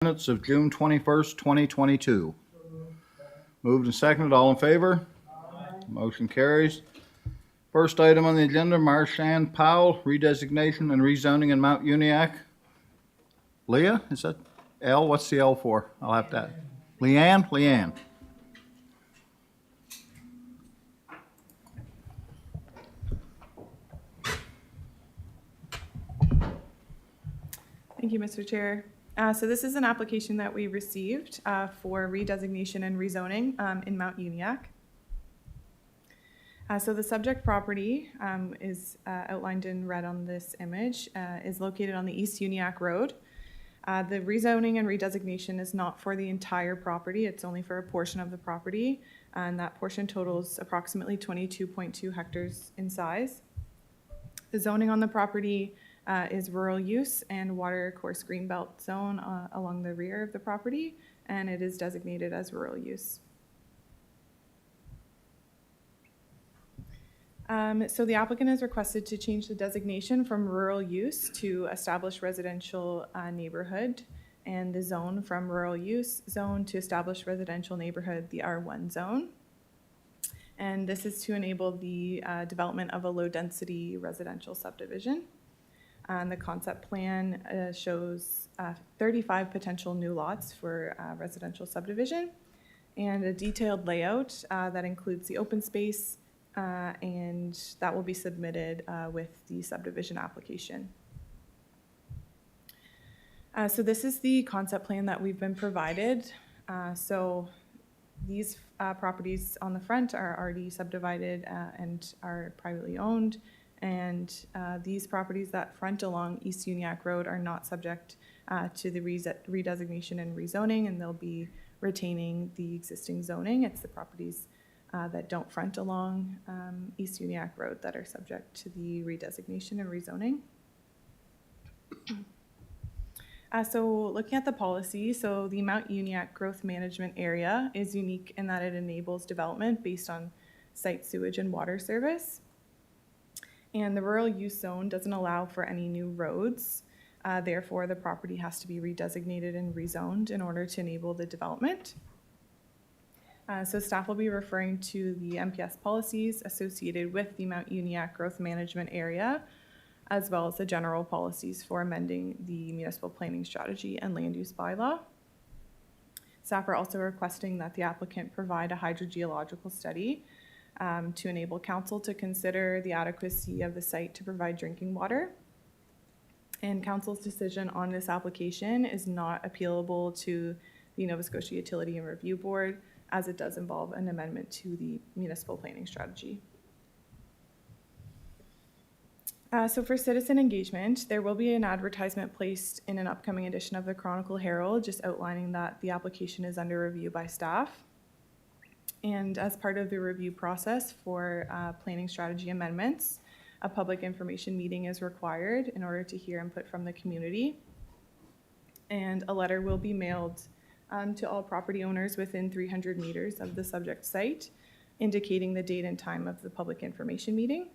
Minutes of June 21st, 2022. Moved and seconded. All in favor? Aye. Motion carries. First item on the agenda, Marshan Powell, redesignation and rezoning in Mount Uniac. Leah, is that L? What's the L for? I'll have that. Leanne? Leanne. Thank you, Mr. Chair. So this is an application that we received for redesignation and rezoning in Mount Uniac. So the subject property is outlined in red on this image, is located on the East Uniac Road. The rezoning and redesignation is not for the entire property, it's only for a portion of the property, and that portion totals approximately 22.2 hectares in size. The zoning on the property is rural use and water course greenbelt zone along the rear of the property, and it is designated as rural use. So the applicant has requested to change the designation from rural use to established residential neighborhood, and the zone from rural use zone to established residential neighborhood, the R1 zone. And this is to enable the development of a low-density residential subdivision. And the concept plan shows 35 potential new lots for residential subdivision, and a detailed layout that includes the open space, and that will be submitted with the subdivision application. So this is the concept plan that we've been provided. So these properties on the front are already subdivided and are privately owned. And these properties that front along East Uniac Road are not subject to the redesignation and rezoning, and they'll be retaining the existing zoning. It's the properties that don't front along East Uniac Road that are subject to the redesignation and rezoning. So looking at the policy, so the Mount Uniac Growth Management Area is unique in that it enables development based on site sewage and water service. And the rural use zone doesn't allow for any new roads. Therefore, the property has to be redesignated and rezoned in order to enable the development. So staff will be referring to the MPS policies associated with the Mount Uniac Growth Management Area, as well as the general policies for amending the municipal planning strategy and land use bylaw. Staff are also requesting that the applicant provide a hydrogeological study to enable council to consider the adequacy of the site to provide drinking water. And council's decision on this application is not appealable to the Nova Scotia Utility and Review Board, as it does involve an amendment to the municipal planning strategy. So for citizen engagement, there will be an advertisement placed in an upcoming edition of the Chronicle Herald, just outlining that the application is under review by staff. And as part of the review process for planning strategy amendments, a public information meeting is required in order to hear input from the community. And a letter will be mailed to all property owners within 300 meters of the subject site, indicating the date and time of the public information meeting.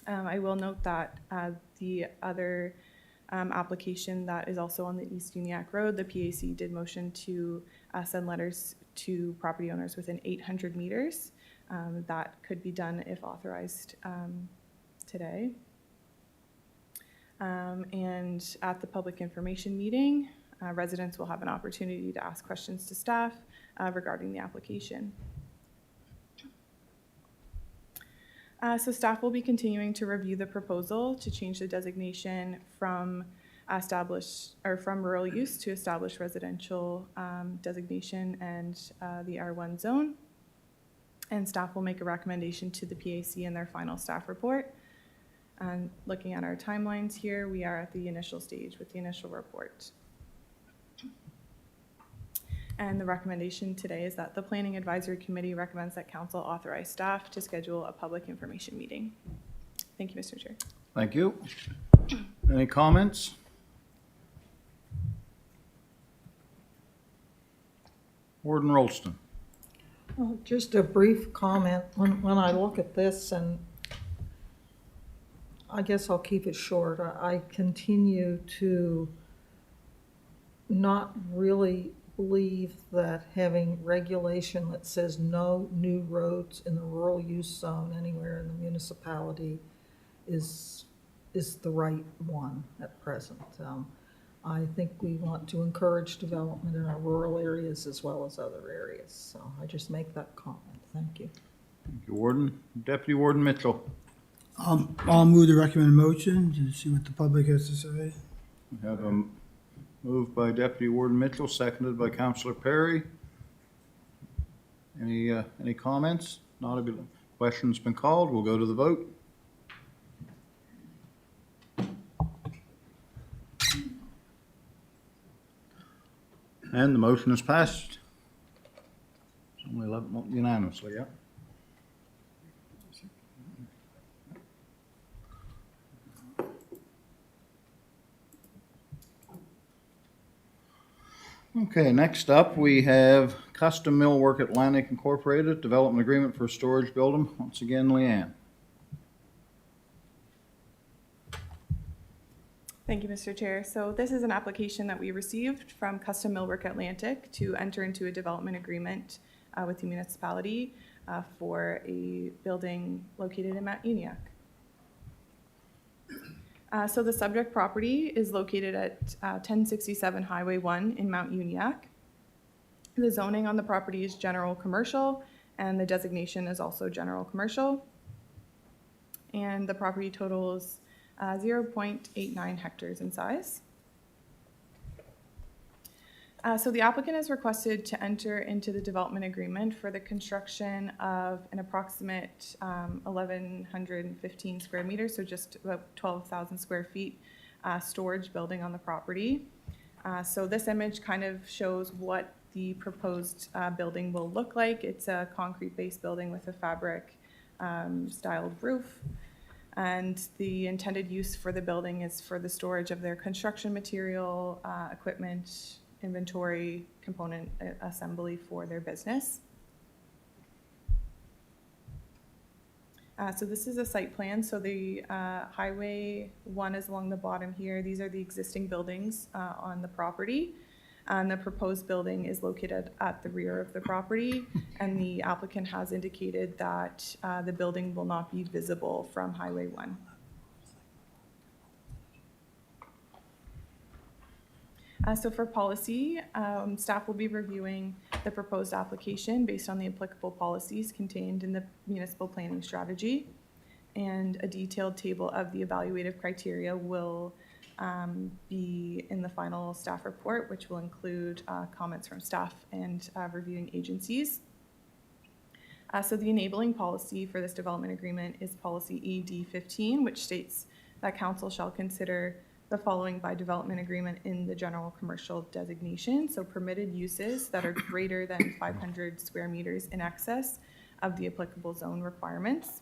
I will note that the other application that is also on the East Uniac Road, the PAC did motion to send letters to property owners within 800 meters. That could be done if authorized today. And at the public information meeting, residents will have an opportunity to ask questions to staff regarding the application. So staff will be continuing to review the proposal to change the designation from from rural use to established residential designation and the R1 zone. And staff will make a recommendation to the PAC in their final staff report. And looking at our timelines here, we are at the initial stage with the initial report. And the recommendation today is that the Planning Advisory Committee recommends that council authorize staff to schedule a public information meeting. Thank you, Mr. Chair. Thank you. Any comments? Warden Rolston. Well, just a brief comment. When I look at this, and I guess I'll keep it short, I continue to not really believe that having regulation that says no new roads in the rural use zone anywhere in the municipality is the right one at present. I think we want to encourage development in our rural areas as well as other areas. So I just make that comment. Thank you. Thank you, Warden. Deputy Warden Mitchell. I'll move the recommended motion to see what the public has to say. We have a move by Deputy Warden Mitchell, seconded by Councillor Perry. Any comments? Not a question's been called. We'll go to the vote. And the motion is passed. Only 11 unanimously, yeah. Okay, next up, we have Custom Millwork Atlantic Incorporated, Development Agreement for a Storage Building. Once again, Leanne. Thank you, Mr. Chair. So this is an application that we received from Custom Millwork Atlantic to enter into a development agreement with the municipality for a building located in Mount Uniacke. So the subject property is located at 1067 Highway 1 in Mount Uniacke. The zoning on the property is general commercial, and the designation is also general commercial. And the property totals 0.89 hectares in size. So the applicant has requested to enter into the development agreement for the construction of an approximate 1,115 square meters, so just about 12,000 square feet storage building on the property. So this image kind of shows what the proposed building will look like. It's a concrete-based building with a fabric styled roof. And the intended use for the building is for the storage of their construction material, equipment, inventory, component assembly for their business. So this is a site plan. So the Highway 1 is along the bottom here. These are the existing buildings on the property. And the proposed building is located at the rear of the property. And the applicant has indicated that the building will not be visible from Highway 1. So for policy, staff will be reviewing the proposed application based on the applicable policies contained in the municipal planning strategy. And a detailed table of the evaluative criteria will be in the final staff report, which will include comments from staff and reviewing agencies. So the enabling policy for this development agreement is policy ED15, which states that council shall consider the following by development agreement in the general commercial designation. So permitted uses that are greater than 500 square meters in excess of the applicable zone requirements.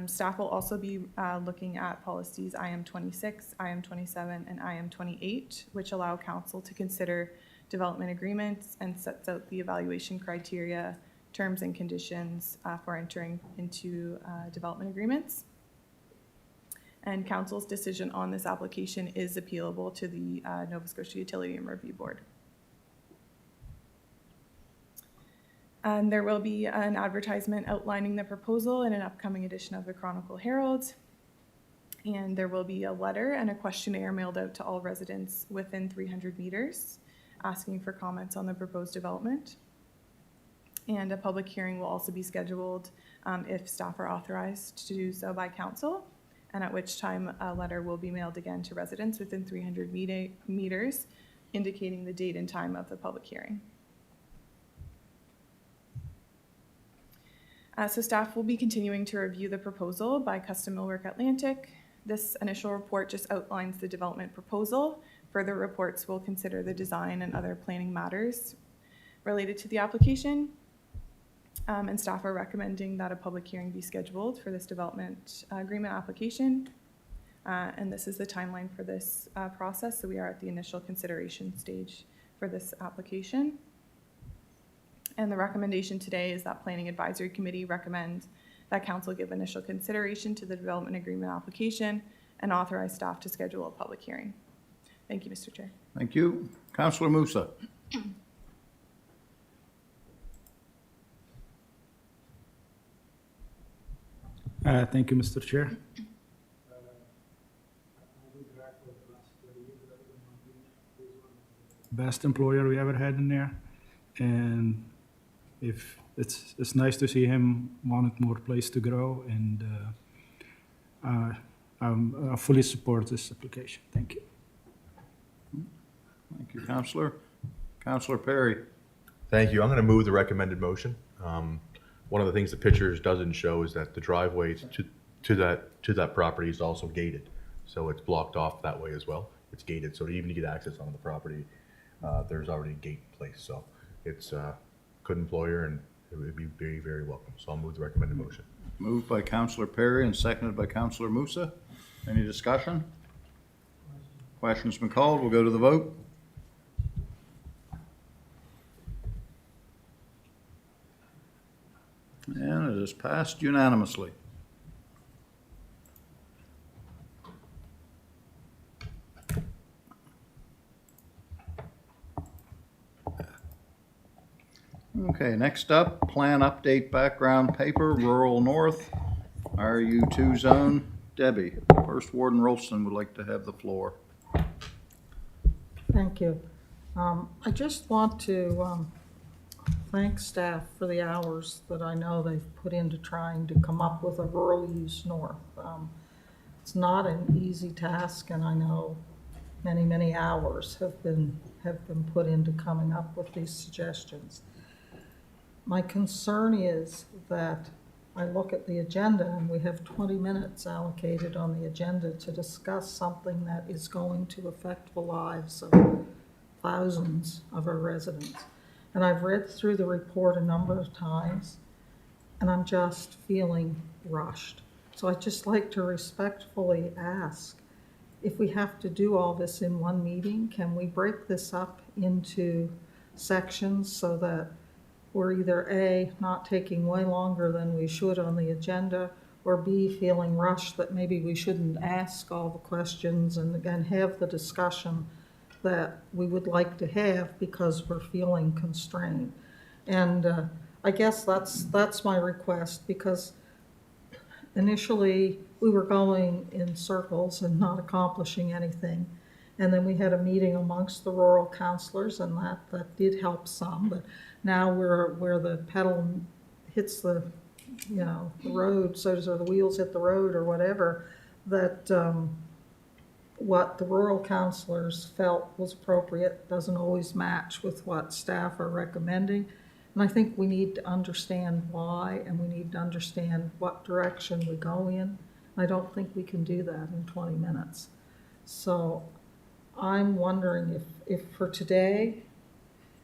Staff will also be looking at policies IM 26, IM 27, and IM 28, which allow council to consider development agreements and sets out the evaluation criteria, terms and conditions for entering into development agreements. And council's decision on this application is appealable to the Nova Scotia Utility and Review Board. And there will be an advertisement outlining the proposal in an upcoming edition of the Chronicle Herald. And there will be a letter and a questionnaire mailed out to all residents within 300 meters asking for comments on the proposed development. And a public hearing will also be scheduled if staff are authorized to do so by council, and at which time a letter will be mailed again to residents within 300 meters, indicating the date and time of the public hearing. So staff will be continuing to review the proposal by Custom Millwork Atlantic. This initial report just outlines the development proposal. Further reports will consider the design and other planning matters related to the application. And staff are recommending that a public hearing be scheduled for this development agreement application. And this is the timeline for this process. So we are at the initial consideration stage for this application. And the recommendation today is that Planning Advisory Committee recommends that council give initial consideration to the development agreement application and authorize staff to schedule a public hearing. Thank you, Mr. Chair. Thank you. Counselor Musa. Thank you, Mr. Chair. Best employer we ever had in there, and if it's nice to see him wanted more place to grow, and I fully support this application. Thank you. Thank you, Counselor. Counselor Perry. Thank you. I'm going to move the recommended motion. One of the things the pictures doesn't show is that the driveway to that property is also gated. So it's blocked off that way as well. It's gated, so even to get access onto the property, there's already a gate in place. So it's a good employer, and it would be very, very welcome. So I'll move the recommended motion. Moved by Counselor Perry and seconded by Counselor Musa. Any discussion? Question's been called. We'll go to the vote. And it is passed unanimously. Okay, next up, plan update background paper, rural north, RU2 zone. Debbie, First Warden Rolston would like to have the floor. Thank you. I just want to thank staff for the hours that I know they've put into trying to come up with a rural use north. It's not an easy task, and I know many, many hours have been put into coming up with these suggestions. My concern is that I look at the agenda and we have 20 minutes allocated on the agenda to discuss something that is going to affect the lives of thousands of our residents. And I've read through the report a number of times, and I'm just feeling rushed. So I'd just like to respectfully ask, if we have to do all this in one meeting, can we break this up into sections so that we're either A, not taking way longer than we should on the agenda, or B, feeling rushed that maybe we shouldn't ask all the questions and again have the discussion that we would like to have because we're feeling constrained. And I guess that's my request, because initially we were going in circles and not accomplishing anything. And then we had a meeting amongst the rural counselors, and that did help some, but now we're where the pedal hits the road, so the wheels hit the road or whatever, that what the rural counselors felt was appropriate doesn't always match with what staff are recommending. And I think we need to understand why, and we need to understand what direction we go in. I don't think we can do that in 20 minutes. So I'm wondering if for today,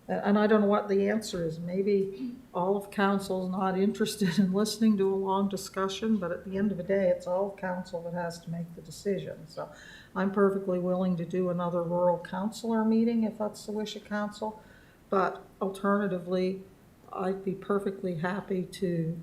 and I don't know what the answer is, maybe all of council is not interested in listening to a long discussion, but at the end of the day, it's all of council that has to make the decision. So I'm perfectly willing to do another rural councilor meeting if that's the wish of council, but alternatively, I'd be perfectly happy to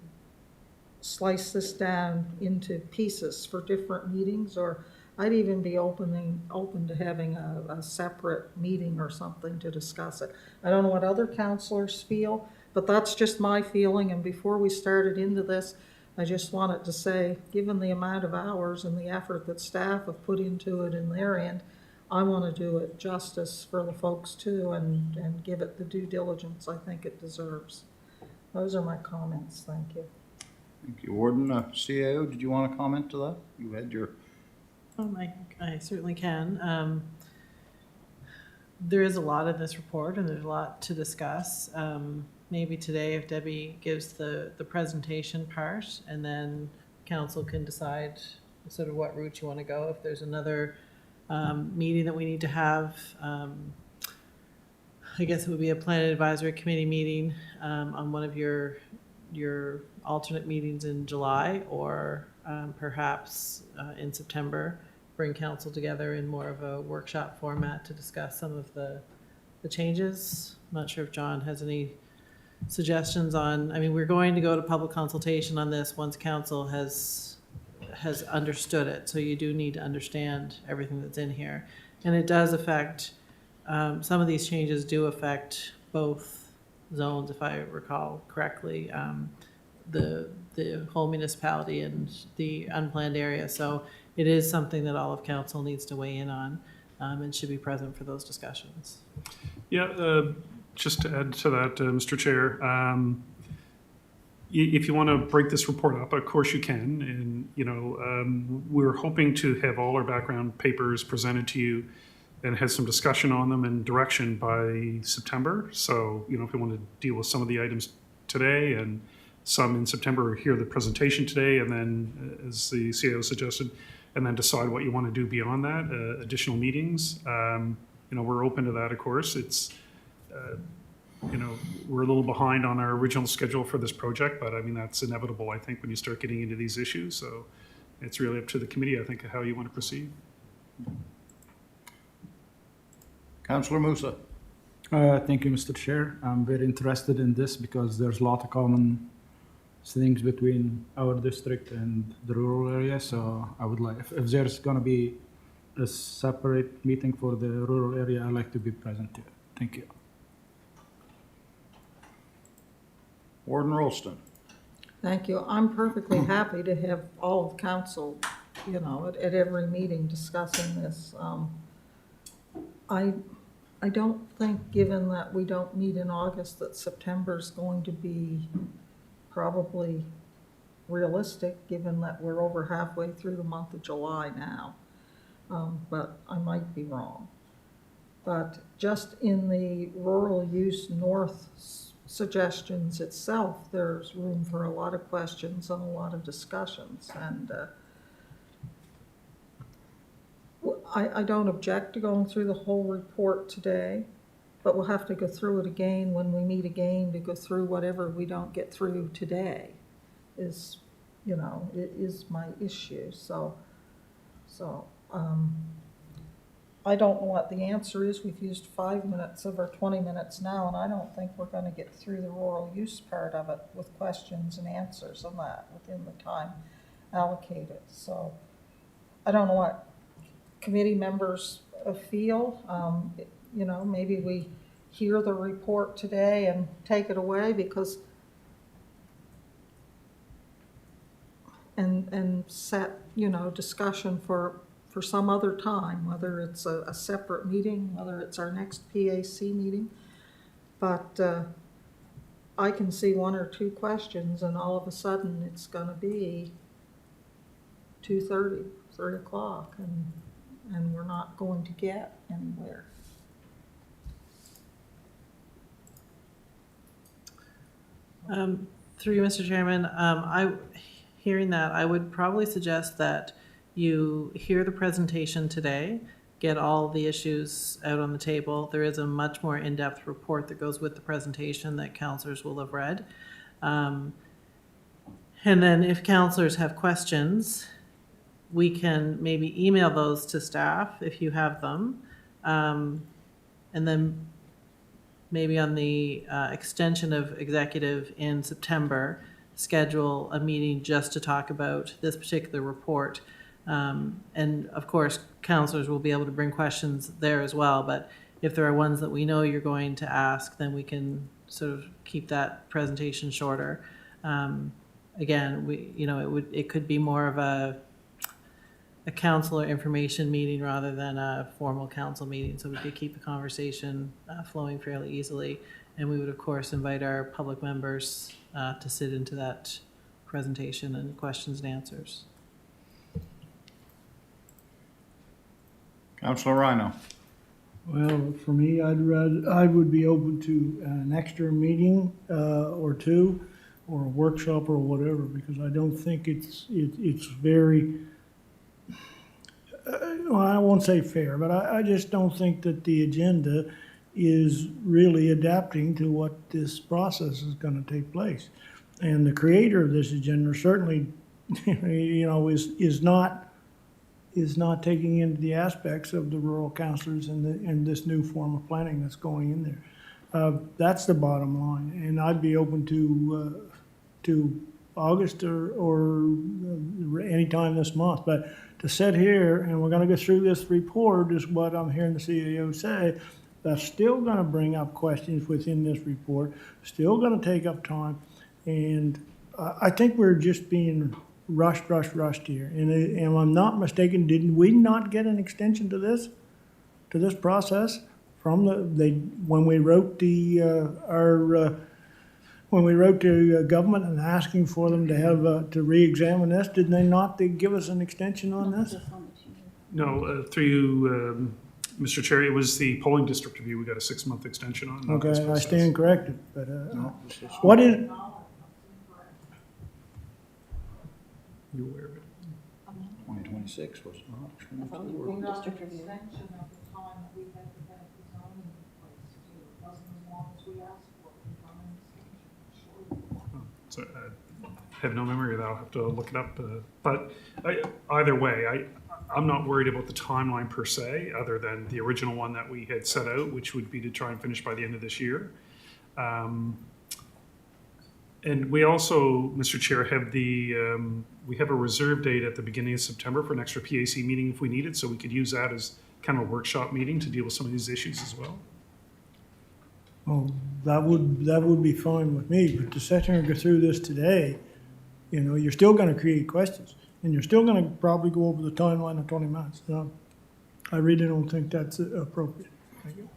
slice this down into pieces for different meetings, or I'd even be open to having a separate meeting or something to discuss it. I don't know what other counselors feel, but that's just my feeling. And before we started into this, I just wanted to say, given the amount of hours and the effort that staff have put into it in their end, I want to do it justice for the folks too, and give it the due diligence I think it deserves. Those are my comments. Thank you. Thank you, Warden. CAO, did you want to comment to that? You had your... I certainly can. There is a lot in this report, and there's a lot to discuss. Maybe today, if Debbie gives the presentation part, and then council can decide sort of what route you want to go. If there's another meeting that we need to have, I guess it would be a planning advisory committee meeting on one of your alternate meetings in July, or perhaps in September, bring council together in more of a workshop format to discuss some of the changes. I'm not sure if John has any suggestions on, I mean, we're going to go to public consultation on this once council has understood it. So you do need to understand everything that's in here. And it does affect some of these changes do affect both zones, if I recall correctly, the whole municipality and the unplanned area. So it is something that all of council needs to weigh in on, and should be present for those discussions. Yeah, just to add to that, Mr. Chair, if you want to break this report up, of course you can. And, we're hoping to have all our background papers presented to you and have some discussion on them and direction by September. So, if you want to deal with some of the items today and some in September, hear the presentation today, and then, as the CAO suggested, and then decide what you want to do beyond that, additional meetings. We're open to that, of course. It's, we're a little behind on our original schedule for this project, but I mean, that's inevitable, I think, when you start getting into these issues. So it's really up to the committee, I think, how you want to proceed. Councillor Musa. Thank you, Mr. Chair. I'm very interested in this because there's a lot of common things between our district and the rural area. So I would like, if there's going to be a separate meeting for the rural area, I'd like to be present here. Thank you. Warden Rolston. Thank you. I'm perfectly happy to have all of council, at every meeting discussing this. I don't think, given that we don't meet in August, that September's going to be probably realistic, given that we're over halfway through the month of July now. But I might be wrong. But just in the rural use north suggestions itself, there's room for a lot of questions and a lot of discussions. And I don't object to going through the whole report today, but we'll have to go through it again when we meet again to go through whatever we don't get through today is, it is my issue. So I don't know what the answer is. We've used 5 minutes of our 20 minutes now, and I don't think we're going to get through the rural use part of it with questions and answers on that within the time allocated. So I don't know what committee members feel. Maybe we hear the report today and take it away because and set, discussion for some other time, whether it's a separate meeting, whether it's our next PAC meeting. But I can see 1 or 2 questions and all of a sudden it's going to be 2:30, 3 o'clock, and we're not going to get anywhere. Through you, Mr. Chairman, hearing that, I would probably suggest that you hear the presentation today, get all the issues out on the table. There is a much more in-depth report that goes with the presentation that councillors will have read. And then if councillors have questions, we can maybe email those to staff if you have them. And then maybe on the extension of executive in September, schedule a meeting just to talk about this particular report. And of course, councillors will be able to bring questions there as well. But if there are ones that we know you're going to ask, then we can sort of keep that presentation shorter. Again, it could be more of a councillor information meeting rather than a formal council meeting, so we could keep the conversation flowing fairly easily. And we would, of course, invite our public members to sit into that presentation and questions and answers. Councillor Rhino. Well, for me, I would be open to an extra meeting or two, or a workshop or whatever, because I don't think it's very, well, I won't say fair, but I just don't think that the agenda is really adapting to what this process is going to take place. And the creator of this agenda certainly, is not taking into the aspects of the rural councillors and this new form of planning that's going in there. That's the bottom line, and I'd be open to August or any time this month. But to sit here and we're going to go through this report is what I'm hearing the CAO say. That's still gonna bring up questions within this report, still gonna take up time. And I think we're just being rushed here. And if I'm not mistaken, didn't we not get an extension to this process from when we wrote when we wrote to government and asking for them to have, to re-examine this, did they not give us an extension on this? No, through you, Mr. Chair, it was the polling district review we got a 6-month extension on. not this Okay, I process. stand corrected, but, what is, You aware of it? 2026 was not. District review. Extension of the time that we had to have the zoning in place too. It wasn't as long as we asked for. We got an extension. So I have no memory of that. I'll have to look it up. But either way, I'm not worried about the timeline per se, other than the original one that we had set out, which would be to try and finish by the end of this year. And we also, Mr. Chair, have we have a reserve date at the beginning of September for an extra PAC meeting if we need it, so we could use that as kind of a workshop meeting to deal with some of these issues as well. oh, that would be fine with me, but to sit here and go through this today, you're still gonna create questions, and you're still gonna probably go over the timeline of 20 months. So I really don't think that's appropriate. Thank you.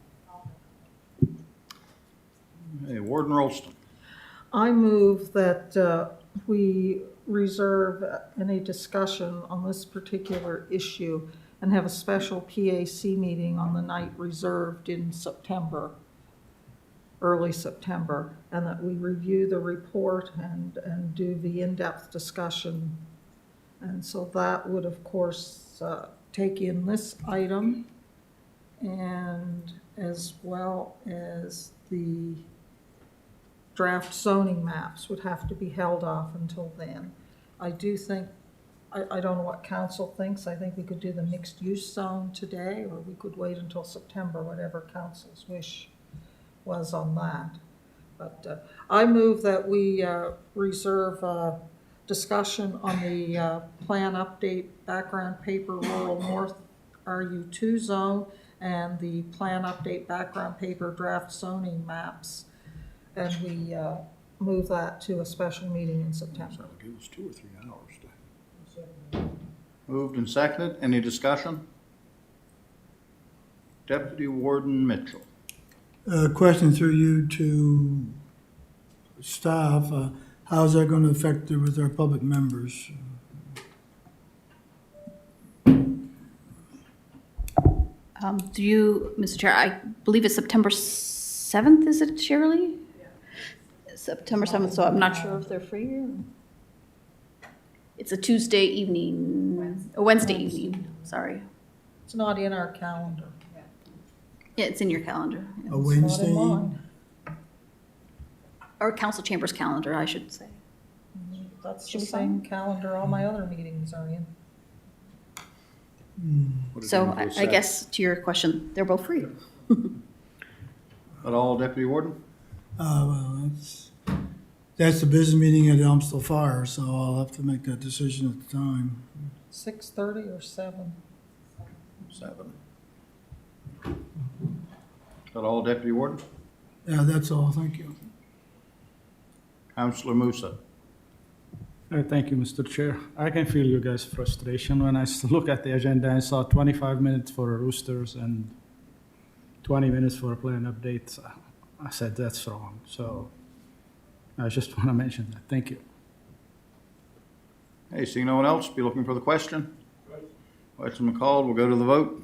Hey, Warden Rolston. I move that we reserve any discussion on this particular issue and have a special PAC meeting on the night reserved in September, early September, and that we review the report and do the in-depth discussion. And so that would, of course, take in this item and as well as the draft zoning maps would have to be held off until then. I do think, I don't know what council thinks, I think we could do the mixed use zone today, or we could wait until September, whatever council's wish was on that. But I move that we reserve discussion on the plan update background paper rural north RU2 zone and the plan update background paper draft zoning maps. And we move that to a special meeting in September. Give us 2 or 3 hours. Moved and seconded. Any discussion? Deputy Warden Mitchell. Question through you to staff. How is that going to affect with our public members? Do you, Mr. Chair, I believe it's September 7th, is it, Shirley? September 7th, so I'm not sure if they're free or... It's a Tuesday evening, a Wednesday evening, sorry. It's not in our calendar. Yeah, it's in your calendar. Yeah. A It's Wednesday? not in mine. Or council chamber's calendar, I should say. That's the Should be same calendar all my other meetings are in. What did So you I just say? guess to your question, they're both free. At all, Deputy Warden? Well, that's the business meeting at Elmsville Fire, so I'll have to make that decision at the time. 6:30 or 7? 7. At all, Deputy Warden? Yeah, that's all. Thank you. Councillor Musa. Thank you, Mr. Chair. I can feel you guys' frustration when I look at the agenda and saw 25 minutes for roosters and 20 minutes for a plan update. I said that's wrong. So I just want to mention that. Thank you. Hey, seeing no one else, be looking for the question. Question McCall, we'll go to the vote.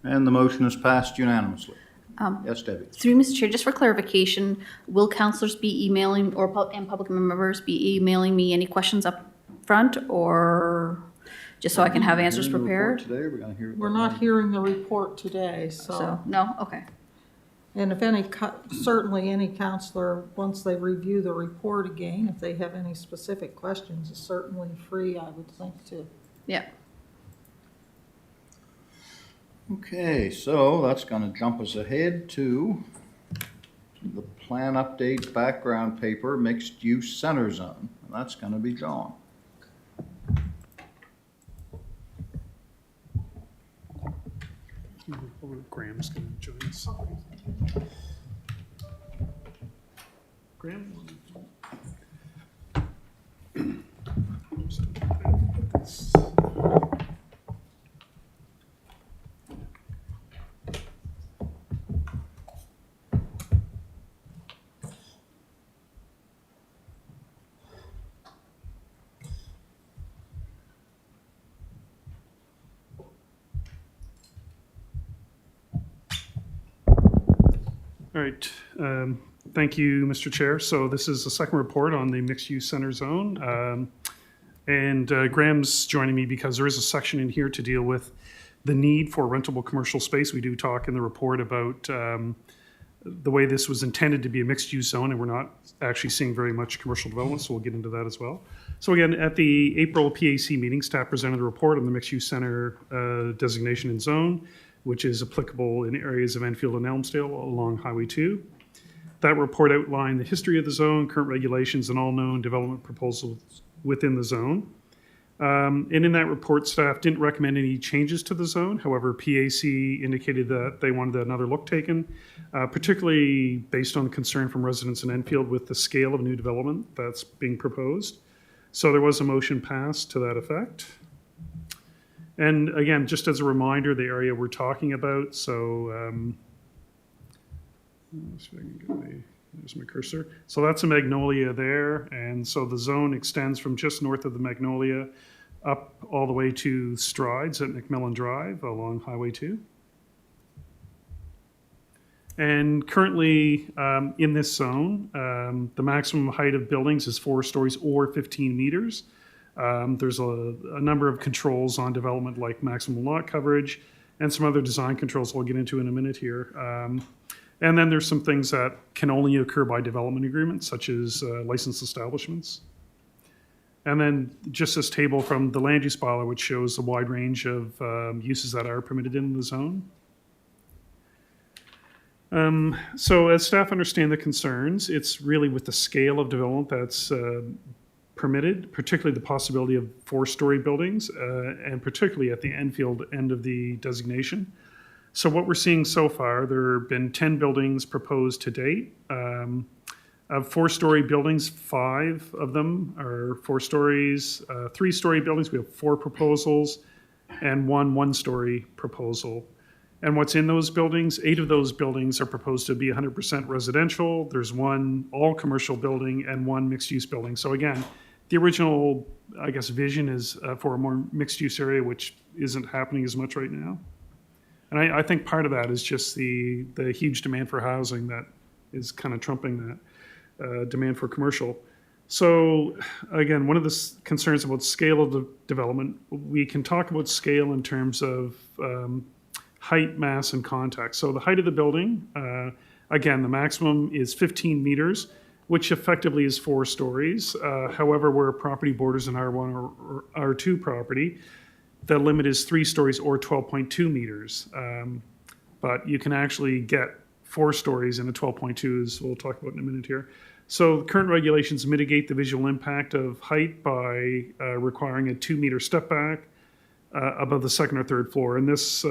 And the motion is passed unanimously. Yes, Debbie? Through Mr. Chair, just for clarification, will councilors be emailing and public members be emailing me any questions up front, or just so I can have answers Hearing the report prepared? Today, we're gonna hear. We're not hearing the report today, So, no? Okay. And if any, certainly any counselor, once they review the report again, if they have any specific questions, is certainly free, I would think, to. Yeah. Okay, so that's gonna jump us ahead to the plan update background paper, mixed use center zone. And that's gonna be John. Graham's going to join us. Graham? All right. Thank you, Mr. Chair. So this is the second report on the mixed-use center zone. And Graham's joining me because there is a section in here to deal with the need for rentable commercial space. We do talk in the report about the way this was intended to be a mixed-use zone, and we're not actually seeing very much commercial development, so we'll get into that as well. So again, at the April PAC meeting, staff presented a report on the mixed-use center designation and zone, which is applicable in areas of Enfield and Elmsdale along Highway 2. That report outlined the history of the zone, current regulations, and all known development proposals within the zone. And in that report, staff didn't recommend any changes to the zone. However, PAC indicated that they wanted another look taken, particularly based on concern from residents in Enfield with the scale of new development that's being proposed. So there was a motion passed to that effect. And again, just as a reminder, the area we're talking about, so let's see if I can get there's my cursor. So that's a magnolia there, and so the zone extends from just north of the magnolia up all the way to Strides at McMillan Drive along Highway 2. And currently in this zone, the maximum height of buildings is 4 stories or 15 meters. There's a number of controls on development like maximum lot coverage and some other design controls we'll get into in a minute here. And then there's some things that can only occur by development agreement, such as licensed establishments. And then just this table from the land use bylaw, which shows a wide range of uses that are permitted in the zone. So as staff understand the concerns, it's really with the scale of development that's permitted, particularly the possibility of 4-story buildings, and particularly at the Enfield end of the designation. So what we're seeing so far, there have been 10 buildings proposed to date. Of 4-story buildings, 5 of them are 4 stories. 3-story buildings, we have 4 proposals, and 1 1-story proposal. And what's in those buildings, 8 of those buildings are proposed to be 100% residential. There's 1 all-commercial building and 1 mixed-use building. So again, the original, I guess, vision is for a more mixed-use area, which isn't happening as much right now. And I think part of that is just the huge demand for housing that is kind of trumping that demand for commercial. So again, one of the concerns about scale of the development, we can talk about scale in terms of height, mass, and context. So the height of the building, again, the maximum is 15 meters, which effectively is 4 stories. However, where property borders an R1 or R2 property, the limit is 3 stories or 12.2 meters. But you can actually get 4 stories in a 12.2, as we'll talk about in a minute here. So current regulations mitigate the visual impact of height by requiring a 2-meter step back above the 2nd or 3rd floor. And this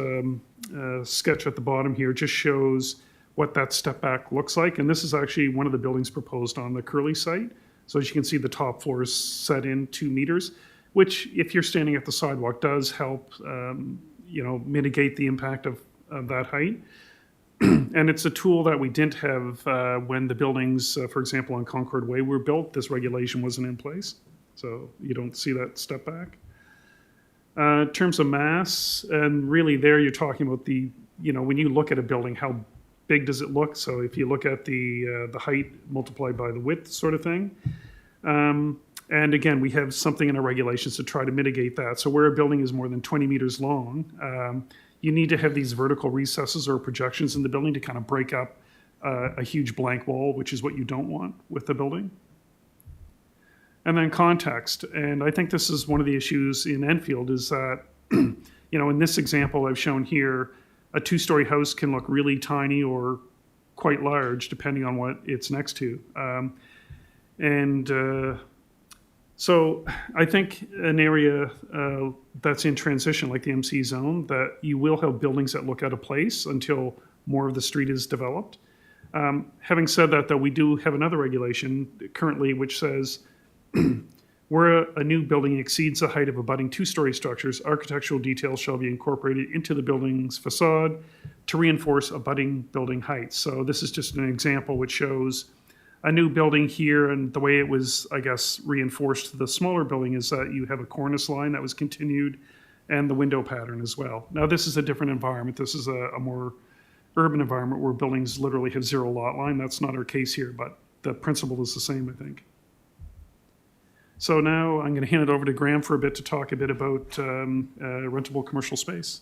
sketch at the bottom here just shows what that step back looks like. And this is actually one of the buildings proposed on the Curly site. So as you can see, the top floor is set in 2 meters, which if you're standing at the sidewalk does help mitigate the impact of that height. And it's a tool that we didn't have when the buildings, for example, on Concord Way were built. This regulation wasn't in place. So you don't see that step back. In terms of mass, and really there you're talking about when you look at a building, how big does it look? So if you look at the height multiplied by the width sort of thing. And again, we have something in our regulations to try to mitigate that. So where a building is more than 20 meters long, you need to have these vertical recesses or projections in the building to kind of break up a huge blank wall, which is what you don't want with the building. And then context. And I think this is one of the issues in Enfield is that, in this example I've shown here, a 2-story house can look really tiny or quite large depending on what it's next to. So I think an area that's in transition, like the Emcee zone, that you will have buildings that look out of place until more of the street is developed. Having said that, though, we do have another regulation currently which says where a new building exceeds the height of abutting two-story structures, architectural details shall be incorporated into the building's facade to reinforce abutting building heights. So this is just an example which shows a new building here, and the way it was, I guess, reinforced to the smaller building is that you have a cornice line that was continued and the window pattern as well. Now, this is a different environment. This is a more urban environment where buildings literally have zero lot line. That's not our case here, but the principle is the same, I think. So now I'm going to hand it over to Graham for a bit to talk a bit about rentable commercial space.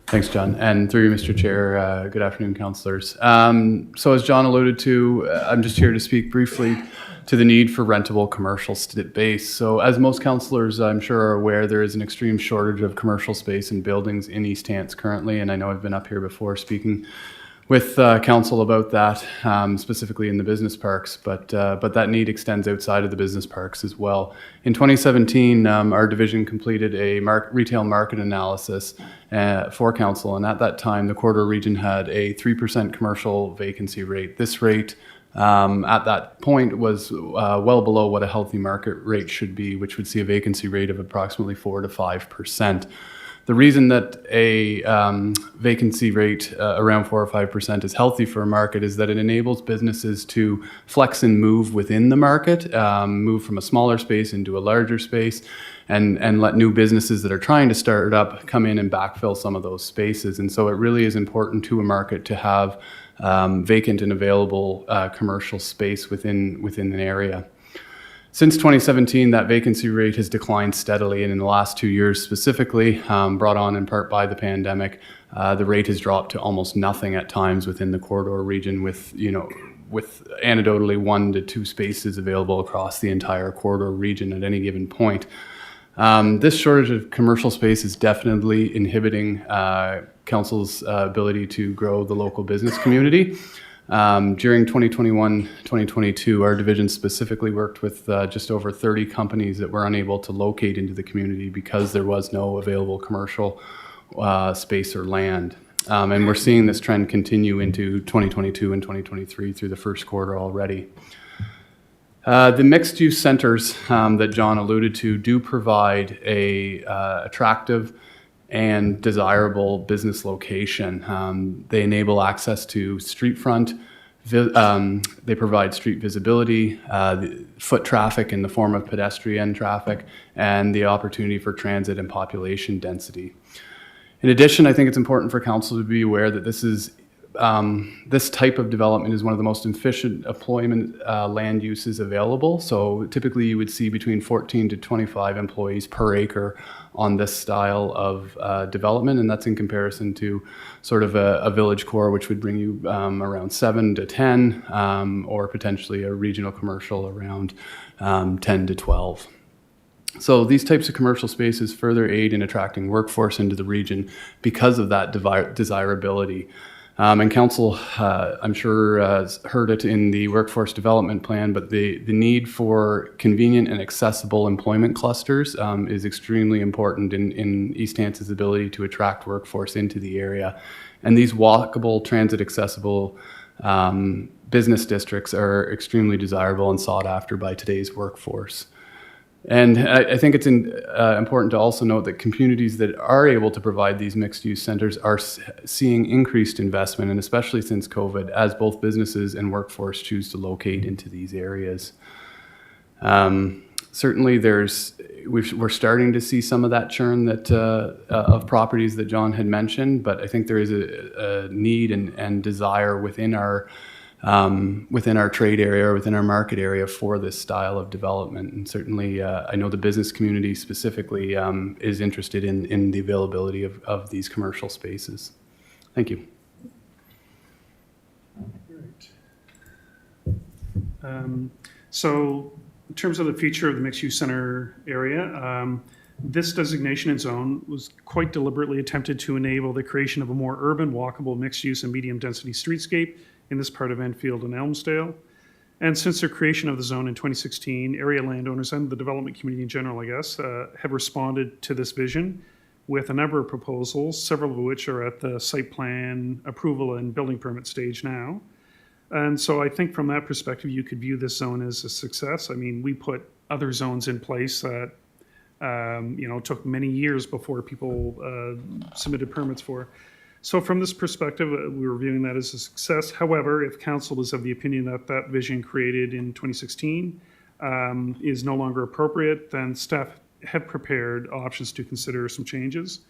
Thanks, John. And through you, Mr. Chair, good afternoon, councillors. So as John alluded to, I'm just here to speak briefly to the need for rentable commercial space. So as most councillors, I'm sure, are aware, there is an extreme shortage of commercial space and buildings in East Hants currently, and I know I've been up here before speaking with council about that, specifically in the business parks, but that need extends outside of the business parks as well. In 2017, our division completed a retail market analysis for council, and at that time, the corridor region had a 3% commercial vacancy rate. This rate at that point was well below what a healthy market rate should be, which would see a vacancy rate of approximately 4 to 5%. The reason that a vacancy rate around 4 or 5% is healthy for a market is that it enables businesses to flex and move within the market, move from a smaller space into a larger space, and let new businesses that are trying to start up come in and backfill some of those spaces. And so it really is important to a market to have vacant and available commercial space within an area. Since 2017, that vacancy rate has declined steadily, and in the last 2 years specifically, brought on in part by the pandemic, the rate has dropped to almost nothing at times within the corridor region, with anecdotally 1 to 2 spaces available across the entire corridor region at any given point. This shortage of commercial space is definitely inhibiting council's ability to grow the local business community. During 2021-2022, our division specifically worked with just over 30 companies that were unable to locate into the community because there was no available commercial space or land. And we're seeing this trend continue into 2022 and 2023 through the first quarter already. The mixed-use centers that John alluded to do provide a attractive and desirable business location. They enable access to street front. They provide street visibility, foot traffic in the form of pedestrian traffic, and the opportunity for transit and population density. In addition, I think it's important for council to be aware that this type of development is one of the most efficient employment land uses available. So typically you would see between 14 to 25 employees per acre on this style of development, and that's in comparison to sort of a village core, which would bring you around 7 to 10, or potentially a regional commercial around 10 to 12. So these types of commercial spaces further aid in attracting workforce into the region because of that desirability. And council, I'm sure, has heard it in the workforce development plan, but the need for convenient and accessible employment clusters is extremely important in East Hants' ability to attract workforce into the area. And these walkable, transit-accessible business districts are extremely desirable and sought after by today's workforce. And I think it's important to also note that communities that are able to provide these mixed-use centers are seeing increased investment, and especially since COVID, as both businesses and workforce choose to locate into these areas. Certainly, we're starting to see some of that churn of properties that John had mentioned, but I think there is a need and desire within our trade area or within our market area for this style of development. And certainly, I know the business community specifically is interested in the availability of these commercial spaces. Thank you. Great. So in terms of the future of the mixed-use center area, this designation and zone was quite deliberately attempted to enable the creation of a more urban, walkable, mixed-use and medium-density streetscape in this part of Enfield and Elmsdale. And since the creation of the zone in 2016, area landowners and the development community in general, I guess, have responded to this vision with a number of proposals, several of which are at the site plan approval and building permit stage now. And so I think from that perspective, you could view this zone as a success. I mean, we put other zones in place that, took many years before people submitted permits for. So from this perspective, we were viewing that as a success. However, if council is of the opinion that that vision created in 2016 is no longer appropriate, then staff have prepared options to consider some changes.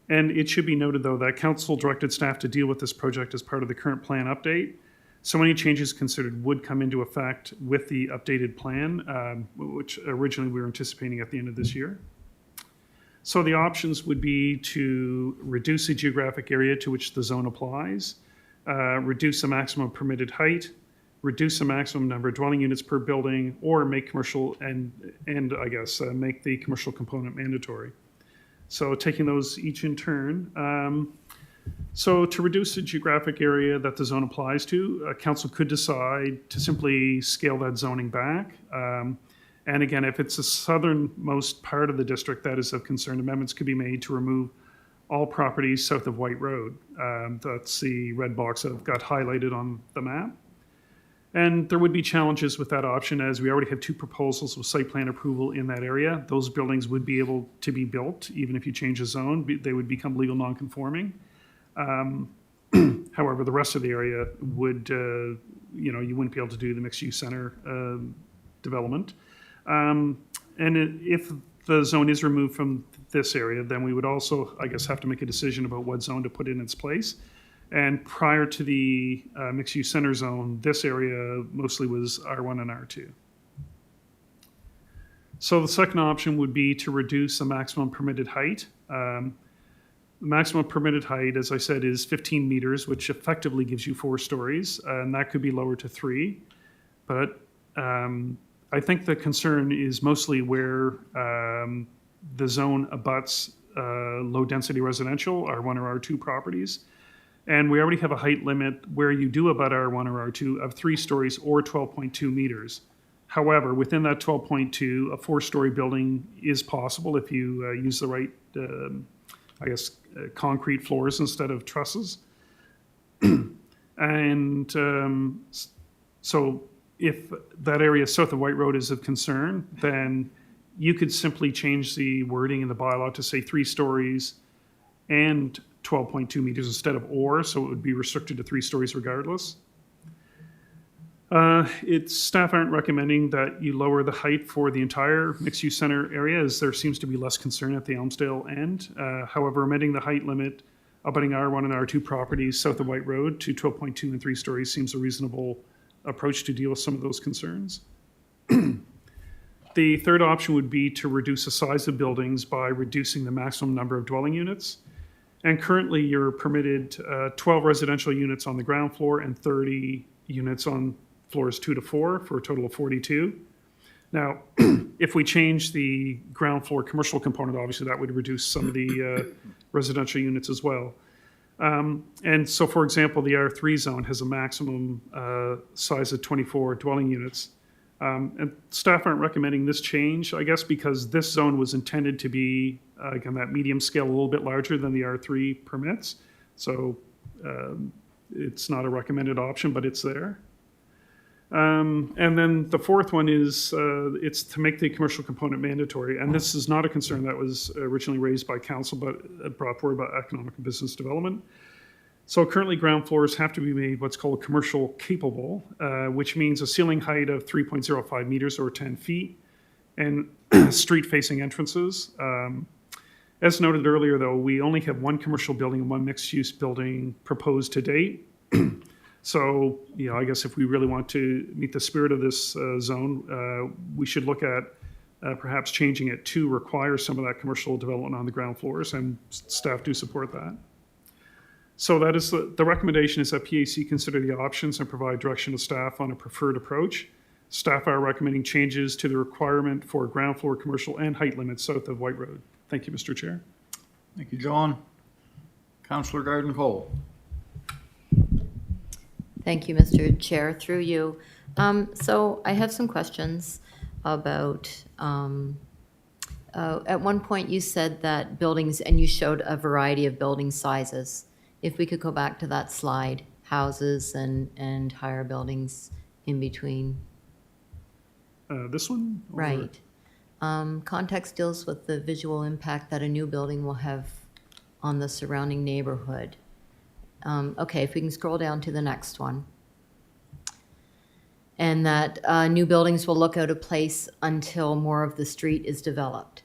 And it should be noted, though, that council directed staff to deal with this project as part of the current plan update. So any changes considered would come into effect with the updated plan, which originally we were anticipating at the end of this year. So the options would be to reduce the geographic area to which the zone applies, reduce the maximum permitted height, reduce the maximum number of dwelling units per building, or make commercial and I guess make the commercial component mandatory. So taking those each in turn. So to reduce the geographic area that the zone applies to, council could decide to simply scale that zoning back. And again, if it's the southernmost part of the district that is of concern, amendments could be made to remove all properties south of White Road. That's the red box that I've got highlighted on the map. And there would be challenges with that option, as we already have 2 proposals with site plan approval in that area. Those buildings would be able to be built, even if you change the zone, they would become legal non-conforming. However, the rest of the area would, you wouldn't be able to do the mixed-use center development. And if the zone is removed from this area, then we would also, I guess, have to make a decision about what zone to put in its place. And prior to the mixed-use center zone, this area mostly was R1 and R2. So the second option would be to reduce the maximum permitted height. The maximum permitted height, as I said, is 15 meters, which effectively gives you 4 stories, and that could be lowered to 3. But I think the concern is mostly where the zone abuts low-density residential, R1 or R2 properties. And we already have a height limit where you do abut R1 or R2 of 3 stories or 12.2 meters. However, within that 12.2, a 4-story building is possible if you use the right, concrete floors instead of trusses. And so if that area south of White Road is of concern, then you could simply change the wording in the bylaw to say 3 stories and 12.2 meters instead of or, so it would be restricted to 3 stories regardless. Staff aren't recommending that you lower the height for the entire mixed-use center area, as there seems to be less concern at the Elmsdale end. However, amending the height limit abutting R1 and R2 properties south of White Road to 12.2 and 3 stories seems a reasonable approach to deal with some of those concerns. The third option would be to reduce the size of buildings by reducing the maximum number of dwelling units. And currently you're permitted 12 residential units on the ground floor and 30 units on floors 2 to 4 for a total of 42. Now, if we change the ground floor commercial component, obviously that would reduce some of the residential units as well. And so, for example, the R3 zone has a maximum size of 24 dwelling units. And staff aren't recommending this change, I guess, because this zone was intended to be, again, that medium scale, a little bit larger than the R3 permits. So it's not a recommended option, but it's there. And then the fourth one is it's to make the commercial component mandatory. And this is not a concern that was originally raised by council, but brought forward by economic and business development. So currently ground floors have to be made what's called commercial capable, which means a ceiling height of 3.05 meters or 10 feet and street facing entrances. As noted earlier, though, we only have 1 commercial building and 1 mixed use building proposed to date. So, I guess if we really want to meet the spirit of this zone, we should look at perhaps changing it to require some of that commercial development on the ground floors, and staff do support that. So that is the recommendation is that PAC consider the options and provide direction to staff on a preferred approach. Staff are recommending changes to the requirement for ground floor commercial and height limits south of White Road. Thank you, Mr. Chair. Thank you, John. Councillor Garden Cole. Thank you, Mr. Chair. Through you, So I have some questions about, at one point you said that buildings, and you showed a variety of building sizes. If we could go back to that slide, houses and higher buildings in between. This one? Or- Right. Context deals with the visual impact that a new building will have on the surrounding neighborhood. Okay, if we can scroll down to the next one. And that new buildings will look out of place until more of the street is developed.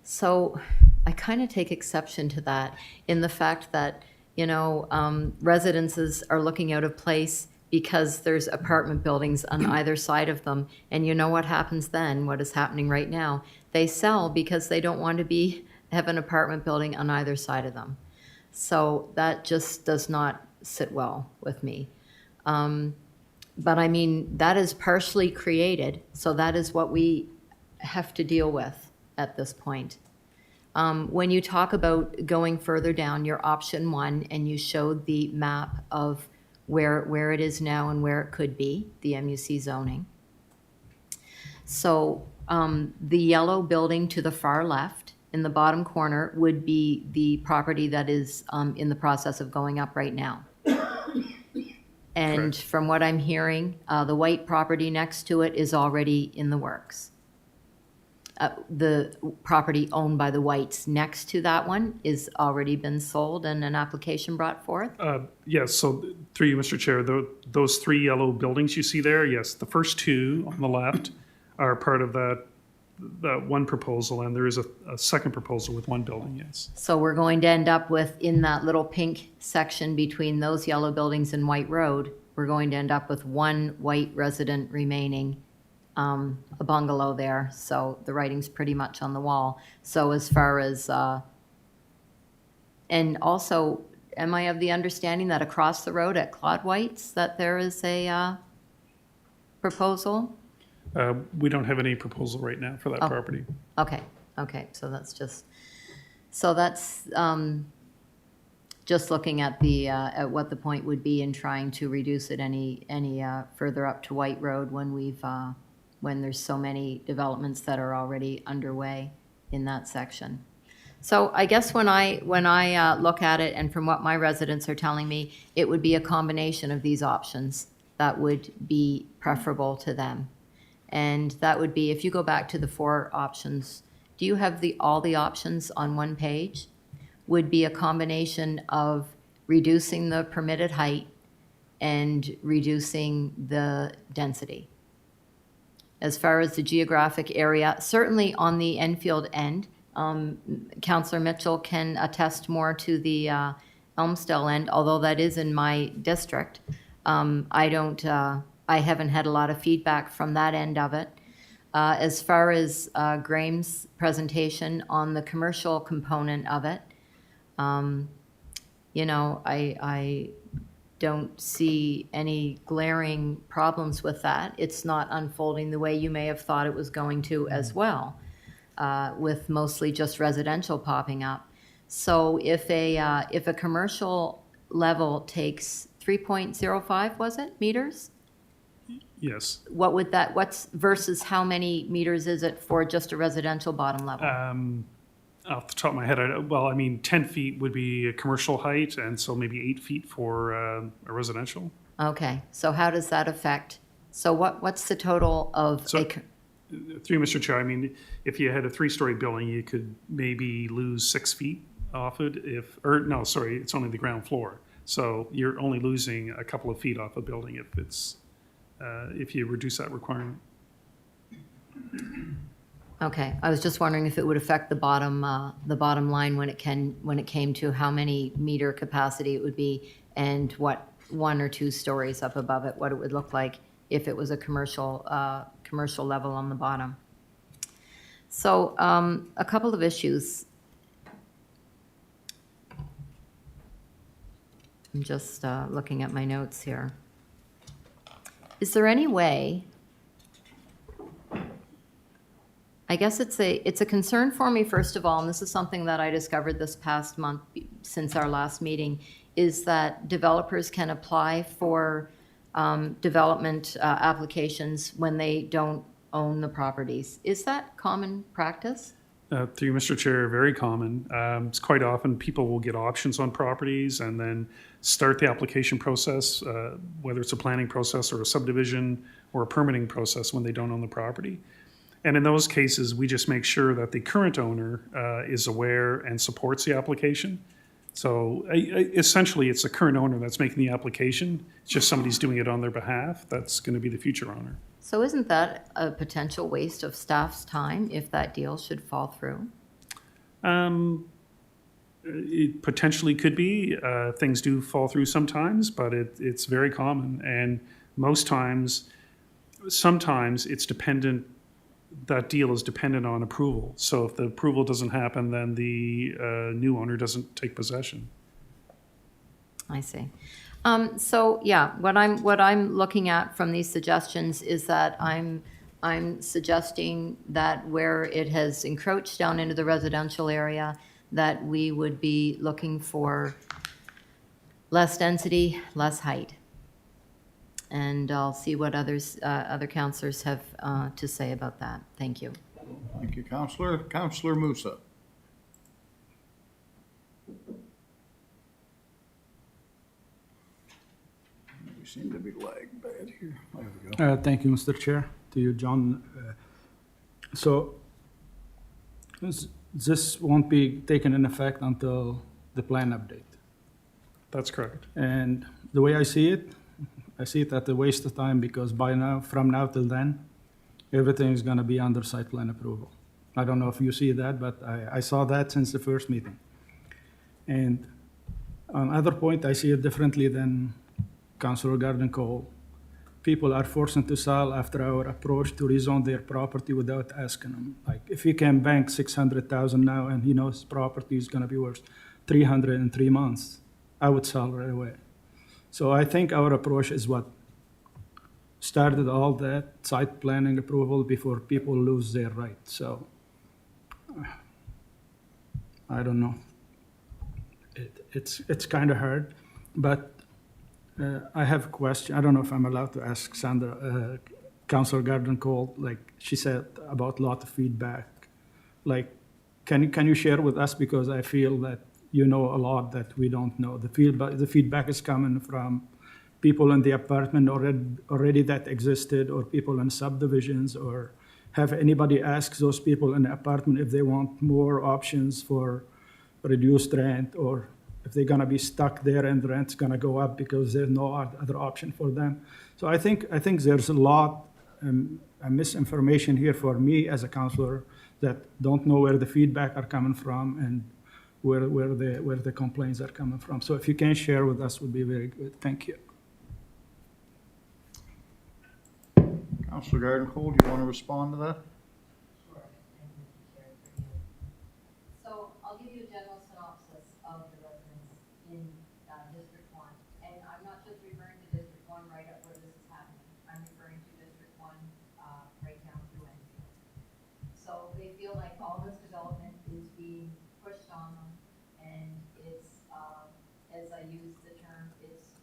So I kind of take exception to that in the fact that, residences are looking out of place because there's apartment buildings on either side of them. And you know what happens then, what is happening right now? They sell because they don't want to have an apartment building on either side of them. So that just does not sit well with me. But I mean, that is partially created, so that is what we have to deal with at this point. When you talk about going further down, your option 1, and you showed the map of where it is now and where it could be, the MUC zoning. So the yellow building to the far left in the bottom corner would be the property that is in the process of going up right now. And from what I'm hearing, the white property next to it is already in the works. The property owned by the Whites next to that one is already been sold and an application brought forth? Yes, so through you, Mr. Chair, those 3 yellow buildings you see there, yes, the first 2 on the left are part of that one proposal, and there is a second proposal with 1 building, yes. So we're going to end up with, in that little pink section between those yellow buildings and White Road, we're going to end up with 1 white resident remaining, a bungalow there. So the writing's pretty much on the wall. So as far as, and also, am I of the understanding that across the road at Claude White's, that there is a proposal? We don't have any proposal right now for that property. Okay, so that's just looking at at what the point would be in trying to reduce it any further up to White Road when there's so many developments that are already underway in that section. So I guess when I look at it, and from what my residents are telling me, it would be a combination of these options that would be preferable to them. And that would be, if you go back to the 4 options, do you have all the options on one page? Would be a combination of reducing the permitted height and reducing the density. As far as the geographic area, certainly on the Enfield end, Councillor Mitchell can attest more to the Elmsdale end, although that is in my district. I haven't had a lot of feedback from that end of it. As far as Graham's presentation on the commercial component of it, I don't see any glaring problems with that. It's not unfolding the way you may have thought it was going to as well, with mostly just residential popping up. So if a commercial level takes 3.05, was it, meters? Yes. What would what's versus how many meters is it for just a residential bottom level? Off the top of my head, 10 feet would be a commercial height, and so maybe 8 feet for a residential. Okay, so how does that affect? So what's the total of? Through Mr. Chair, if you had a 3-story building, you could maybe lose 6 feet off it. It's only the ground floor. So you're only losing a couple of feet off a building if you reduce that requirement. Okay, I was just wondering if it would affect the bottom line when it came to how many meter capacity it would be, and what 1 or 2 stories up above it, what it would look like if it was a commercial level on the bottom. So a couple of issues. I'm just looking at my notes here. Is there any way? I guess it's a concern for me, first of all, and this is something that I discovered this past month since our last meeting, is that developers can apply for development applications when they don't own the properties. Is that common practice? Through you, Mr. Chair, very common. It's quite often people will get options on properties and then start the application process, whether it's a planning process or a subdivision or a permitting process when they don't own the property. And in those cases, we just make sure that the current owner is aware and supports the application. So essentially, it's the current owner that's making the application. It's just somebody's doing it on their behalf. That's going to be the future owner. So isn't that a potential waste of staff's time if that deal should fall through? It potentially could be. Things do fall through sometimes, but it's very common. And most times, sometimes it's dependent, that deal is dependent on approval. So if the approval doesn't happen, then the new owner doesn't take possession. I see. So yeah, what I'm looking at from these suggestions is that I'm suggesting that where it has encroached down into the residential area, that we would be looking for less density, less height. And I'll see what other councillors have to say about that. Thank you. Thank you, Councillor. Councillor Musa. We seem to be lagged bad here. There we go. Thank you, Mr. Chair. To you, John. So this won't be taken in effect until the plan update. That's correct. And the way I see it as a waste of time because from now till then, everything is going to be under site plan approval. I don't know if you see that, but I saw that since the first meeting. And on other point, I see it differently than Councillor Garden Cole. People are forced to sell after our approach to rezone their property without asking them. Like if he can bank $600,000 now and he knows his property is going to be worth $300 in 3 months, I would sell right away. So I think our approach is what started all that site planning approval before people lose their right. So I don't know. It's kind of hard, but I have a question. I don't know if I'm allowed to ask Sandra, Councillor Garden Cole, like she said about a lot of feedback. Like, can you share with us, because I feel that you know a lot that we don't know. The feedback is coming from people in the apartment already that existed, or people in subdivisions, or have anybody asked those people in the apartment if they want more options for reduced rent, or if they're gonna be stuck there and the rent's gonna go up because there's no other option for them. So I think there's a lot misinformation here for me as a councillor that don't know where the feedback are coming from and where the complaints are coming from. So if you can share with us, would be very good. Thank you. Councillor Garden Cole, do you want to respond to that? So I'll give you a general synopsis of the residents in District 1. And I'm not just referring to District 1 right up where this is happening. I'm referring to District 1 right down through Emcee. So they feel like all this development is being pushed on them, and it's, as I use the term, it's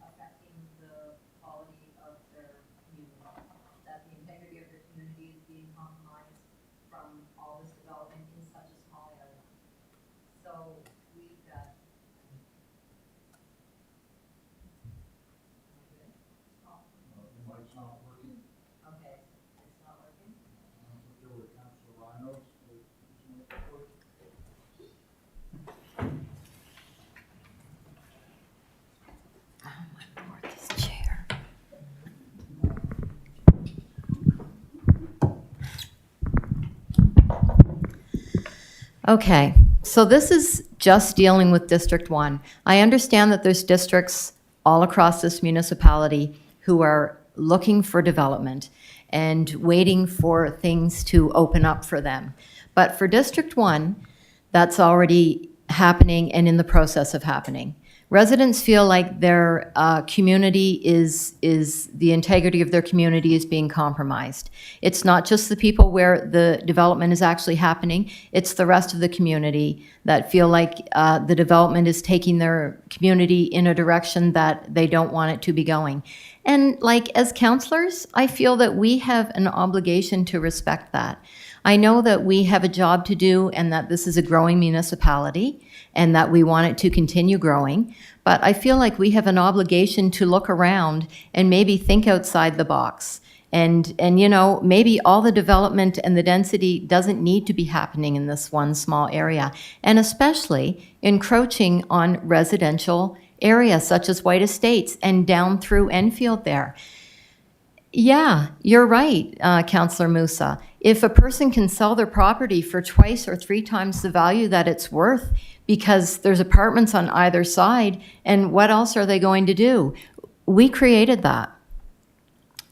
affecting the quality of their community. That the integrity of their community is being compromised from all this development in such a small area. So we've got. The mic's not working. Okay, it's not working. Oh my Lord, this chair. Okay, so this is just dealing with District 1. I understand that there's districts all across this municipality who are looking for development and waiting for things to open up for them. But for District 1, that's already happening and in the process of happening. Residents feel like their community the integrity of their community is being compromised. It's not just the people where the development is actually happening, it's the rest of the community that feel like the development is taking their community in a direction that they don't want it to be going. And like as counselors, I feel that we have an obligation to respect that. I know that we have a job to do and that this is a growing municipality and that we want it to continue growing. But I feel like we have an obligation to look around and maybe think outside the box. And you know, maybe all the development and the density doesn't need to be happening in this one small area. And especially encroaching on residential areas such as White Estates and down through Enfield there. Yeah, you're right, Councillor Musa. If a person can sell their property for twice or three times the value that it's worth because there's apartments on either side, and what else are they going to do? We created that.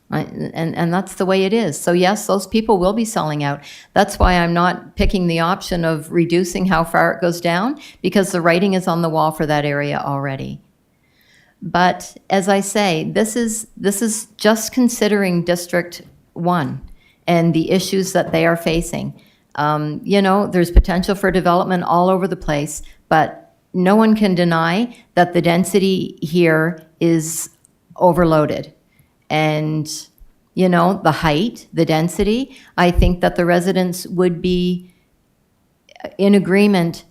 Right? And that's the way it is. So yes, those people will be selling out. That's why I'm not picking the option of reducing how far it goes down, because the writing is on the wall for that area already. But as I say, this is just considering District 1 and the issues that they are facing. You know, there's potential for development all over the place, but no one can deny that the density here is overloaded. And, you know, the height, the density, I think that the residents would be in agreement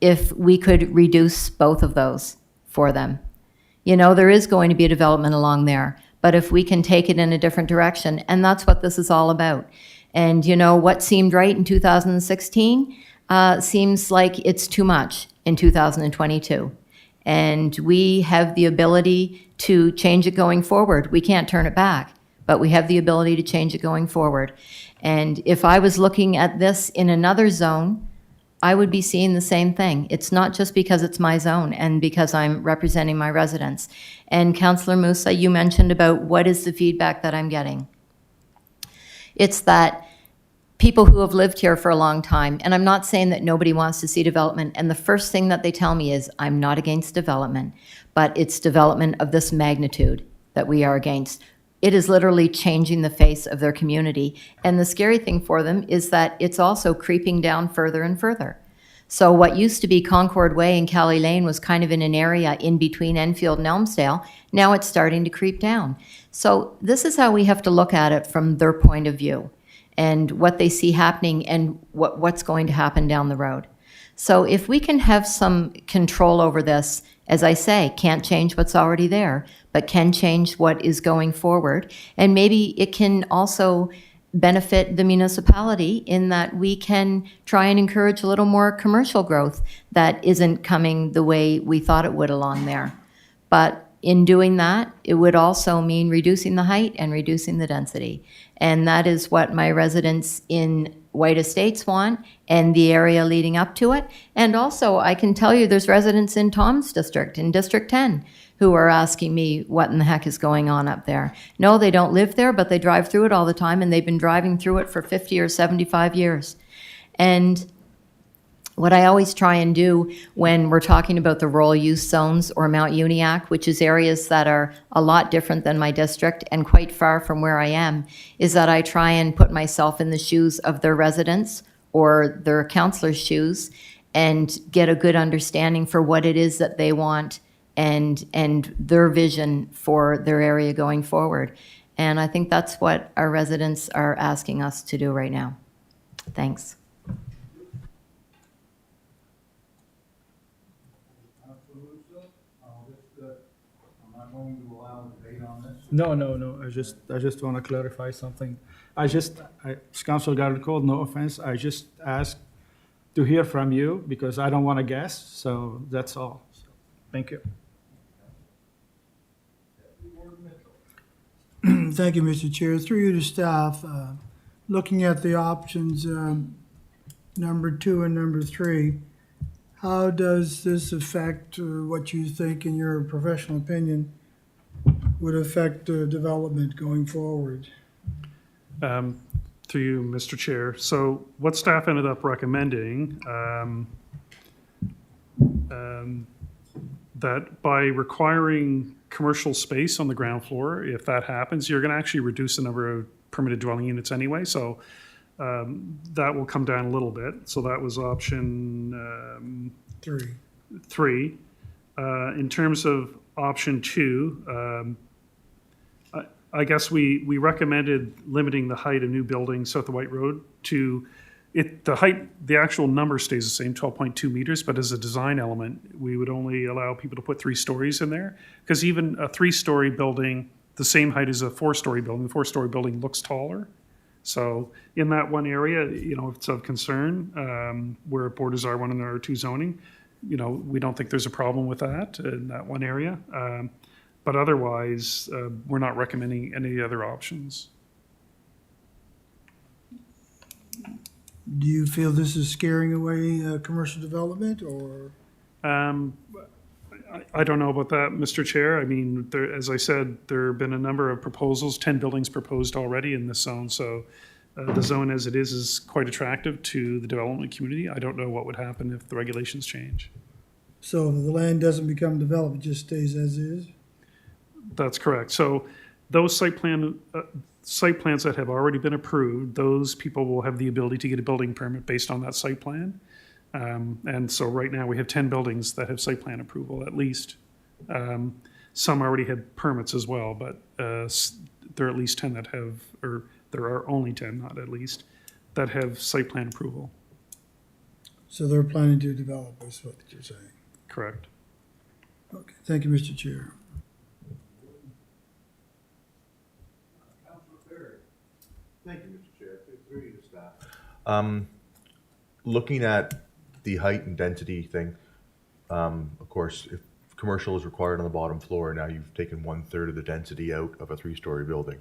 if we could reduce both of those for them. You know, there is going to be a development along there, but if we can take it in a different direction, and that's what this is all about. And, you know, what seemed right in 2016 seems like it's too much in 2022. And we have the ability to change it going forward. We can't turn it back, but we have the ability to change it going forward. And if I was looking at this in another zone, I would be seeing the same thing. It's not just because it's my zone and because I'm representing my residents. And Councillor Musa, you mentioned about what is the feedback that I'm getting. It's that people who have lived here for a long time, and I'm not saying that nobody wants to see development, and the first thing that they tell me is, I'm not against development, but it's development of this magnitude that we are against. It is literally changing the face of their community. And the scary thing for them is that it's also creeping down further and further. So what used to be Concord Way and Cali Lane was kind of in an area in between Enfield and Elmsdale. Now it's starting to creep down. So this is how we have to look at it from their point of view and what they see happening and what's going to happen down the road. So if we can have some control over this, as I say, can't change what's already there, but can change what is going forward. And maybe it can also benefit the municipality in that we can try and encourage a little more commercial growth that isn't coming the way we thought it would along there. But in doing that, it would also mean reducing the height and reducing the density. And that is what my residents in White Estates want and the area leading up to it. And also, I can tell you there's residents in Tom's district, in District 10, who are asking me what in the heck is going on up there. No, they don't live there, but they drive through it all the time, and they've been driving through it for 50 or 75 years. And what I always try and do when we're talking about the rural use zones or Mount Uniacke, which is areas that are a lot different than my district and quite far from where I am, is that I try and put myself in the shoes of their residents or their councillor's shoes and get a good understanding for what it is that they want and their vision for their area going forward. And I think that's what our residents are asking us to do right now. Thanks. No. I just want to clarify something. Council Garrett-Cole, no offense. I just asked to hear from you because I don't want to guess. So that's all. So, thank you. Thank you, Mr. Chair. Through you to staff, looking at the options, number 2 and number 3, how does this affect what you think, in your professional opinion, would affect development going forward? Through you, Mr. Chair. So what staff ended up recommending, that by requiring commercial space on the ground floor, if that happens, you're going to actually reduce the number of permitted dwelling units anyway. So that will come down a little bit. So that was option 3. In terms of option 2, I guess we recommended limiting the height of new buildings south of White Road to the height, the actual number stays the same, 12.2 meters, but as a design element, we would only allow people to put 3 stories in there. Because even a 3-story building, the same height as a 4-story building, the 4-story building looks taller. So in that one area, if it's of concern, where it borders R1 and R2 zoning, we don't think there's a problem with that in that one area. But otherwise, we're not recommending any other options. Do you feel this is scaring away commercial development, or? I don't know about that, Mr. Chair. I mean, as I said, there have been a number of proposals, 10 buildings proposed already in this zone. So the zone as it is quite attractive to the development community. I don't know what would happen if the regulations change. So if the land doesn't become developed, it just stays as is? That's correct. So those site plans that have already been approved, those people will have the ability to get a building permit based on that site plan. And so right now we have 10 buildings that have site plan approval at least. Some already had permits as well, but there are at least 10 that have, or there are only 10, not at least, that have site plan approval. So they're planning to develop, is what you're saying? Correct. Okay, thank you, Mr. Chair. Thank you, Mr. Chair. Through you to staff. Looking at the height and density thing, of course, if commercial is required on the bottom floor, now you've taken 1/3 of the density out of a 3-story building.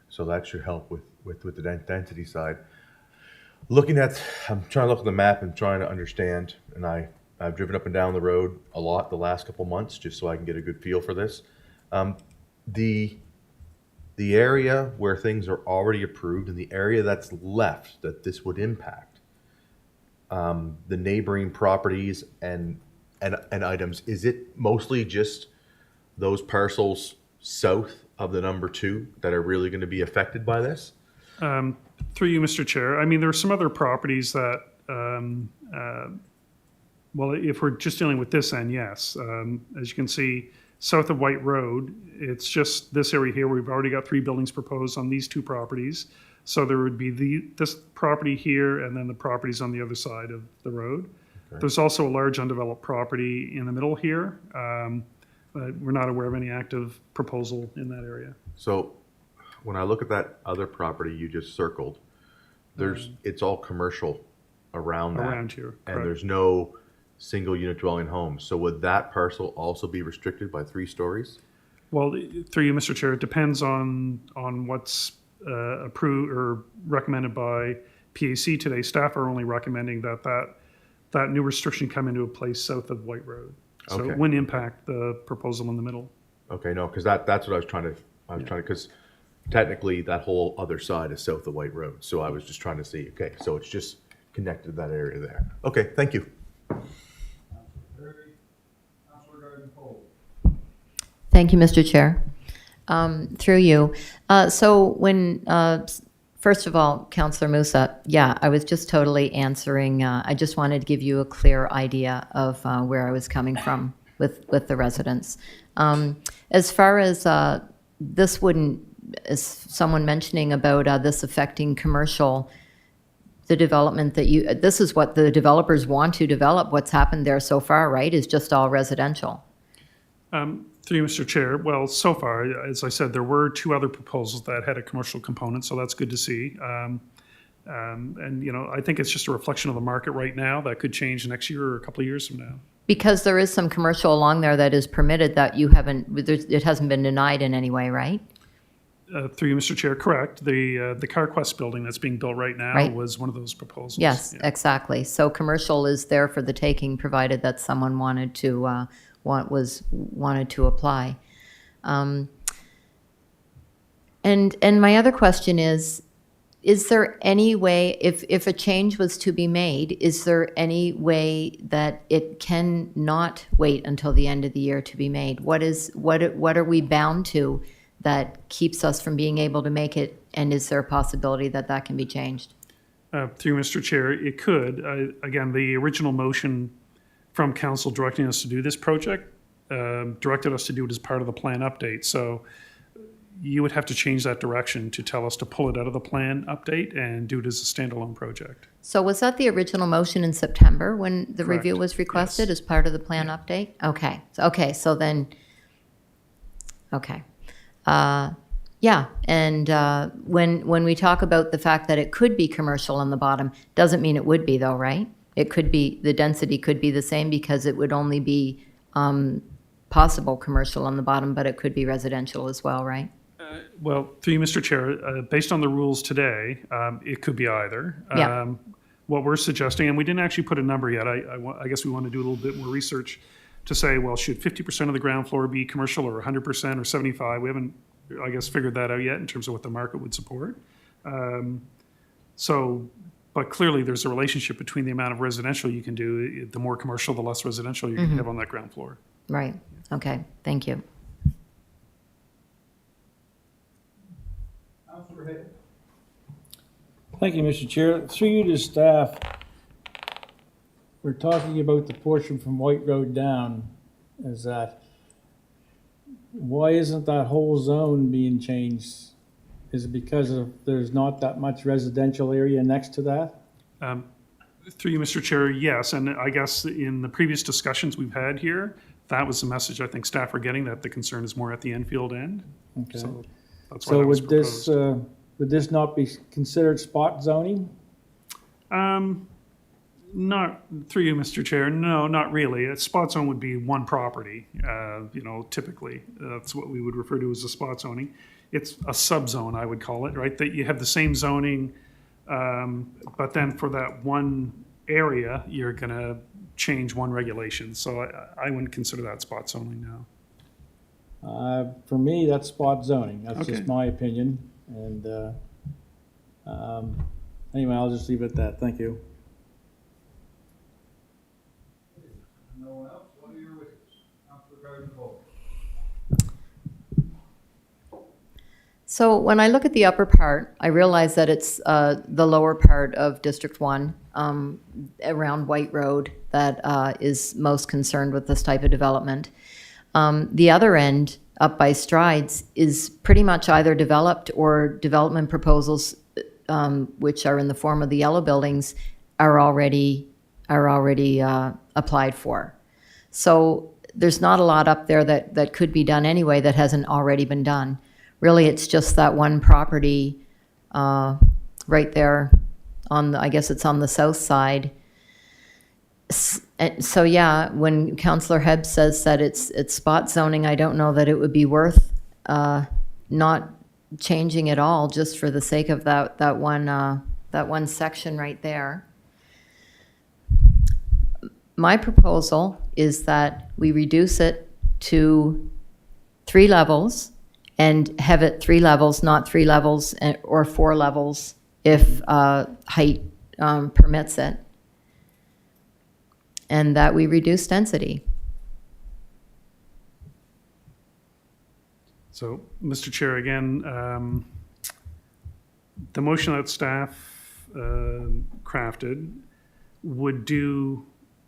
So that should help with the density side. I'm trying to look at the map and trying to understand, and I've driven up and down the road a lot the last couple months just so I can get a good feel for this. The area where things are already approved and the area that's left that this would impact, the neighboring properties and items, is it mostly just those parcels south of the number 2 that are really going to be affected by this? Through you, Mr. Chair. I mean, there are some other properties that, well, if we're just dealing with this end, yes. As you can see, south of White Road, it's just this area here. We've already got 3 buildings proposed on these 2 properties. So there would be this property here and then the properties on the other side of the road. Okay. There's also a large undeveloped property in the middle here. But we're not aware of any active proposal in that area. So when I look at that other property you just circled, it's all commercial around that. Around here, and correct. There's no single unit dwelling homes. So would that parcel also be restricted by 3 stories? Well, through you, Mr. Chair, it depends on what's approved or recommended by PAC today. Staff are only recommending that new restriction come into place south of White Road. So Okay. it wouldn't impact the proposal in the middle. Okay, no, because that's what I was trying to, because technically that whole other side is south of White Road. So I was just trying to see, okay, so it's just connected to that area there. Okay, thank you. Thank you, Mr. Chair. Through you. So when, first of all, Councillor Musa, yeah, I was just totally answering. I just wanted to give you a clear idea of where I was coming from with the residents. As far as this wouldn't, as someone mentioning about this affecting commercial, the development that this is what the developers want to develop. What's happened there so far, right, is just all residential. Through you, Mr. Chair. Well, so far, as I said, there were 2 other proposals that had a commercial component, so that's good to see. And, I think it's just a reflection of the market right now. That could change next year or a couple of years from now. Because there is some commercial along there that is permitted that you haven't, it hasn't been denied in any way, right? Through you, Mr. Chair, correct. The CarQuest building that's being built right now was one of those proposals. Yes, Yeah. exactly. So commercial is there for the taking, provided that someone wanted to apply. And my other question is, is there any way, if a change was to be made, is there any way that it can not wait until the end of the year to be made? What are we bound to that keeps us from being able to make it? And is there a possibility that that can be changed? Through Mr. Chair, it could. Again, the original motion from council directing us to do this project directed us to do it as part of the plan update. So you would have to change that direction to tell us to pull it out of the plan update and do it as a standalone project. So was that the original motion in September when the Correct. review was requested Yes. as part of the plan update? Okay, so then, okay. Yeah, and when we talk about the fact that it could be commercial on the bottom, doesn't mean it would be though, right? It could be, the density could be the same because it would only be possible commercial on the bottom, but it could be residential as well, right? Well, through you, Mr. Chair, based on the rules today, it could be either. Yeah. What we're suggesting, and we didn't actually put a number yet, I guess we want to do a little bit more research to say, well, should 50% of the ground floor be commercial or 100% or 75? We haven't, I guess, figured that out yet in terms of what the market would support. But clearly there's a relationship between the amount of residential you can do. The more commercial, the less residential you can have on that ground floor. Right, okay, thank you. Thank you, Mr. Chair. Through you to staff, we're talking about the portion from White Road down. Is that, why isn't that whole zone being changed? Is it because there's not that much residential area next to that? Through you, Mr. Chair, yes, and I guess in the previous discussions we've had here, that was the message I think staff are getting, that the concern is more at the Enfield end. Okay. So that's why that So was would proposed. would this not be considered spot zoning? Not through you, Mr. Chair. No, not really. A spot zone would be one property. Typically, that's what we would refer to as a spot zoning. It's a subzone, I would call it, right? That you have the same zoning, but then for that one area, you're going to change one regulation. So I wouldn't consider that spot zoning now. For me, that's spot zoning. That's Okay. just my opinion. And anyway, I'll just leave it at that. Thank you. No one else? What are your wishes? Councilor Garden-Cole. So when I look at the upper part, I realize that it's the lower part of District 1, around White Road, that is most concerned with this type of development. The other end, up by Strides, is pretty much either developed or development proposals, which are in the form of the yellow buildings, are already applied for. So there's not a lot up there that could be done anyway that hasn't already been done. Really, it's just that one property right there on the, I guess it's on the south side. So yeah, when Councillor Hebb says that it's spot zoning, I don't know that it would be worth not changing it all just for the sake of that one section right there. My proposal is that we reduce it to 3 levels and have it 3 levels, not 3 levels or 4 levels if height permits it. And that we reduce density. So, Mr. Chair, again, the motion that staff crafted would do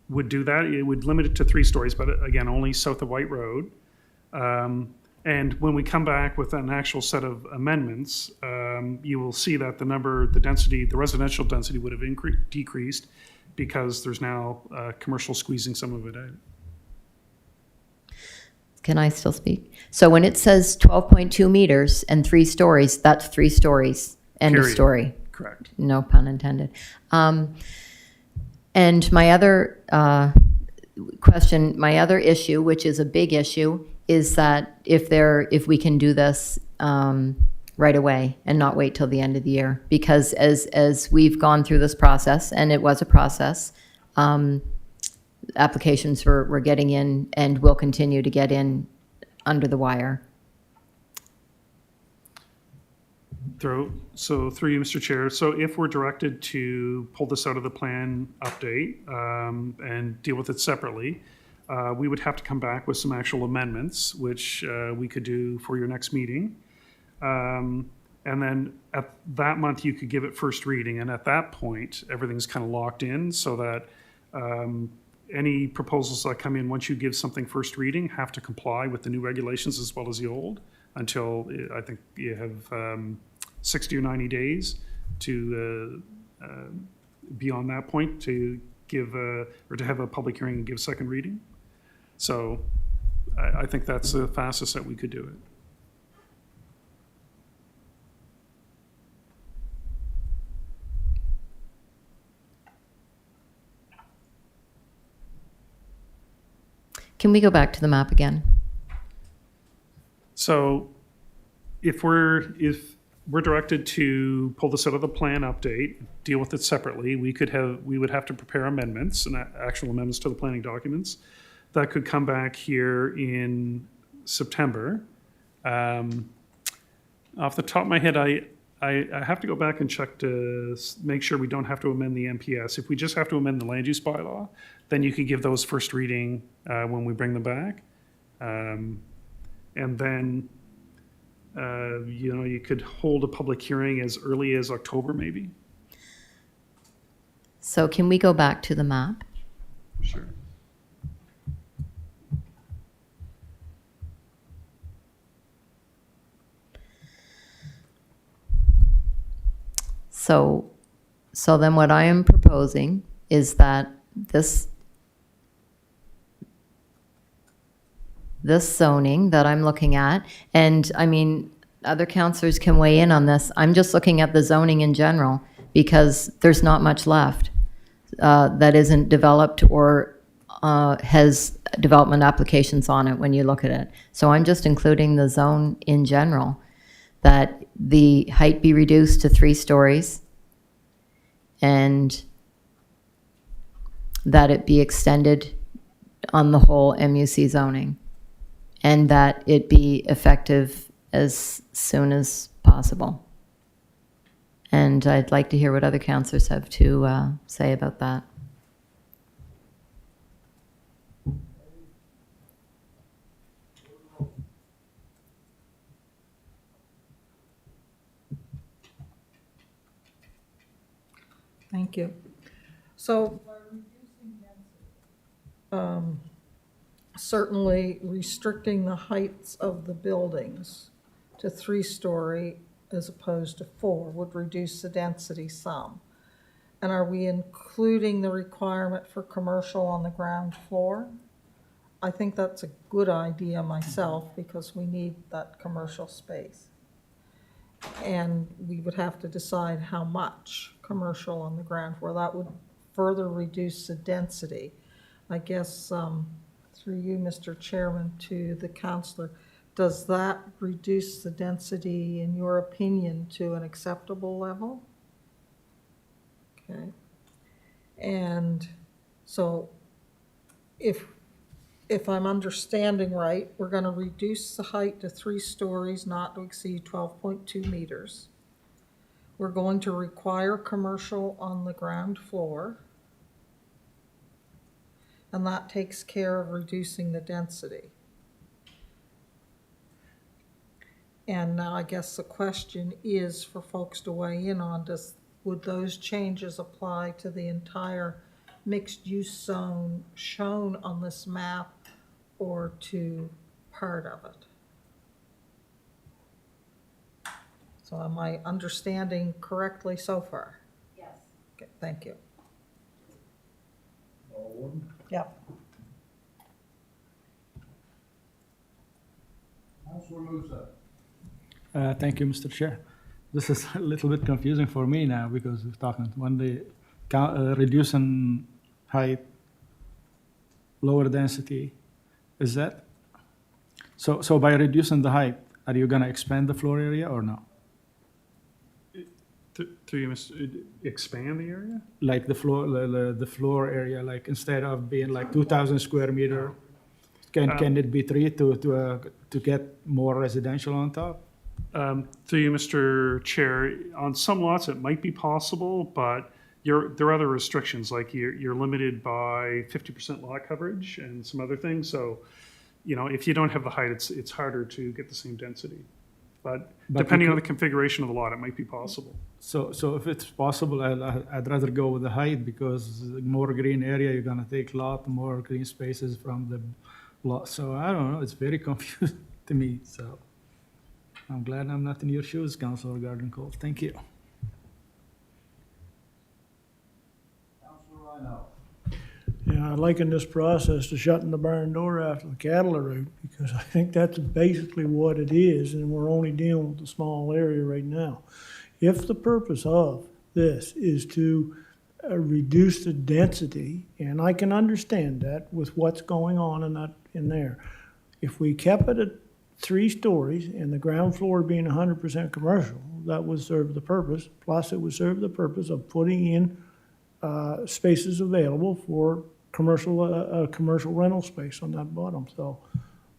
that. It would limit it to 3 stories, but again, only south of White Road. And when we come back with an actual set of amendments, you will see that the density, the residential density would have decreased because there's now commercial squeezing some of it out. Can I still speak? So when it says 12.2 meters and 3 stories, that's 3 stories. End of Period. story. Correct. No pun intended. And my other question, my other issue, which is a big issue, is that if we can do this right away and not wait till the end of the year, because as we've gone through this process, and it was a process, applications were getting in and will continue to get in under the wire. through you, Mr. Chair, so if we're directed to pull this out of the plan update and deal with it separately, we would have to come back with some actual amendments, which we could do for your next meeting. And then at that month, you could give it first reading, and at that point, everything's kind of locked in so that any proposals that come in once you give something first reading have to comply with the new regulations as well as the old until I think you have 60 or 90 days to beyond that point to give or to have a public hearing and give second reading. So I think that's the fastest that we could do it. Can we go back to the map again? So if we're directed to pull this out of the plan update, deal with it separately, we would have to prepare amendments and actual amendments to the planning documents that could come back here in September. Off the top of my head, I have to go back and check to make sure we don't have to amend the MPS. If we just have to amend the land use bylaw, then you could give those first reading when we bring them back. And then, you could hold a public hearing as early as October, maybe. So can we go back to the map? Sure. So then what I am proposing is that this zoning that I'm looking at, and I mean, other counselors can weigh in on this. I'm just looking at the zoning in general because there's not much left that isn't developed or has development applications on it when you look at it. So I'm just including the zone in general, that the height be reduced to 3 stories and that it be extended on the whole MUC zoning, and that it be effective as soon as possible. And I'd like to hear what other councillors have to say about that. Thank you. So, certainly restricting the heights of the buildings to 3-story as opposed to 4 would reduce the density some. And are we including the requirement for commercial on the ground floor? I think that's a good idea myself because we need that commercial space. And we would have to decide how much commercial on the ground floor. That would further reduce the density. I guess through you, Mr. Chairman, to the councillor, does that reduce the density, in your opinion, to an acceptable level? Okay. And so if I'm understanding right, we're going to reduce the height to 3 stories, not to exceed 12.2 meters. We're going to require commercial on the ground floor, and that takes care of reducing the density. And now I guess the question is for folks to weigh in on, would those changes apply to the entire mixed-use zone shown on this map or to part of it? So am I understanding correctly so far? Yes. Okay, thank you. Yep. Thank you, Mr. Chair. This is a little bit confusing for me now because we're talking when they reducing height, lower density. Is that so? By reducing the height, are you going to expand the floor area or no? Through you, expand the area? Like the floor area, like instead of being like 2,000 square meter, can it be 3 to get more residential on top? Through you, Mr. Chair, on some lots it might be possible, but there are other restrictions, like you're limited by 50% lot coverage and some other things. So, if you don't have the height, it's harder to get the same density. But depending on the configuration of the lot, it might be possible. So if it's possible, I'd rather go with the height, because more green area, you're gonna take a lot more green spaces from the lot. So I don't know, it's very confusing to me, so I'm glad I'm not in your shoes, Councilor Garden Cole. Thank you. Yeah, I liken this process to shutting the barn door after the cattle are out, because I think that's basically what it is, and we're only dealing with a small area right now. If the purpose of this is to reduce the density, and I can understand that with what's going on in there. If we kept it at 3 stories and the ground floor being 100% commercial, that would serve the purpose. Plus, it would serve the purpose of putting in spaces available for commercial rental space on that bottom. So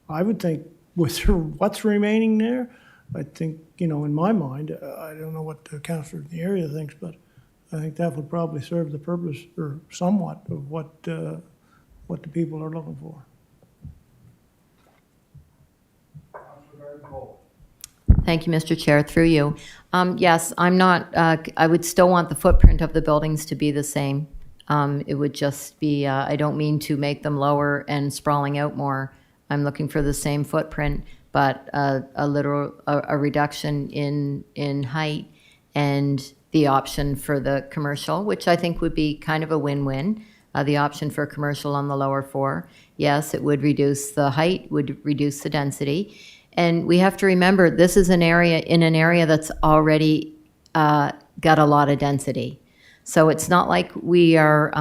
I would think with what's remaining there, I think, in my mind, I don't know what the councillor in the area thinks, but I think that would probably serve the purpose, or somewhat, of what the people are looking for. Thank you, Mr. Chair, through you. Yes, I'm not, I would still want the footprint of the buildings to be the same. It would just be, I don't mean to make them lower and sprawling out more. I'm looking for the same footprint, but a reduction in height, and the option for the commercial, which I think would be kind of a win-win. The option for commercial on the lower 4. Yes, it would reduce the height, would reduce the density. And we have to remember, this is an area that's already got a lot of density. So it's not like we are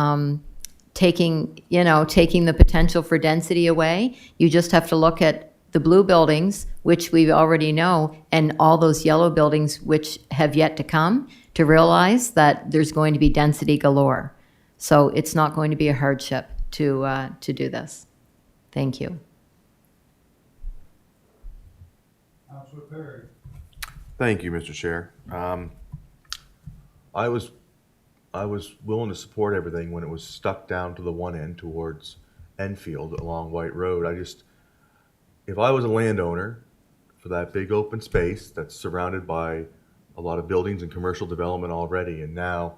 taking the potential for density away. You just have to look at the blue buildings, which we already know, and all those yellow buildings which have yet to come, to realize that there's going to be density galore. So it's not going to be a hardship to do this. Thank you. Thank you, Mr. Chair. I was willing to support everything when it was stuck down to the one end towards Enfield along White Road. If I was a landowner for that big open space that's surrounded by a lot of buildings and commercial development already, and now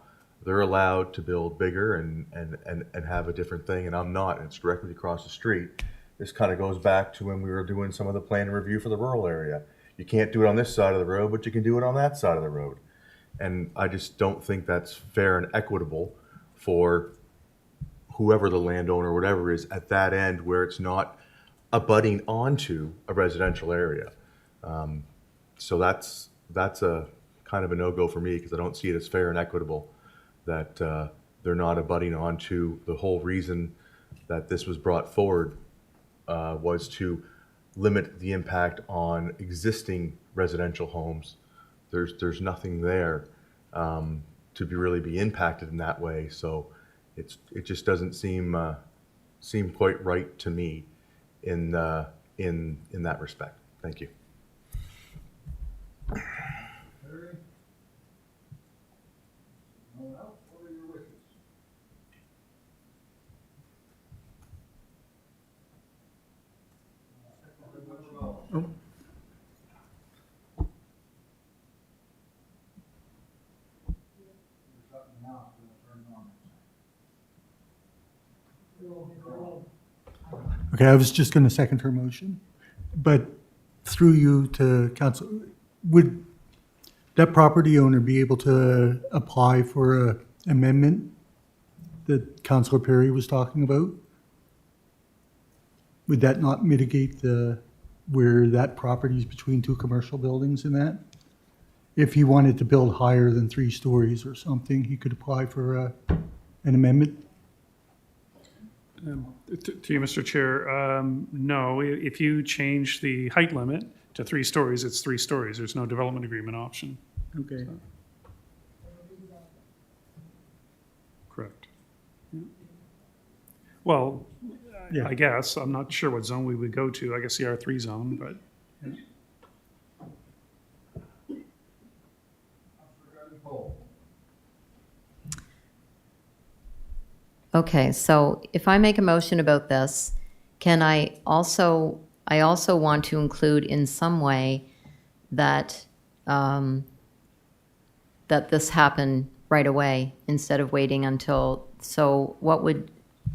they're allowed to build bigger and have a different thing, and I'm not, and it's directly across the street. This kind of goes back to when we were doing some of the plan review for the rural area. You can't do it on this side of the road, but you can do it on that side of the road. And I just don't think that's fair and equitable for whoever the landowner or whatever is at that end, where it's not abutting onto a residential area. So that's a kind of a no-go for me, because I don't see it as fair and equitable that they're not abutting onto. The whole reason that this was brought forward was to limit the impact on existing residential homes. There's nothing there to really be impacted in that way. So it just doesn't seem quite right to me in that respect. Thank you. Okay, I was just going to second her motion, but through you to council, would that property owner be able to apply for an amendment that Councillor Perry was talking about? Would that not mitigate where that property is between 2 commercial buildings in that? If he wanted to build higher than 3 stories or something, he could apply for an amendment? To you, Mr. Chair, no. If you change the height limit to 3 stories, it's 3 stories. There's no development agreement option. Okay. So. Correct. Yeah. Well, Yeah. I guess. I'm not sure what zone we would go to. I guess the R3 zone, but. Yeah. Okay, so if I make a motion about this, can I also want to include in some way that, that this happen right away instead of waiting until, so what would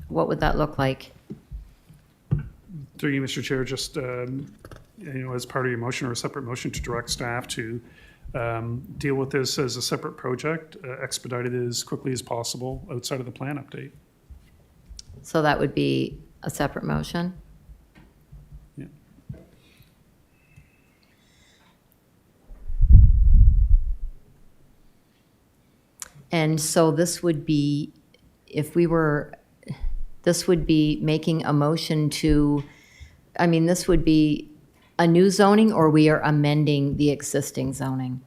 that look like? Through you, Mr. Chair, just, as part of your motion or a separate motion to direct staff to deal with this as a separate project, expedite it as quickly as possible outside of the plan update. So that would be a separate motion? Yeah. And so this would be, this would be making a motion to, this would be a new zoning, or we are amending the existing zoning?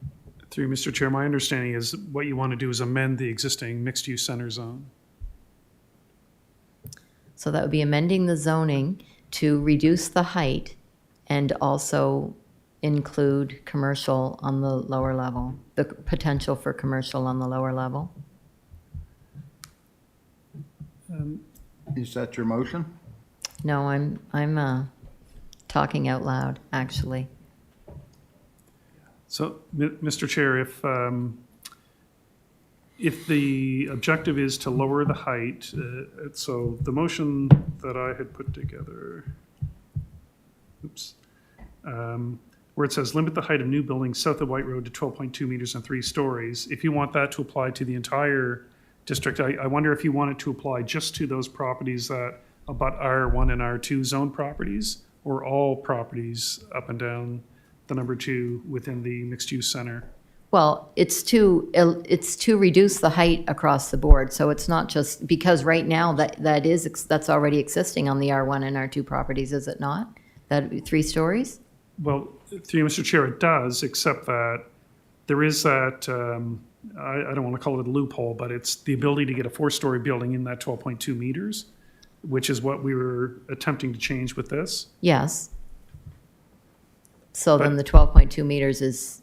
Through you, Mr. Chair, my understanding is what you want to do is amend the existing mixed-use center zone. So that would be amending the zoning to reduce the height and also include commercial on the lower level, the potential for commercial on the lower level? Is that your motion? No, I'm talking out loud, actually. So, Mr. Chair, if the objective is to lower the height, so the motion that I had put together, where it says limit the height of new buildings south of White Road to 12.2 meters and 3 stories, if you want that to apply to the entire district, I wonder if you want it to apply just to those properties that abut R1 and R2 zone properties, or all properties up and down the number 2 within the mixed-use center. Well, it's to reduce the height across the board, so it's not just, because right now that's already existing on the R1 and R2 properties, is it not? That 3 stories? Well, through you, Mr. Chair, it does, except that there is that, I don't want to call it a loophole, but it's the ability to get a 4-story building in that 12.2 meters, which is what we were attempting to change with this. Yes. So then the 12.2 meters is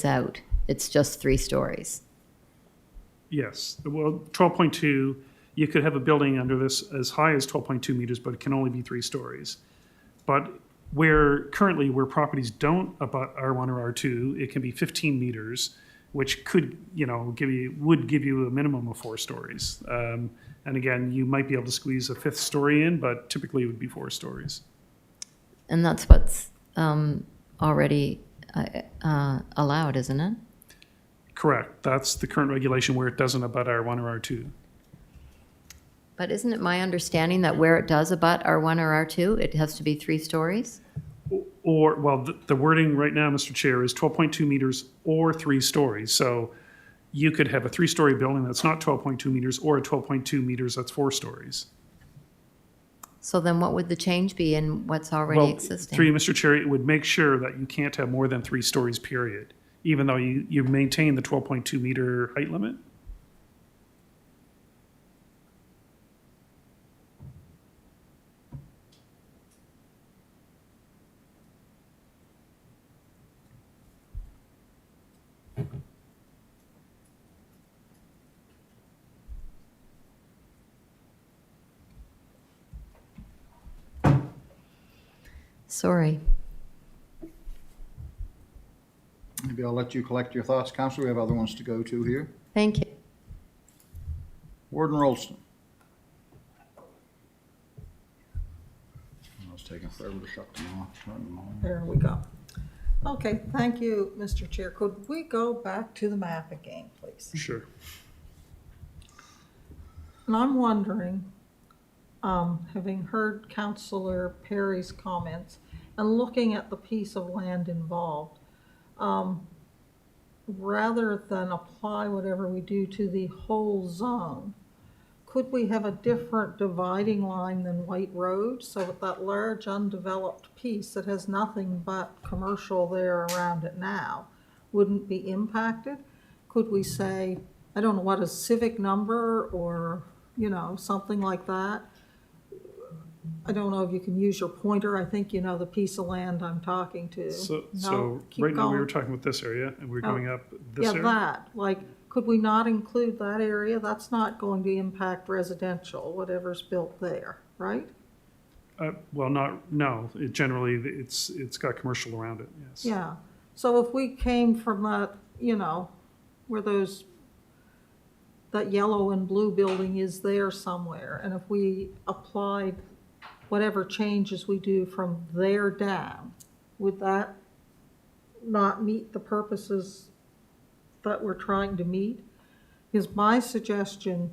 out. It's just 3 stories. Yes. Well, 12.2, you could have a building under this as high as 12.2 meters, but it can only be 3 stories. But where properties don't abut R1 or R2, it can be 15 meters, which could, would give you a minimum of 4 stories. And again, you might be able to squeeze a 5th story in, but typically it would be 4 stories. And that's what's already allowed, isn't it? Correct. That's the current regulation where it doesn't abut R1 or R2. But isn't it my understanding that where it does abut R1 or R2, it has to be 3 stories? Or, well, the wording right now, Mr. Chair, is 12.2 meters or 3 stories. So you could have a 3-story building that's not 12.2 meters, or a 12.2 meters that's 4 stories. So then what would the change be in what's already existing? Through you, Mr. Chair, it would make sure that you can't have more than 3 stories, period, even though you maintain the 12.2 meter height limit. Sorry. Maybe I'll let you collect your thoughts, Councillor. We have other ones to go to here. Thank you. Warden Rolston. Oh, it's taking forever to shut them off. Turn them on. There we go. Okay, thank you, Mr. Chair. Could we go back to the map again, please? Sure. And I'm wondering, having heard Councillor Perry's comments and looking at the piece of land involved, rather than apply whatever we do to the whole zone, could we have a different dividing line than White Road, so that large undeveloped piece that has nothing but commercial there around it now wouldn't be impacted? Could we say, I don't know, what, a civic number or, something like that? I don't know if you can use your pointer. I think you know the piece of land I'm talking to. So No, keep right now we going. were talking about this area, and we're going up this Yeah, area. that, like, could we not include that area? That's not going to impact residential, whatever's built there, right? No, it's got commercial around it, yes. Yeah, so if we came from that, where that yellow and blue building is there somewhere, and if we applied whatever changes we do from there down, would that not meet the purposes that we're trying to meet? Because my suggestion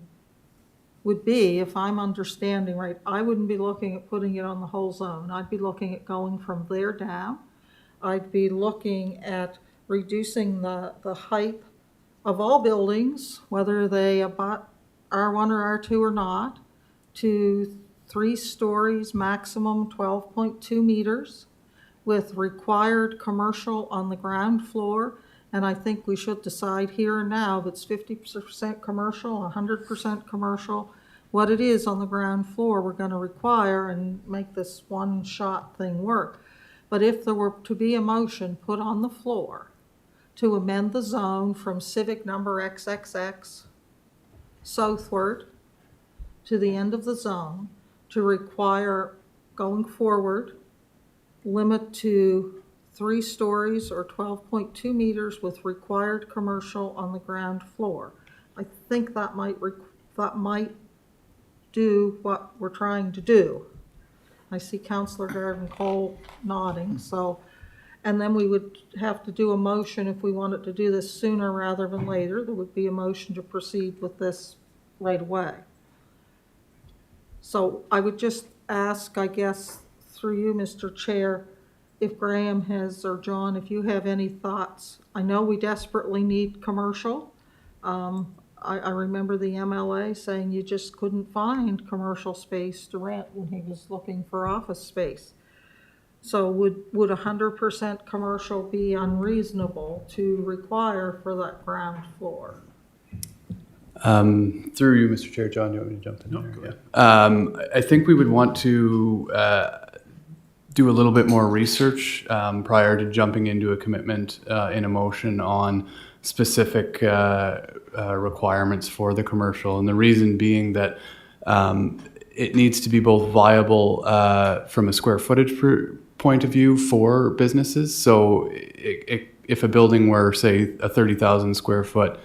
would be, if I'm understanding right, I wouldn't be looking at putting it on the whole zone. I'd be looking at going from there down. I'd be looking at reducing the height of all buildings, whether they abut R1 or R2 or not, to 3 stories, maximum 12.2 meters, with required commercial on the ground floor. And I think we should decide here and now if it's 50% commercial, 100% commercial, what it is on the ground floor we're going to require, and make this one-shot thing work. But if there were to be a motion put on the floor to amend the zone from civic number XXX southward to the end of the zone, to require, going forward, limit to 3 stories or 12.2 meters with required commercial on the ground floor. I think that might do what we're trying to do. I see Councillor Garden-Cole nodding, so, and then we would have to do a motion if we wanted to do this sooner rather than later. There would be a motion to proceed with this right away. So I would just ask, I guess, through you, Mr. Chair, if Graham has, or John, if you have any thoughts. I know we desperately need commercial. I remember the MLA saying you just couldn't find commercial space to rent when he was looking for office space. So would 100% commercial be unreasonable to require for that ground floor? Through you, Mr. Chair, John, do you want me to jump in No, there? go ahead. Yeah. I think we would want to do a little bit more research prior to jumping into a commitment in a motion on specific requirements for the commercial. And the reason being that it needs to be both viable from a square footage point of view for businesses. So if a building were, say, a 30,000 square foot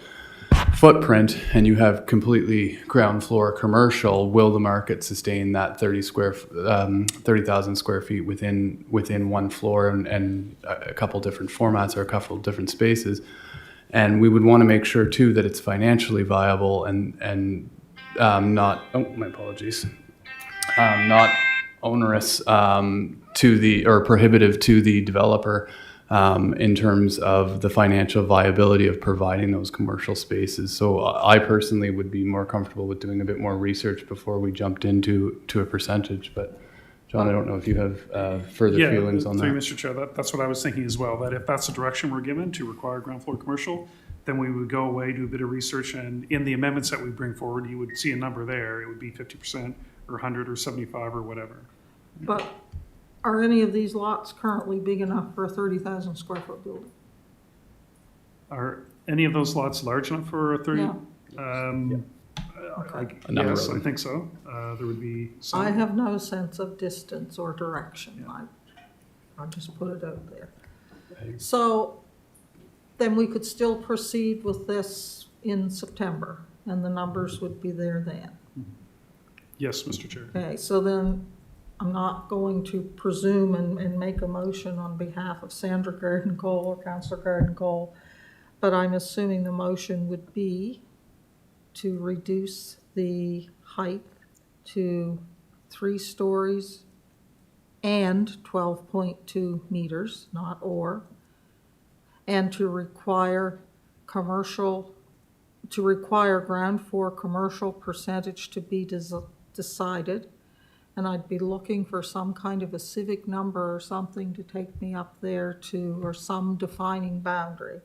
footprint and you have completely ground floor commercial, will the market sustain that 30,000 square feet within one floor and a couple different formats or a couple different spaces? And we would want to make sure too that it's financially viable and not, oh, my apologies, not onerous to the, or prohibitive to the developer in terms of the financial viability of providing those commercial spaces. So I personally would be more comfortable with doing a bit more research before we jumped into a percentage. But John, I don't know if you have further feelings on that. Yeah, Mr. Chair, that's what I was thinking as well, that if that's the direction we're given to require ground floor commercial, then we would go away, do a bit of research, and in the amendments that we bring forward, you would see a number there. It would be 50% or 100 or 75 or whatever. But are any of these lots currently big enough for a 30,000 square foot building? Are any of those lots large enough for a 30? Yeah. Yes, I think so. There would be some. I have no sense of distance or direction. I'll just put it out there. So then we could still proceed with this in September, and the numbers would be there then. Yes, Mr. Chair. Okay, so then I'm not going to presume and make a motion on behalf of Sandra Garden-Cole or Councillor Garden-Cole, but I'm assuming the motion would be to reduce the height to 3 stories and 12.2 meters, not or, and to require ground floor commercial percentage to be decided. And I'd be looking for some kind of a civic number or something to take me up there to, or some defining boundary,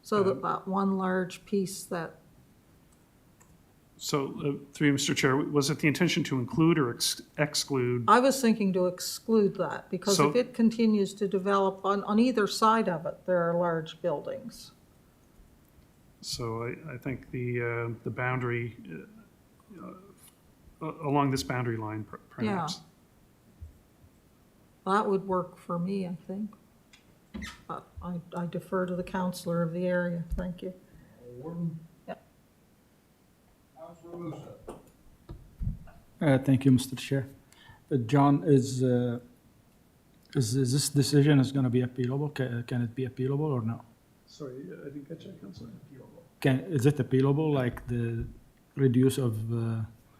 so that one large piece that. So, through you, Mr. Chair, was it the intention to include or exclude? I was thinking to exclude that, because if it continues to develop on either side of it, there are large buildings. So I think the boundary, along this boundary line perhaps. That would work for me, I think. But I defer to the counselor of the area. Thank you. Councilor Musa. Thank you, Mr. Chair. John, is this decision is going to be appealable? Can it be appealable or no? Sorry, I didn't catch that, Councilor. Is it appealable, like the reduce of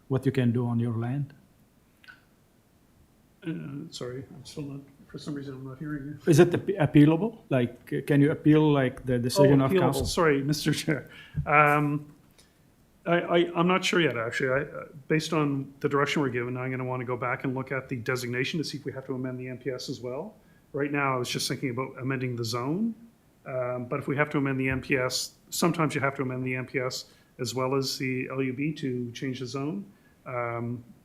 what you can do on your land? Sorry, I'm still not, for some reason, I'm not hearing you. Is it appealable? Like, can you appeal like the decision of appealable. council? Sorry, Mr. Chair. I'm not sure yet, actually. Based on the direction we're given, I'm going to want to go back and look at the designation to see if we have to amend the NPS as well. Right now, I was just thinking about amending the zone. But if we have to amend the NPS, sometimes you have to amend the NPS as well as the LUB to change the zone.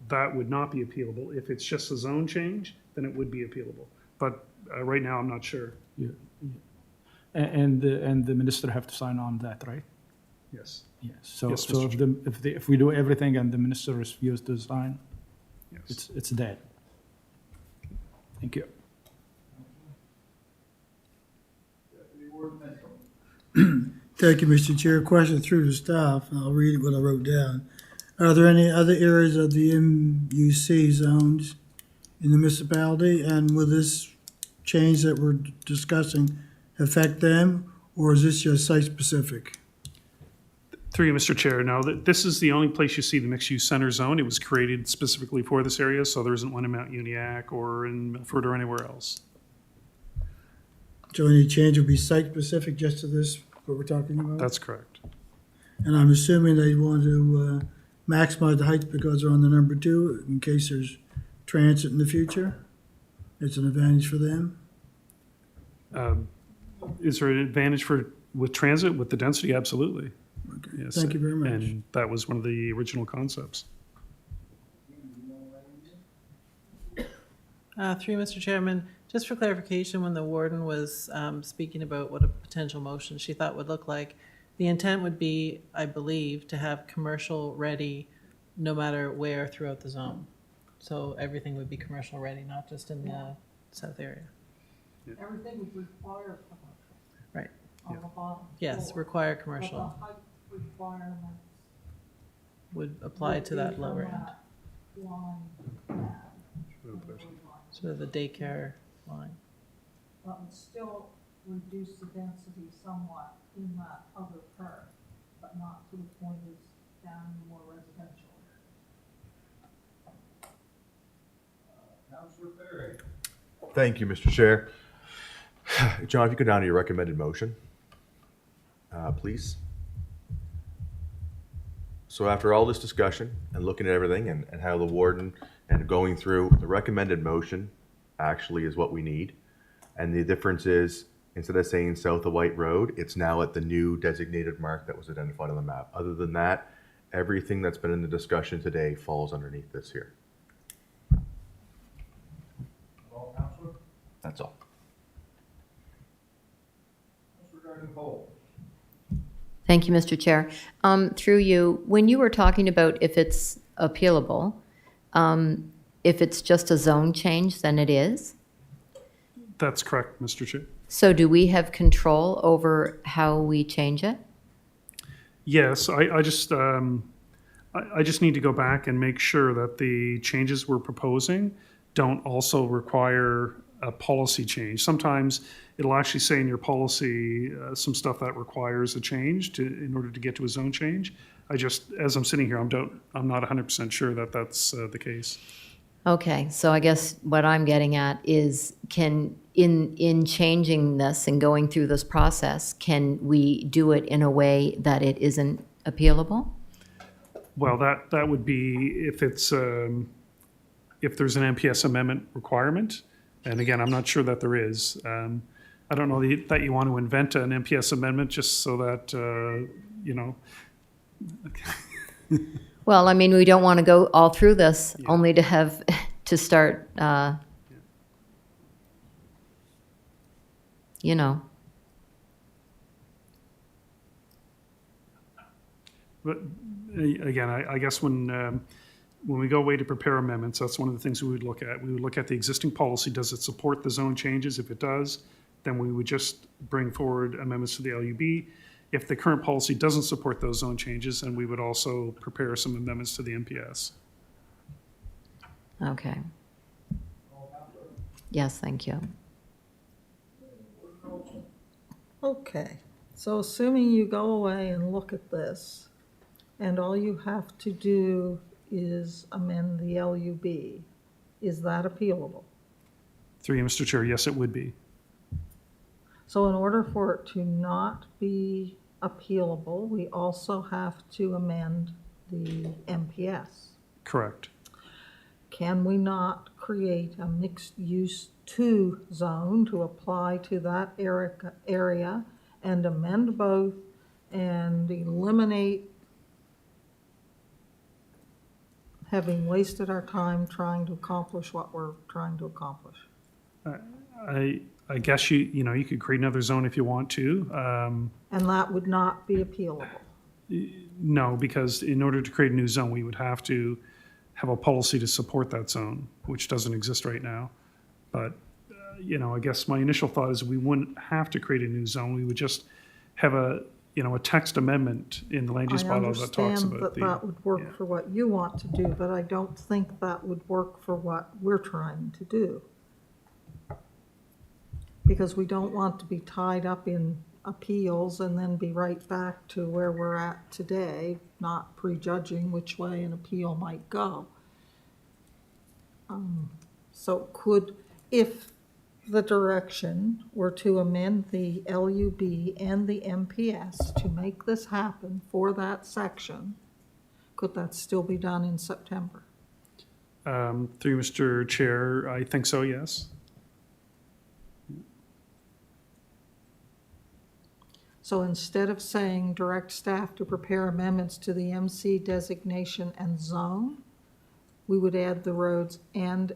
That would not be appealable. If it's just a zone change, then it would be appealable. But right now, I'm not sure. Yeah. And the minister have to sign on that, right? Yes. Yes. So Yes, so Mr. if we do everything and the minister refuses to sign, Yes. it's dead. Thank you. Thank you, Mr. Chair. Question through the staff. I'll read what I wrote down. Are there any other areas of the MUC zones in the municipality? And will this change that we're discussing affect them, or is this just site-specific? Through you, Mr. Chair. Now, this is the only place you see the mixed-use center zone. It was created specifically for this area, so there isn't one in Mount Uniacke or in Milford or anywhere else. So any change will be site-specific just to this, what we're talking about? That's correct. And I'm assuming they want to maximize the height because they're on the number 2 in case there's transit in the future. It's an advantage for them. Is there an advantage with transit, with the density? Absolutely. Okay. Yes. Thank you very much. And that was one of the original concepts. Through Mr. Chairman, just for clarification, when the warden was speaking about what a potential motion she thought would look like, the intent would be, I believe, to have commercial ready no matter where throughout the zone. So everything would be commercial ready, not just in the south area. Everything would require commercial. Right. On the bottom Yes, floor. require But commercial the height requirements would apply would to be that from lower end. that line down. Sort of the daycare line. But would still reduce the density somewhat in that other part, but not to the point as down the more residential area. Councilor Perry. Thank you, Mr. Chair. John, if you go down to your recommended motion, please. So after all this discussion and looking at everything and how the warden and going through, the recommended motion actually is what we need. And the difference is, instead of saying south of White Road, it's now at the new designated mark that was identified on the map. Other than that, everything that's been in the discussion today falls underneath this here. All, Councilor? That's all. Councilor Garden-Cole. Thank you, Mr. Chair. Through you, when you were talking about if it's appealable, if it's just a zone change, then it is? That's correct, Mr. Chair. So do we have control over how we change it? Yes, I just need to go back and make sure that the changes we're proposing don't also require a policy change. Sometimes it'll actually say in your policy some stuff that requires a change in order to get to a zone change. As I'm sitting here, I'm not 100% sure that that's the case. Okay, so I guess what I'm getting at is in changing this and going through this process, can we do it in a way that it isn't appealable? Well, that would be if it's if there's an MPS amendment requirement, and again, I'm not sure that there is. I don't know that you want to invent an MPS amendment just so that you know. Well, I mean, we don't want to go all through this only to have to start, you know. But again, I guess when we go away to prepare amendments, that's one of the things we would look at. We would look at the existing policy. Does it support the zone changes? If it does, then we would just bring forward amendments to the LUB. If the current policy doesn't support those zone changes, then we would also prepare some amendments to the MPS. Okay. Yes, thank you. Okay, so assuming you go away and look at this, and all you have to do is amend the LUB, is that appealable? Through you, Mr. Chair, yes, it would be. So in order for it to not be appealable, we also have to amend the MPS. Correct. Can we not create a mixed-use 2 zone to apply to that area and amend both and eliminate having wasted our time trying to accomplish what we're trying to accomplish? I guess you could create another zone if you want to. And that would not be appealable. No, because in order to create a new zone, we would have to have a policy to support that zone, which doesn't exist right now. But, I guess my initial thought is we wouldn't have to create a new zone. We would just have a text amendment in the land use bylaw that talks about I understand that would work for what you want to do, but I don't think that would work for what we're trying to do. Because we don't want to be tied up in appeals and then be right back to where we're at today, not prejudging which way an appeal might go. So if the direction were to amend the LUB and the MPS to make this happen for that section, could that still be done in September? Through Mr. Chair, I think so, yes. So instead of saying direct staff to prepare amendments to the MC designation and zone, we would add the words and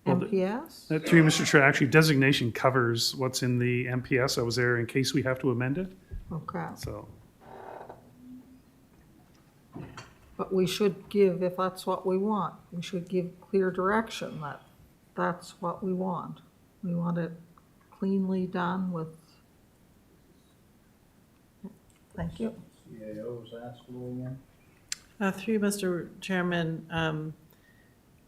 MPS? Through Mr. Chair, actually designation covers what's in the MPS. I was there in case we have to amend it. Okay. So, But we should give, if that's what we want, we should give clear direction that that's what we want. We want it cleanly done with, thank you. CAO's asked again. Through Mr. Chairman,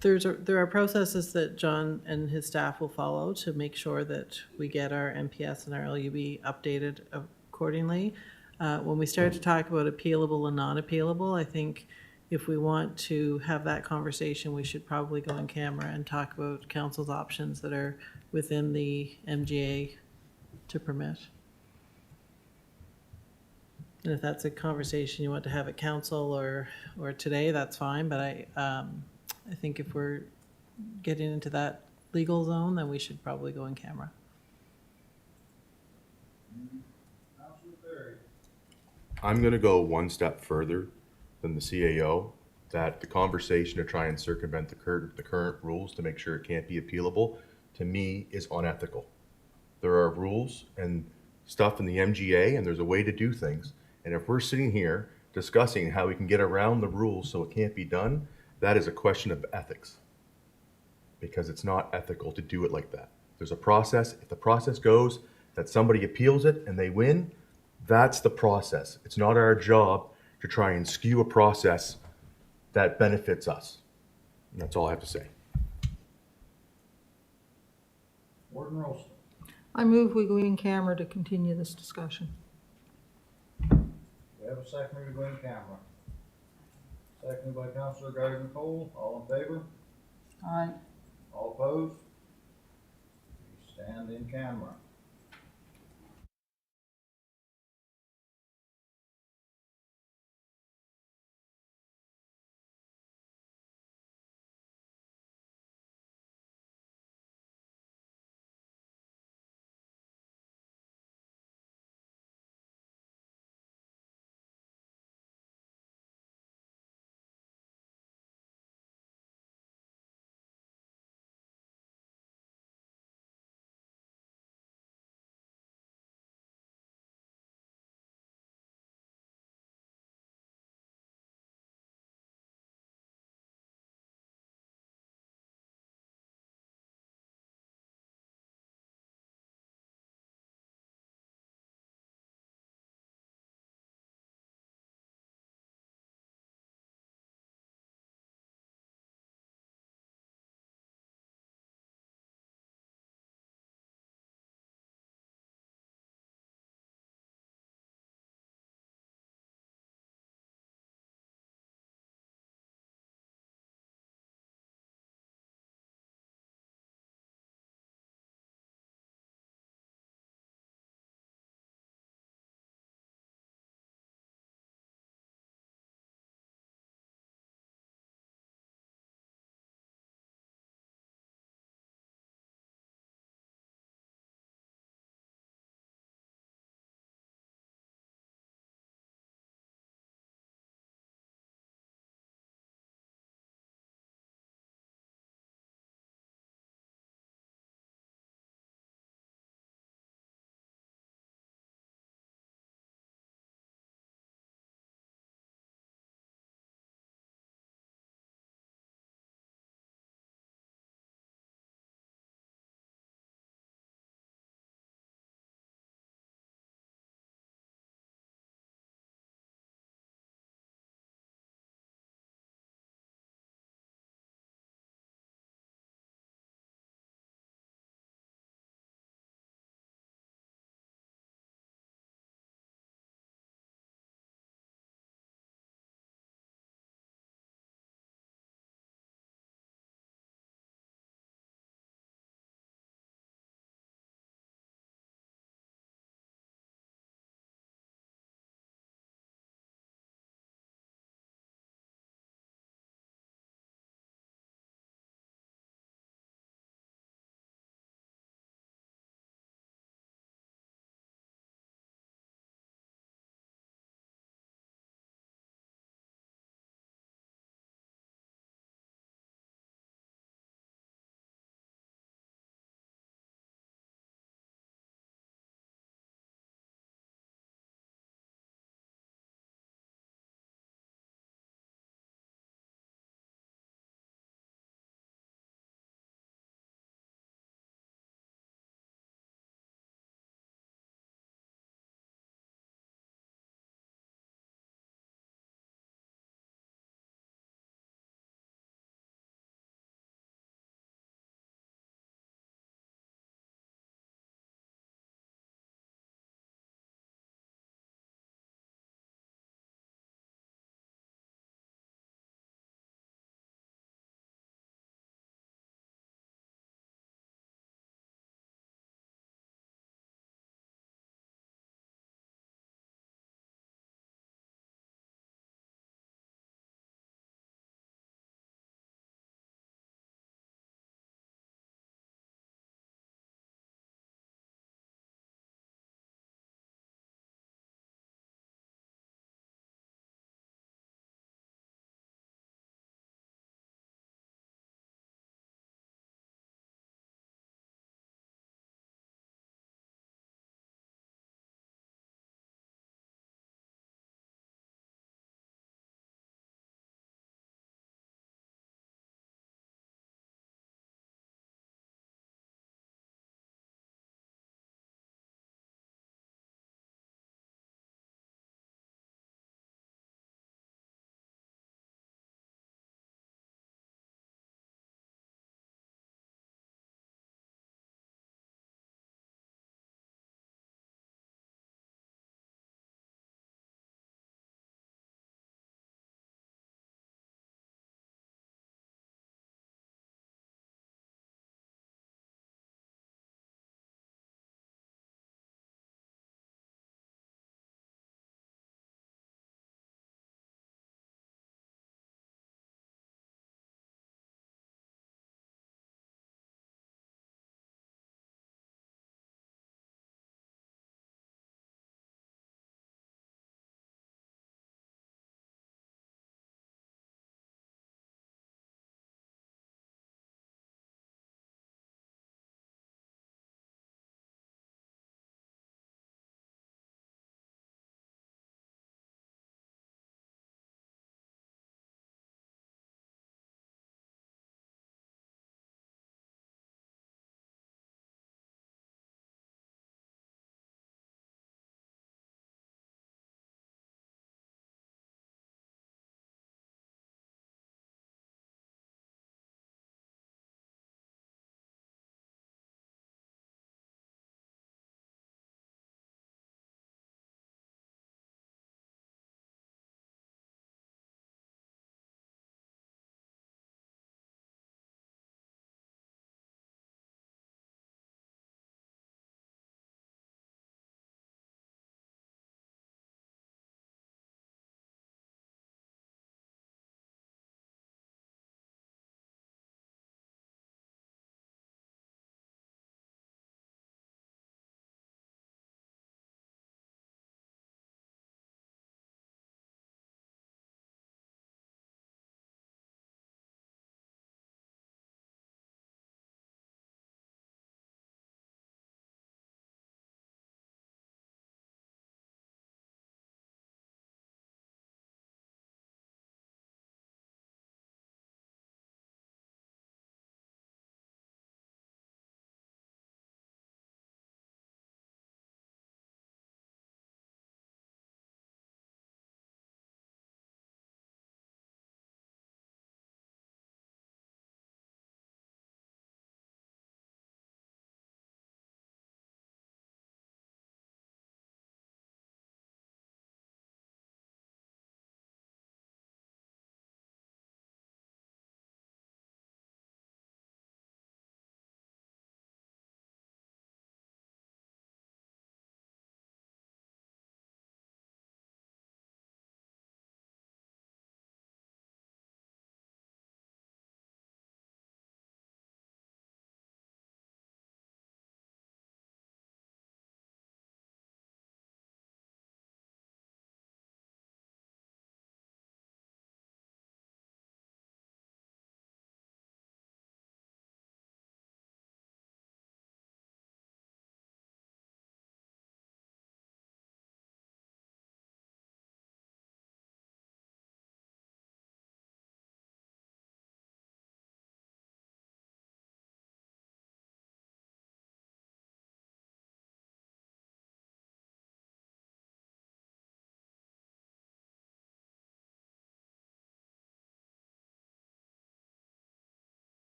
there are processes that John and his staff will follow to make sure that we get our MPS and our LUB updated accordingly. When we start to talk about appealable and non-appealable, I think if we want to have that conversation, we should probably go on camera and talk about council's options that are within the MGA to permit. And if that's a conversation you want to have at council or today, that's fine, but I think if we're getting into that legal zone, then we should probably go in camera. I'm going to go one step further than the CAO, that the conversation to try and circumvent the current rules to make sure it can't be appealable, to me, is unethical. There are rules and stuff in the MGA, and there's a way to do things. And if we're sitting here discussing how we can get around the rules so it can't be done, that is a question of ethics. Because it's not ethical to do it like that. There's a process. If the process goes that somebody appeals it and they win, that's the process. It's not our job to try and skew a process that benefits us. And that's all I have to say. Warden Rolston. I move we go in camera to continue this discussion. We have a second to go in camera. Seconded by Councilor Gardner-Cole. All in favor? Aye. All opposed? We stand in camera.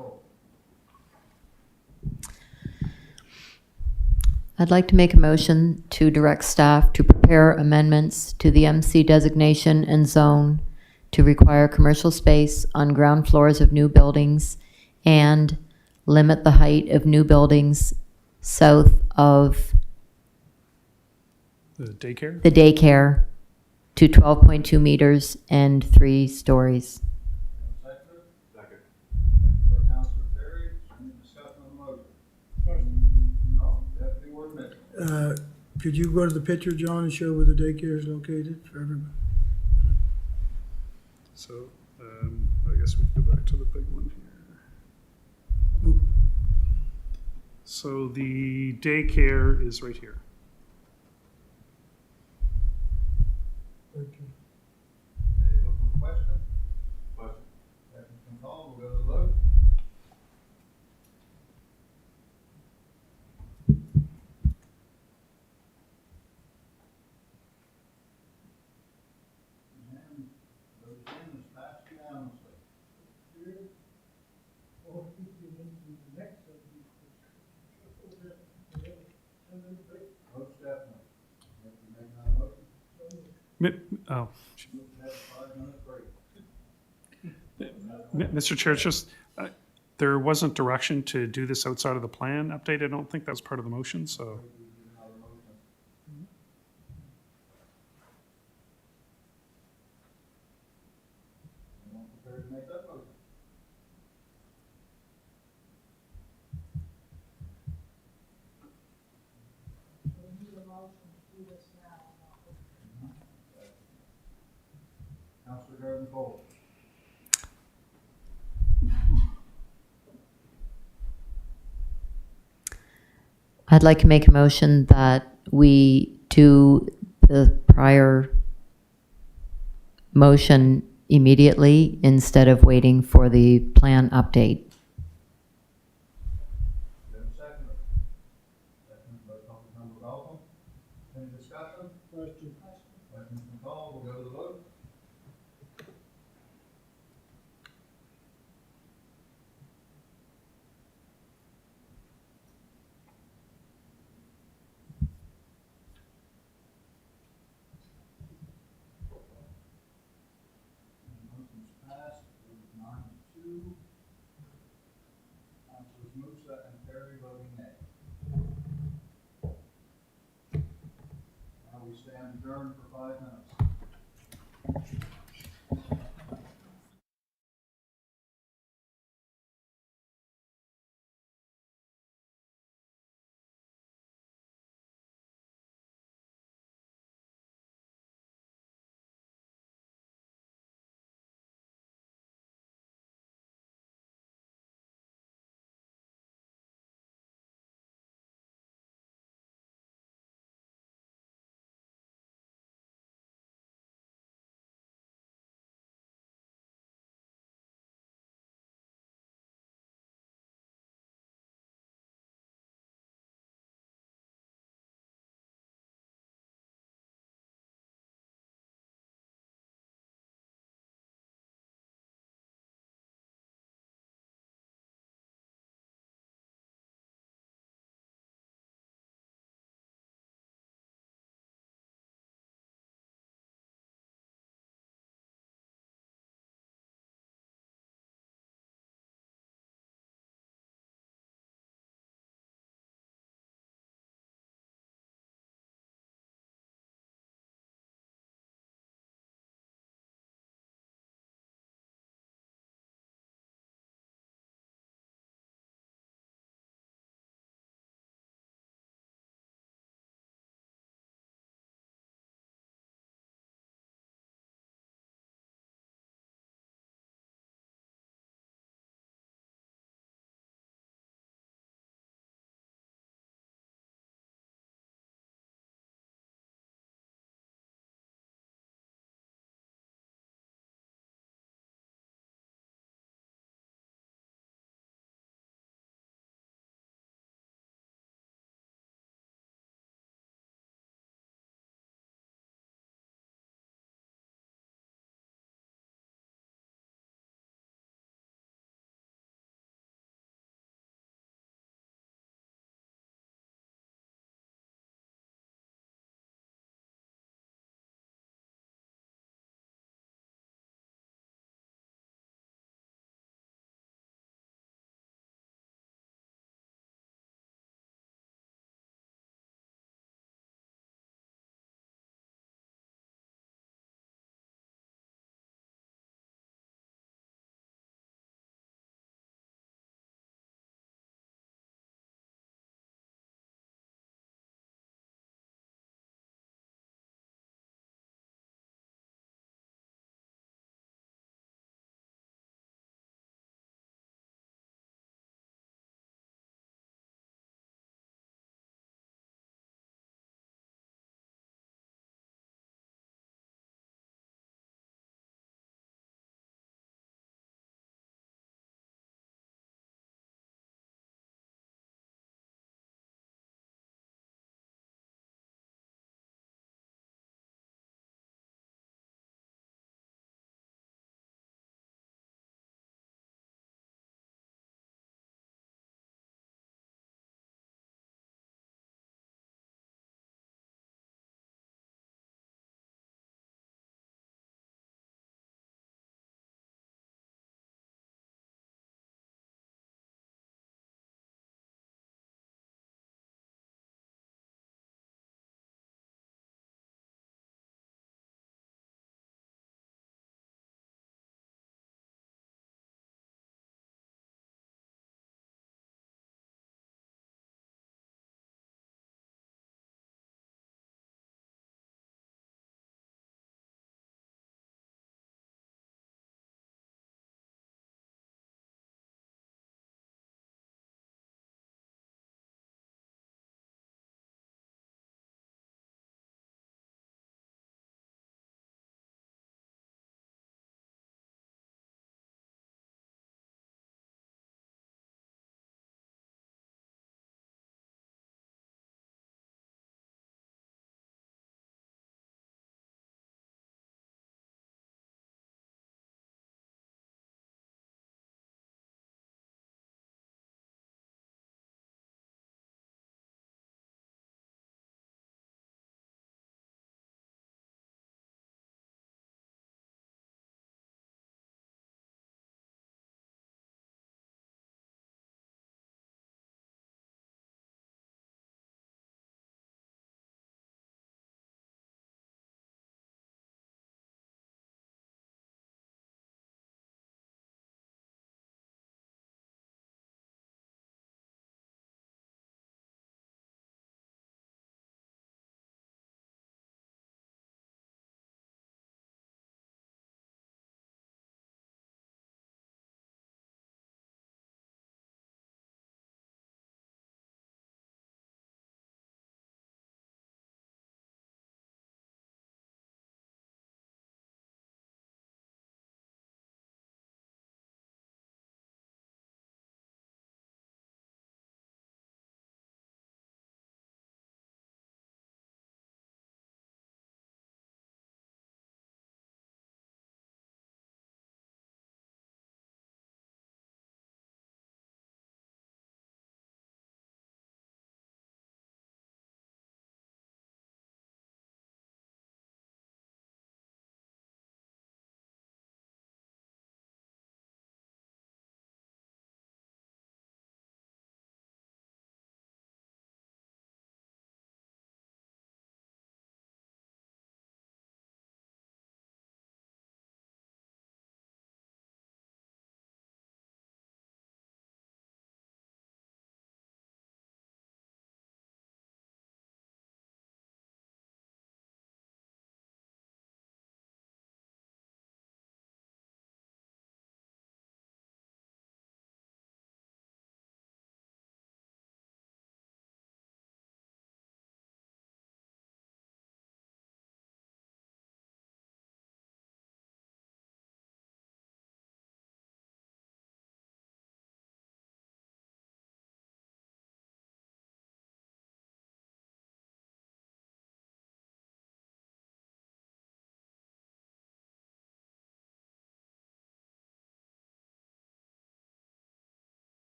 vote. I'd like to make a motion to direct staff to prepare amendments to the MC designation and zone to require commercial space on ground floors of new buildings and limit the height of new buildings south of The daycare? the daycare to 12.2 meters and 3 stories. Second. Second by Councilor Terry. Any discussion on the motion? No, Deputy Warden Mitchell. Could you go to the picture, John, and show where the daycare is located for everybody? So, I guess we can go back to the big one here. So the daycare is right here. Okay, open question? Question. Second can call, we'll go to the vote. And motion is passed unanimously. Most definitely. If you make another motion. Oh, Have a 5-minute break. Mr. Chair, it's just, there wasn't direction to do this outside of the plan update. I don't think that was part of the motion, so. Anyone prepared to make that motion? Councilor Garden Cole. I'd like to make a motion that we do the prior motion immediately instead of waiting for the plan update. Do you have a second? Second by Councilmember Malcolm. Any discussion? Question. Questions can call, we'll go to the vote. Motion's passed, it was 9-2.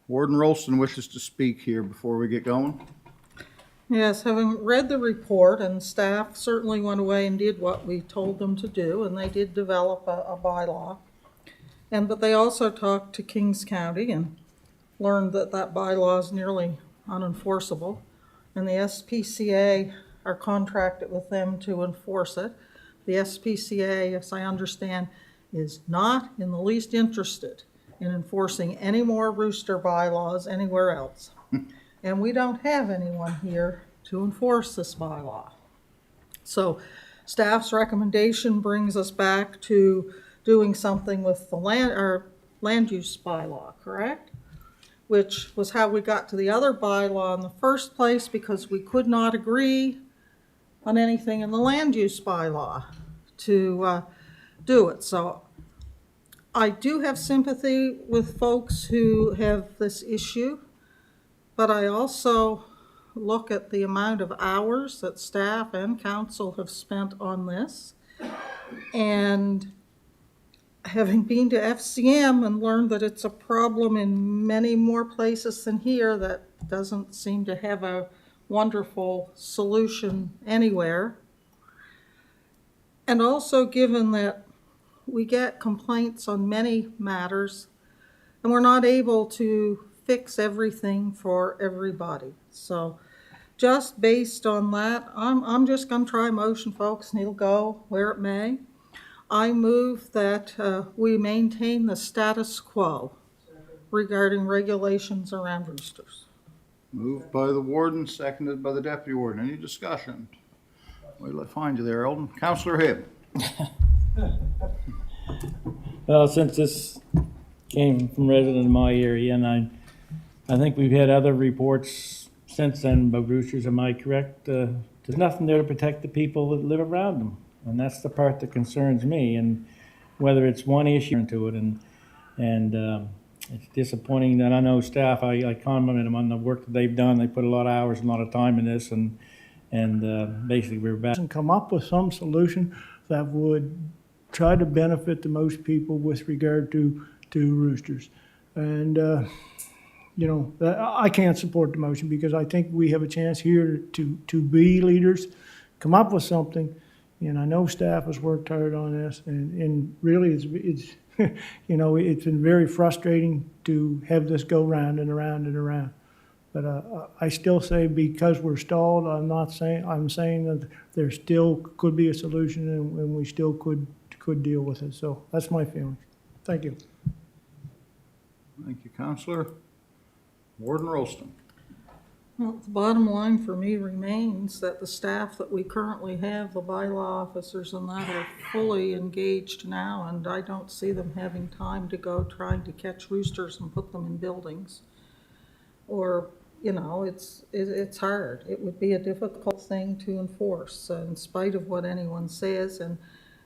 Warden Rolston wishes to speak here before we get going. Yes, having read the report, and staff certainly went away and did what we told them to do, and they did develop a bylaw. But they also talked to Kings County and learned that that bylaw is nearly unenforceable. And the SPCA are contracted with them to enforce it. The SPCA, as I understand, is not in the least interested in enforcing any more rooster bylaws anywhere else. And we don't have anyone here to enforce this bylaw. So staff's recommendation brings us back to doing something with the land use bylaw, correct? Which was how we got to the other bylaw in the first place, because we could not agree on anything in the land use bylaw to do it. So I do have sympathy with folks who have this issue, but I also look at the amount of hours that staff and council have spent on this. And having been to FCM and learned that it's a problem in many more places than here, that doesn't seem to have a wonderful solution anywhere. And also given that we get complaints on many matters and we're not able to fix everything for everybody. So just based on that, I'm just going to try a motion, folks, and it'll go where it may. I move that we maintain the status quo regarding regulations around roosters. Moved by the warden, seconded by the deputy warden. Any discussion? Wait till I find you there, Eldon. Counselor Hibb. Well, since this came from resident in my area, and I think we've had other reports since then about roosters, am I correct? There's nothing there to protect the people that live around them. And that's the part that concerns me, and whether it's one issue to it, and it's disappointing that I know staff, I compliment them on the work that they've done. They put a lot of hours and a lot of time in this, and basically we're back. And come up with some solution that would try to benefit the most people with regard to roosters. And, you know, I can't support the motion because I think we have a chance here to be leaders, come up with something. And I know staff has worked hard on this, and really it's you know, it's been very frustrating to have this go round and around and around. But I still say, because we're stalled, I'm saying that there still could be a solution, and we still could deal with it. So that's my feeling. Thank you. Thank you, Counselor. Warden Rolston. Well, the bottom line for me remains that the staff that we currently have, the bylaw officers and that, are fully engaged now, and I don't see them having time to go trying to catch roosters and put them in buildings. Or, you know, it's hard. It would be a difficult thing to enforce, in spite of what anyone says.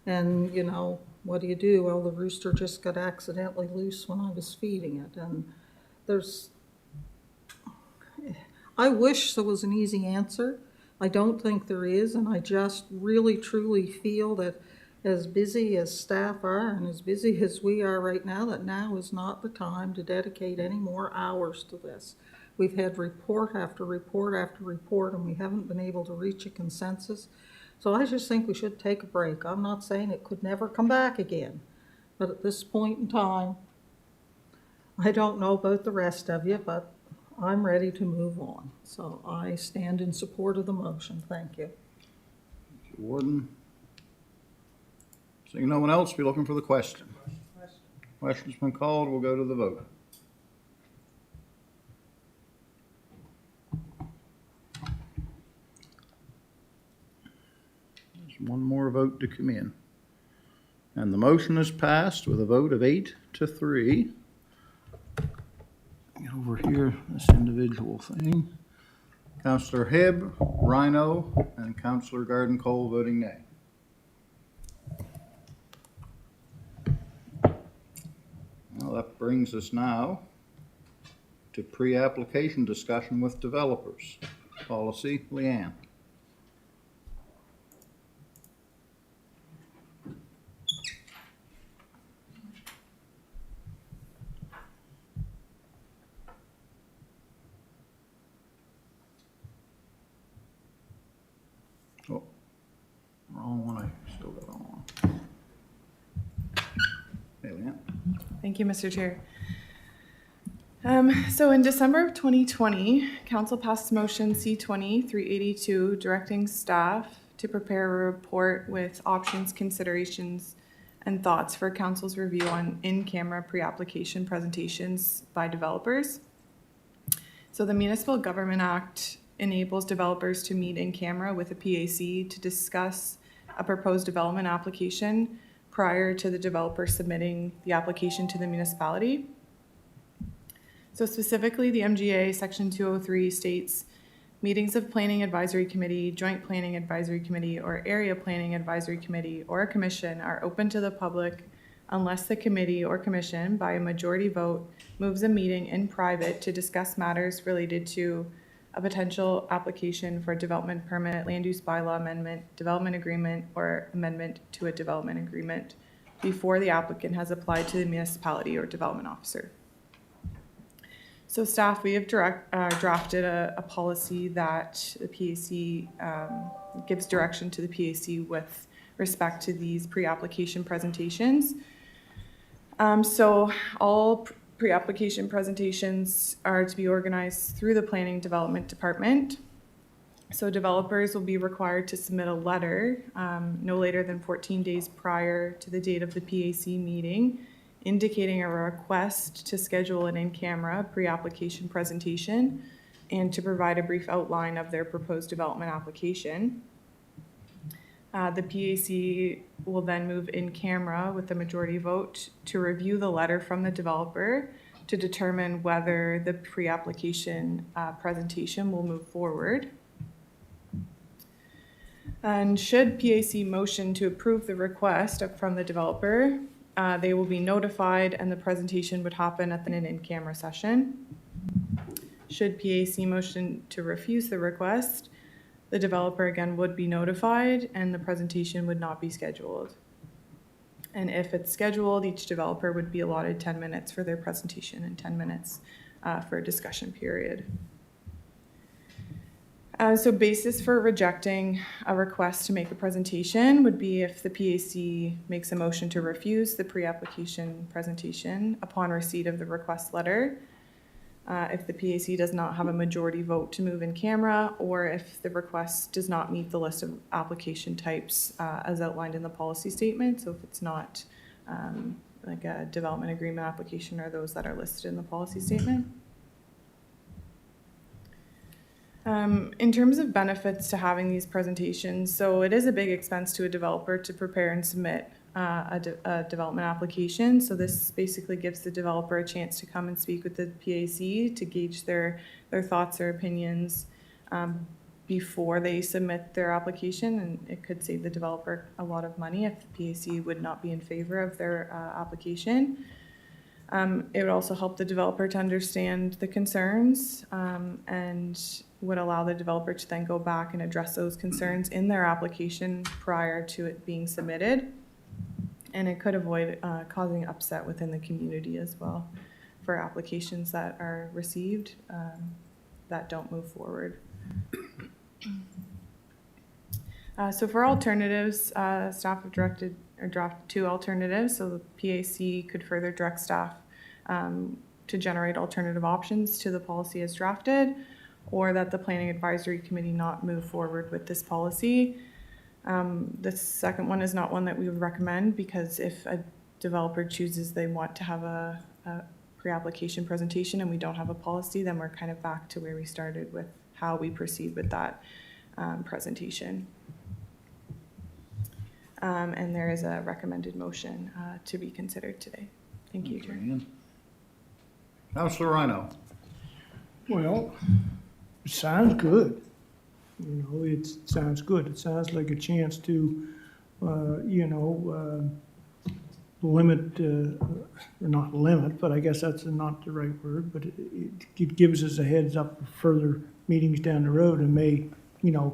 And you know, what do? Well, the rooster just got accidentally loose when I was feeding it. And I wish there was an easy answer. I don't think there is, and I just really truly feel that as busy as staff are and as busy as we are right now, that now is not the time to dedicate any more hours to this. We've had report after report after report, and we haven't been able to reach a consensus. So I just think we should take a break. I'm not saying it could never come back again, but at this point in time, I don't know about the rest of you, but I'm ready to move on. So I stand in support of the motion. Thank you. Thank you, Warden. Seeing no one else, be looking for the question. Question's been called. We'll go to the vote. There's one more vote to come in. And the motion is passed with a vote of 8-3. Get over here, this individual thing. Counselor Hibb, Rhino, and Counselor Garden Cole voting nay. Well, that brings us now to pre-application discussion with developers. Policy, Leanne. Oh, wrong one, I still got on. Hey, Leanne. Thank you, Mr. Chair. So in December of 2020, Council passed motion C-20-382 directing staff to prepare a report with options, considerations, and thoughts for Council's review on in-camera pre-application presentations by developers. So the Municipal Government Act enables developers to meet in camera with a PAC to discuss a proposed development application prior to the developer submitting the application to the municipality. So specifically, the MGA Section 203 states, meetings of Planning Advisory Committee, Joint Planning Advisory Committee, or Area Planning Advisory Committee, or a commission are open to the public unless the committee or commission, by a majority vote, moves a meeting in private to discuss matters related to a potential application for development permit, land use bylaw amendment, development agreement, or amendment to a development agreement before the applicant has applied to the municipality or development officer. So staff, we have drafted a policy that the PAC gives direction to the PAC with respect to these pre-application presentations. So all pre-application presentations are to be organized through the Planning Development Department. So developers will be required to submit a letter no later than 14 days prior to the date of the PAC meeting, indicating a request to schedule an in-camera pre-application presentation and to provide a brief outline of their proposed development application. The PAC will then move in camera with a majority vote to review the letter from the developer to determine whether the pre-application presentation will move forward. And should PAC motion to approve the request from the developer, they will be notified and the presentation would happen at an in-camera session. Should PAC motion to refuse the request, the developer again would be notified and the presentation would not be scheduled. And if it's scheduled, each developer would be allotted 10 minutes for their presentation and 10 minutes for a discussion period. So basis for rejecting a request to make a presentation would be if the PAC makes a motion to refuse the pre-application presentation upon receipt of the request letter, if the PAC does not have a majority vote to move in camera, or if the request does not meet the list of application types as outlined in the policy statement. So if it's not like a development agreement application or those that are listed in the policy statement. In terms of benefits to having these presentations, so it is a big expense to a developer to prepare and submit a development application. So this basically gives the developer a chance to come and speak with the PAC to gauge their thoughts or opinions before they submit their application. And it could save the developer a lot of money if the PAC would not be in favor of their application. It would also help the developer to understand the concerns and would allow the developer to then go back and address those concerns in their application prior to it being submitted. And it could avoid causing upset within the community as well for applications that are received that don't move forward. So for alternatives, staff have drafted 2 alternatives. So the PAC could further direct staff to generate alternative options to the policy as drafted, or that the Planning Advisory Committee not move forward with this policy. The second one is not one that we would recommend, because if a developer chooses they want to have a pre-application presentation and we don't have a policy, then we're kind of back to where we started with how we proceed with that presentation. And there is a recommended motion to be considered today. Thank you, Chair. Councilor Rhino. Well, it sounds good. It sounds good. It sounds like a chance to, limit, or not limit, but I guess that's not the right word, but it gives us a heads up for further meetings down the road and may,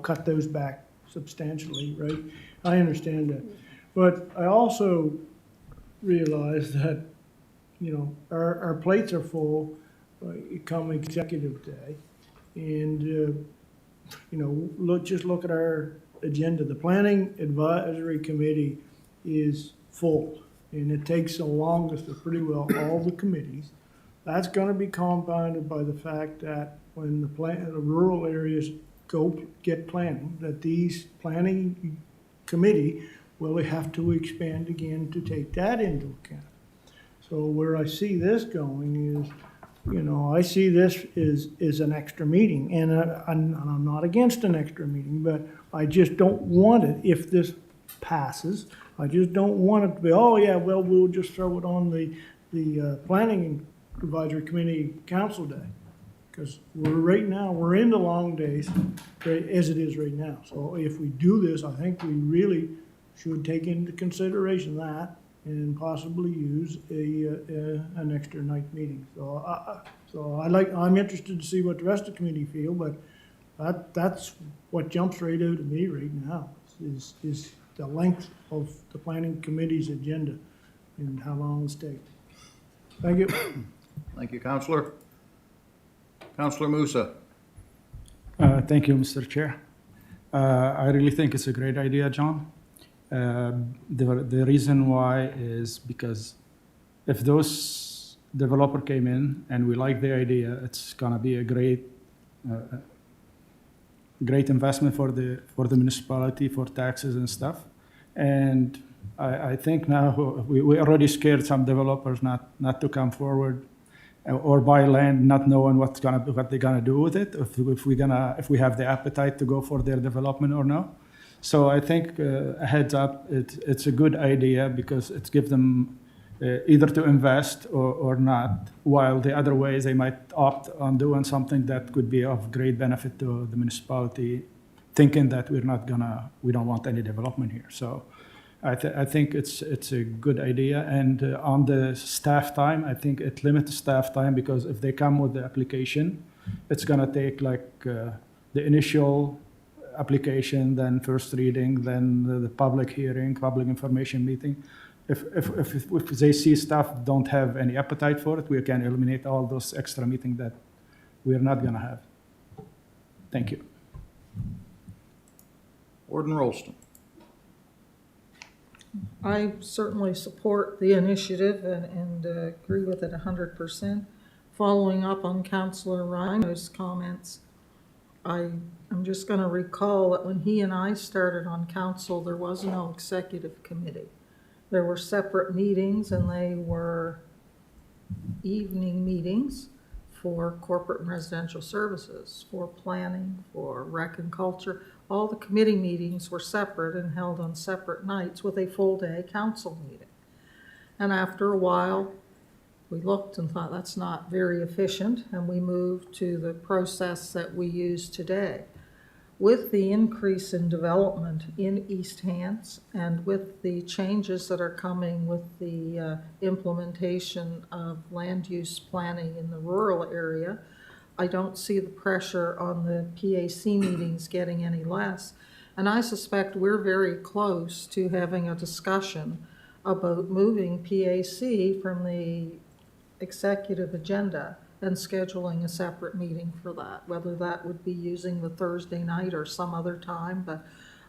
cut those back substantially, right? I understand that. But I also realize that, our plates are full come executive day. And, just look at our agenda. The Planning Advisory Committee is full, and it takes the longest of pretty well all the committees. That's gonna be compounded by the fact that when the rural areas get planning, that these planning committee will have to expand again to take that into account. So where I see this going is, I see this is an extra meeting, and I'm not against an extra meeting, but I just don't want it, if this passes, I just don't want it to be, oh yeah, well, we'll just throw it on the Planning Advisory Committee Council Day. Because we're in the long days, as it is right now. So if we do this, I think we really should take into consideration that and possibly use an extra night meeting. I'm interested to see what the rest of the committee feel, but that's what jumps right out at me right now, is the length of the planning committee's agenda and how long it's taken. Thank you. Thank you, Councillor. Councillor Musa. Thank you, Mr. Chair. I really think it's a great idea, John. The reason why is because if those developer came in and we like the idea, it's gonna be a great investment for the municipality, for taxes and stuff. And I think now we already scared some developers not to come forward or buy land not knowing what they're gonna do with it, if we have the appetite to go for their development or no. So I think a heads up, it's a good idea because it gives them either to invest or not, while the other ways they might opt on doing something that could be of great benefit to the municipality, thinking that we don't want any development here. So I think it's a good idea. And on the staff time, I think it limits staff time, because if they come with the application, it's gonna take like the initial application, then first reading, then the public hearing, public information meeting. If they see staff don't have any appetite for it, we can eliminate all those extra meetings that we're not gonna have. Thank you. Warden Rolston. I certainly support the initiative and agree with it 100%. Following up on Councillor Rhino's comments, I'm just going to recall that when he and I started on council, there was no executive committee. There were separate meetings, and they were evening meetings for corporate and residential services, for planning, for rec and culture. All the committee meetings were separate and held on separate nights with a full-day council meeting. And after a while, we looked and thought that's not very efficient, and we moved to the process that we use today. With the increase in development in East Hants and with the changes that are coming with the implementation of land use planning in the rural area, I don't see the pressure on the PAC meetings getting any less. And I suspect we're very close to having a discussion about moving PAC from the executive agenda and scheduling a separate meeting for that, whether that would be using the Thursday night or some other time. But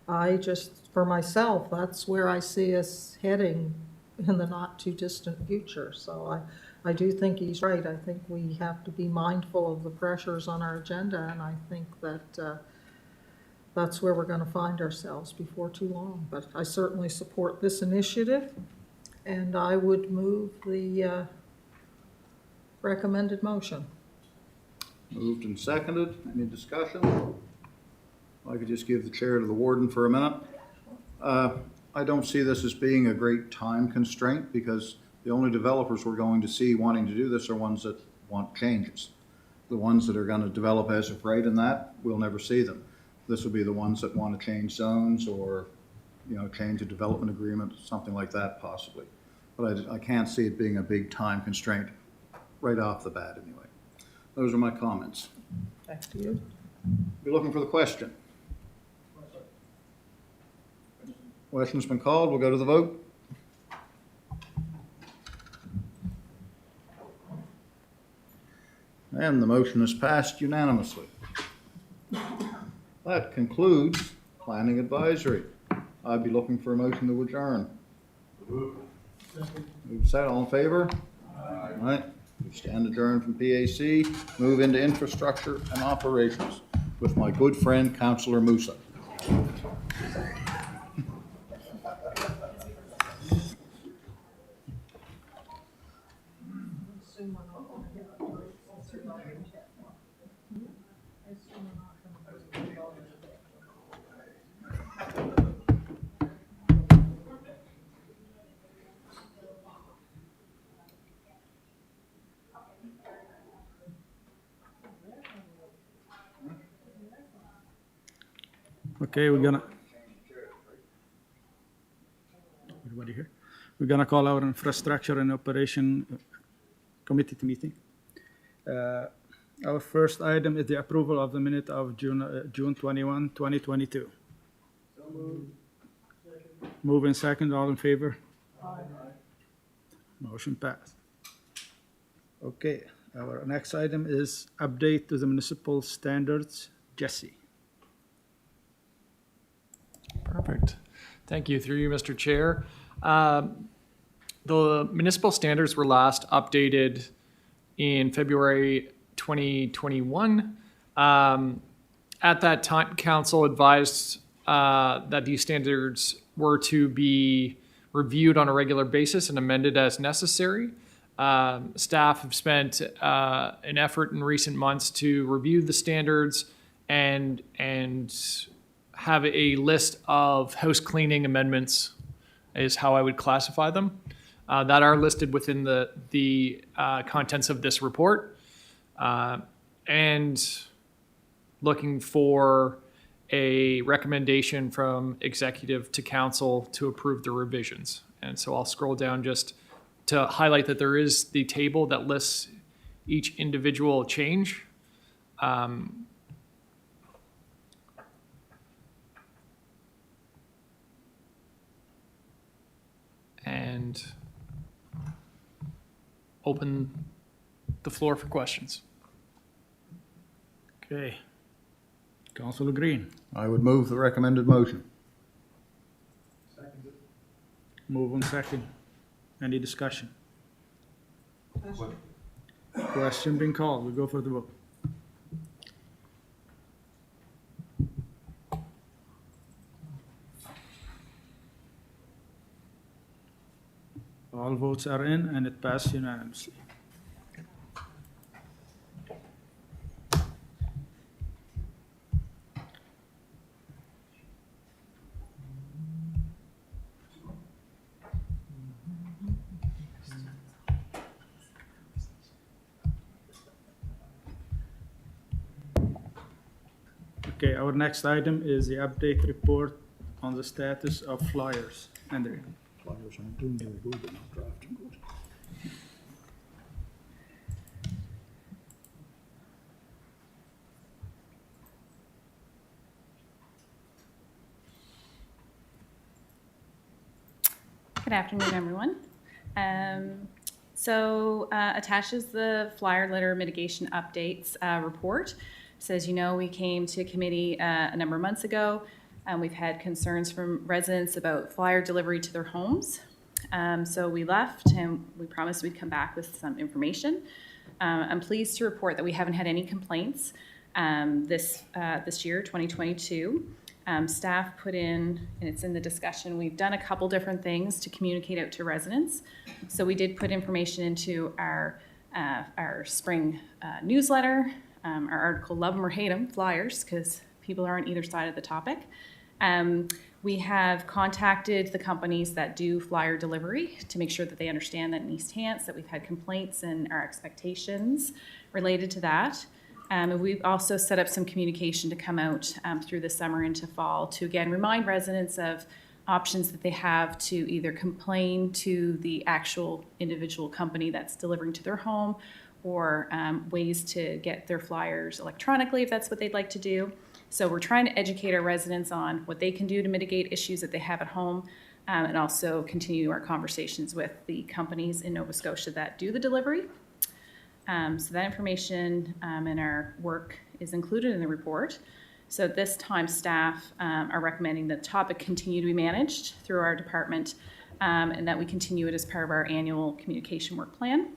I just, for myself, that's where I see us heading in the not too distant future. So I do think he's right. I think we have to be mindful of the pressures on our agenda, and I think that that's where we're going to find ourselves before too long. But I certainly support this initiative, and I would move the recommended motion. Moved and seconded. Any discussion? I could just give the chair to the warden for a minute. I don't see this as being a great time constraint, because the only developers we're going to see wanting to do this are ones that want changes. The ones that are going to develop as of right in that, we'll never see them. This will be the ones that want to change zones or, change a development agreement, something like that possibly. But I can't see it being a big time constraint right off the bat anyway. Those are my comments. Back to you. You're looking for the question. Question's been called. We'll go to the vote. And the motion is passed unanimously. That concludes Planning Advisory. I'd be looking for a motion to adjourn. Move second, all in favor? Aye. Right, we stand adjourned from PAC, move into Infrastructure and Operations with my good friend, Councillor Musa. Okay, everybody here? We're gonna call our Infrastructure and Operation Committee meeting. Our first item is the approval of the minute of June 21, 2022. Move in second, all in favor? Aye. Motion passed. Okay, our next item is update to the municipal standards. Jesse. Perfect. Thank you. Through you, Mr. Chair. The municipal standards were last updated in February 2021. At that time, council advised that these standards were to be reviewed on a regular basis and amended as necessary. Staff have spent an effort in recent months to review the standards and have a list of house cleaning amendments is how I would classify them that are listed within the contents of this report, and looking for a recommendation from executive to council to approve the revisions. And so I'll scroll down just to highlight that there is the table that lists each individual change. And open the floor for questions. Okay. Councilor Green. I would move the recommended motion. Move on second. Any discussion? Question being called. We go for the vote. All votes are in and it passed unanimously. Okay, our next item is the update report on the status of flyers. Andrew. Flyers aren't doing very good, but not drafting good. Good afternoon, everyone. Attached is the flyer litter mitigation updates report. So as you know, we came to committee a number of months ago. We've had concerns from residents about flyer delivery to their homes. So we left and we promised we'd come back with some information. I'm pleased to report that we haven't had any complaints this year, 2022. Staff put in, and it's in the discussion, we've done a couple different things to communicate out to residents. So we did put information into our spring newsletter, our article Love 'em or Hate 'em flyers, because people are on either side of the topic. We have contacted the companies that do flyer delivery to make sure that they understand that in East Hants that we've had complaints and our expectations related to that. And we've also set up some communication to come out through the summer into fall to again remind residents of options that they have to either complain to the actual individual company that's delivering to their home, or ways to get their flyers electronically if that's what they'd like to do. So we're trying to educate our residents on what they can do to mitigate issues that they have at home, and also continue our conversations with the companies in Nova Scotia that do the delivery. So that information and our work is included in the report. So at this time, staff are recommending that the topic continue to be managed through our department, and that we continue it as part of our annual communication work plan.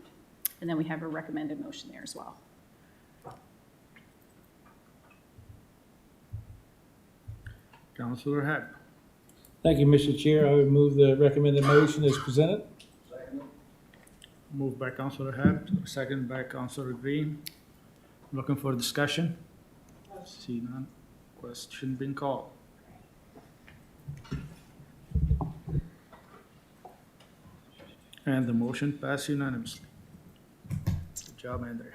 And then we have a recommended motion there as well. Councillor Hack. Thank you, Mr. Chair. I would move the recommended motion as presented. Moved by Councillor Hack, second by Councillor Green. Looking for discussion? See none. Question being called. And the motion passed unanimously. Good job, Andrea.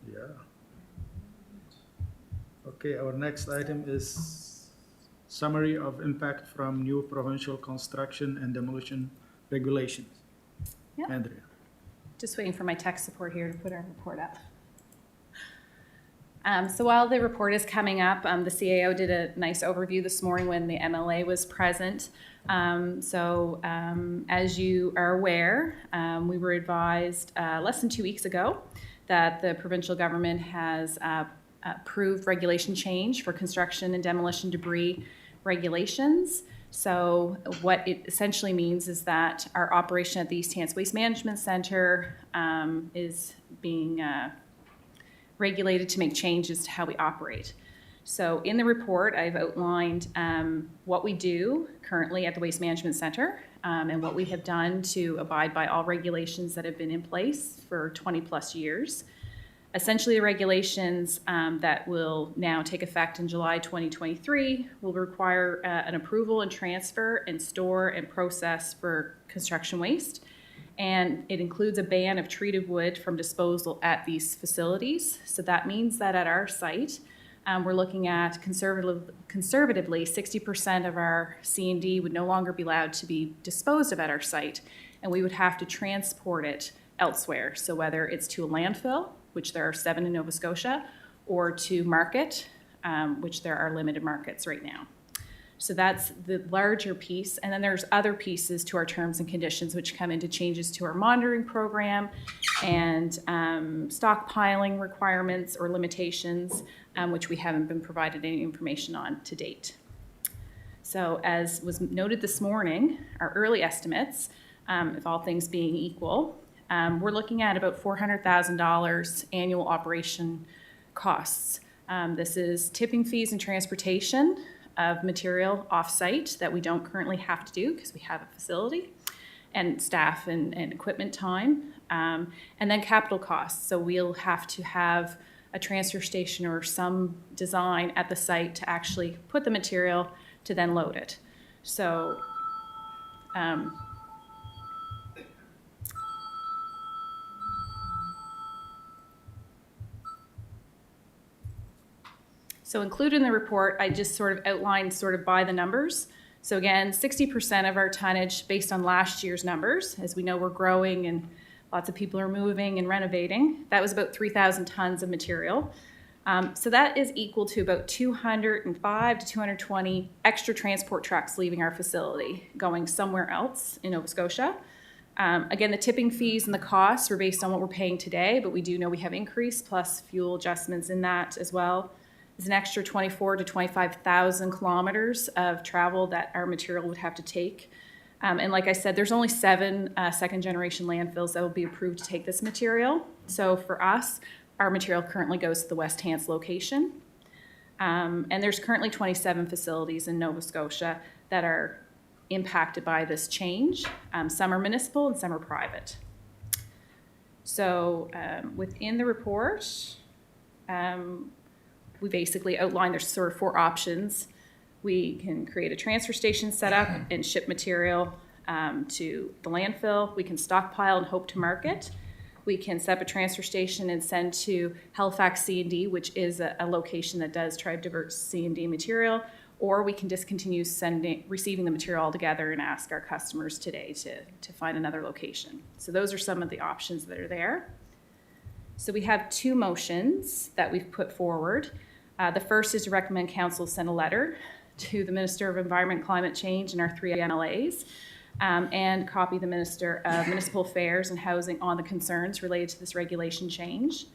Yeah. Okay, our next item is summary of impact from new provincial construction and demolition regulations. Yeah. Andrea. Just waiting for my tech support here to put our report up. So while the report is coming up, the CAO did a nice overview this morning when the MLA was present. As you are aware, we were advised less than 2 weeks ago that the provincial government has approved regulation change for construction and demolition debris regulations. So what it essentially means is that our operation at the East Hants Waste Management Center is being regulated to make changes to how we operate. So in the report, I've outlined what we do currently at the Waste Management Center and what we have done to abide by all regulations that have been in place for 20 plus years. Essentially, the regulations that will now take effect in July 2023 will require an approval and transfer and store and process for construction waste. And it includes a ban of treated wood from disposal at these facilities. So that means that at our site, we're looking at conservatively 60% of our C&D would no longer be allowed to be disposed of at our site, and we would have to transport it elsewhere. So whether it's to a landfill, which there are 7 in Nova Scotia, or to market, which there are limited markets right now. So that's the larger piece. And then there's other pieces to our terms and conditions, which come into changes to our monitoring program and stockpiling requirements or limitations, which we haven't been provided any information on to date. So as was noted this morning, our early estimates, if all things being equal, we're looking at about $400,000 annual operation costs. This is tipping fees and transportation of material off-site that we don't currently have to do because we have a facility, and staff and equipment time, and then capital costs. So we'll have to have a transfer station or some design at the site to actually put the material to then load it. So So included in the report, I just sort of outlined sort of by the numbers. So again, 60% of our tonnage based on last year's numbers. As we know, we're growing and lots of people are moving and renovating. That was about 3,000 tons of material. So that is equal to about 205 to 220 extra transport trucks leaving our facility, going somewhere else in Nova Scotia. Again, the tipping fees and the costs were based on what we're paying today, but we do know we have increased plus fuel adjustments in that as well. There's an extra 24 to 25,000 kilometers of travel that our material would have to take. And like I said, there's only 7 second-generation landfills that will be approved to take this material. So for us, our material currently goes to the West Hants location. And there's currently 27 facilities in Nova Scotia that are impacted by this change. Some are municipal and some are private. So within the report, we basically outlined there's sort of 4 options. We can create a transfer station setup and ship material to the landfill. We can stockpile and hope to market. We can set up a transfer station and send to Halifax C&D, which is a location that does try to divert C&D material, or we can discontinue receiving the material altogether and ask our customers today to find another location. So those are some of the options that are there. So we have 2 motions that we've put forward. The first is to recommend council send a letter to the Minister of Environment and Climate Change and our 3 MLAs and copy the Minister of Municipal Affairs and Housing on the concerns related to this regulation change.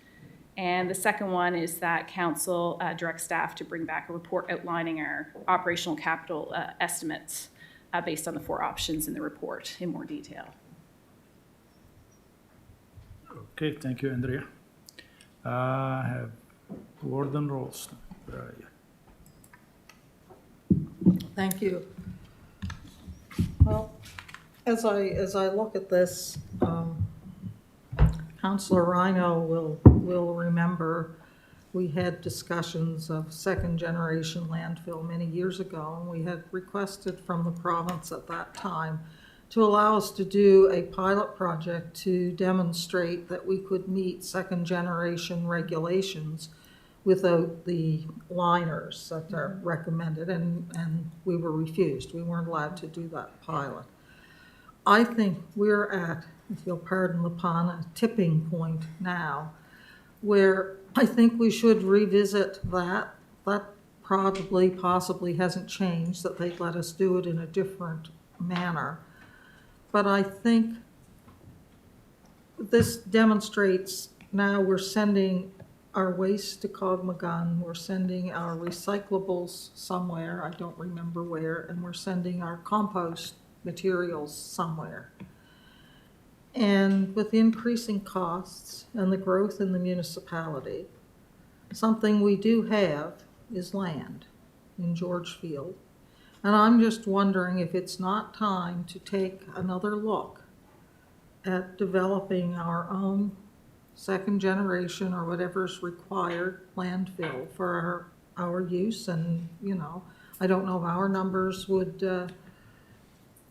And the second one is that council directs staff to bring back a report outlining our operational capital estimates based on the 4 options in the report in more detail. Okay, thank you, Andrea. I have Warden Rolston. Where are you? Thank you. Well, as I look at this, Councillor Rhino will remember we had discussions of second-generation landfill many years ago, and we had requested from the province at that time to allow us to do a pilot project to demonstrate that we could meet second-generation regulations without the liners that are recommended, and we were refused. We weren't allowed to do that pilot. I think we're at, if you'll pardon the pun, a tipping point now where I think we should revisit that. That possibly hasn't changed, that they'd let us do it in a different manner. But I think this demonstrates now we're sending our waste to Cogmagun, we're sending our recyclables somewhere, I don't remember where, and we're sending our compost materials somewhere. And with increasing costs and the growth in the municipality, something we do have is land in Georgefield. And I'm just wondering if it's not time to take another look at developing our own second generation or whatever's required landfill for our use. And, you know, I don't know if our numbers would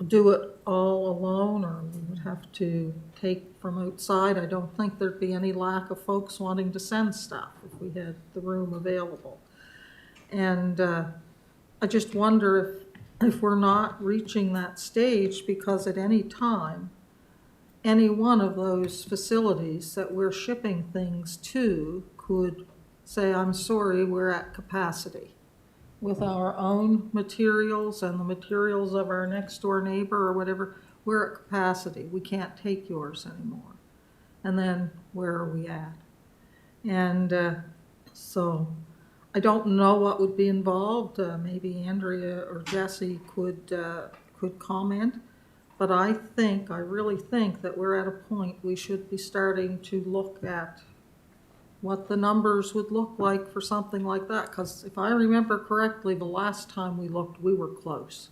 do it all alone, or we would have to take from outside. I don't think there'd be any lack of folks wanting to send stuff if we had the room available. And I just wonder if we're not reaching that stage, because at any time, any one of those facilities that we're shipping things to could say, I'm sorry, we're at capacity. With our own materials and the materials of our next door neighbor or whatever, we're at capacity. We can't take yours anymore. And then where are we at? And so I don't know what would be involved. Maybe Andrea or Jesse could comment. But I really think that we're at a point we should be starting to look at what the numbers would look like for something like that. Because if I remember correctly, the last time we looked, we were close.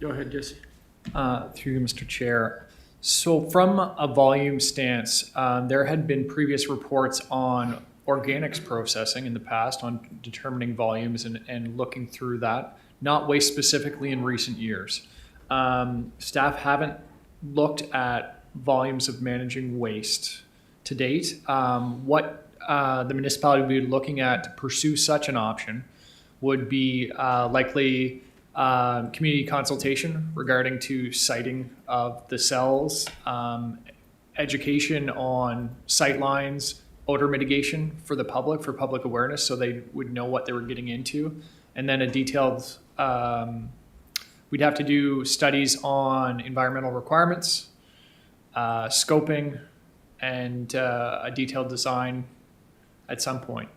Go ahead, Jesse. Through you, Mr. Chair. So from a volume stance, there had been previous reports on organics processing in the past on determining volumes and looking through that, not waste specifically in recent years. Staff haven't looked at volumes of managing waste to date. What the municipality would be looking at to pursue such an option would be likely community consultation regarding to siting of the cells, education on sight lines, odor mitigation for the public, for public awareness, so they would know what they were getting into, and then a detailed we'd have to do studies on environmental requirements, scoping, and a detailed design at some point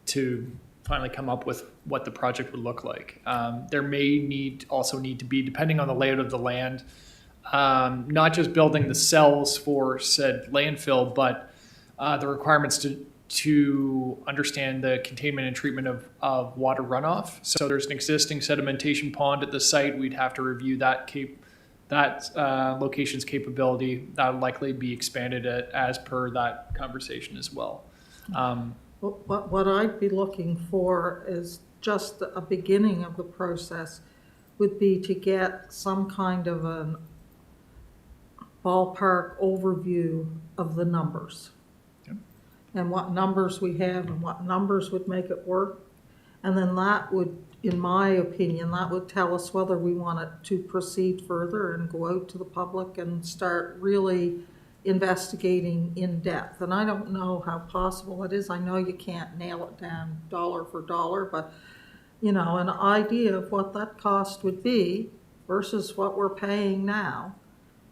to finally come up with what the project would look like. There may also need to be, depending on the layout of the land, not just building the cells for said landfill, but the requirements to understand the containment and treatment of water runoff. So there's an existing sedimentation pond at the site. We'd have to review that location's capability. That would likely be expanded as per that conversation as well. What I'd be looking for is just a beginning of the process would be to get some kind of a ballpark overview of the numbers. And what numbers we have and what numbers would make it work. And then that would, in my opinion, that would tell us whether we wanted to proceed further and go out to the public and start really investigating in depth. And I don't know how possible it is. I know you can't nail it down dollar for dollar, but, you know, an idea of what that cost would be versus what we're paying now.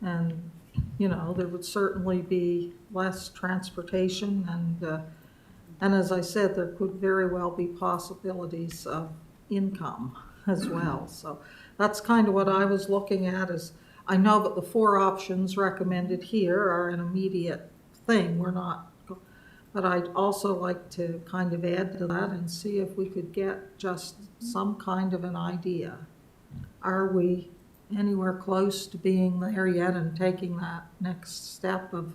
And, you know, there would certainly be less transportation and as I said, there could very well be possibilities of income as well. So that's kind of what I was looking at is, I know that the 4 options recommended here are an immediate thing. We're not, but I'd also like to kind of add to that and see if we could get just some kind of an idea. Are we anywhere close to being there yet and taking that next step of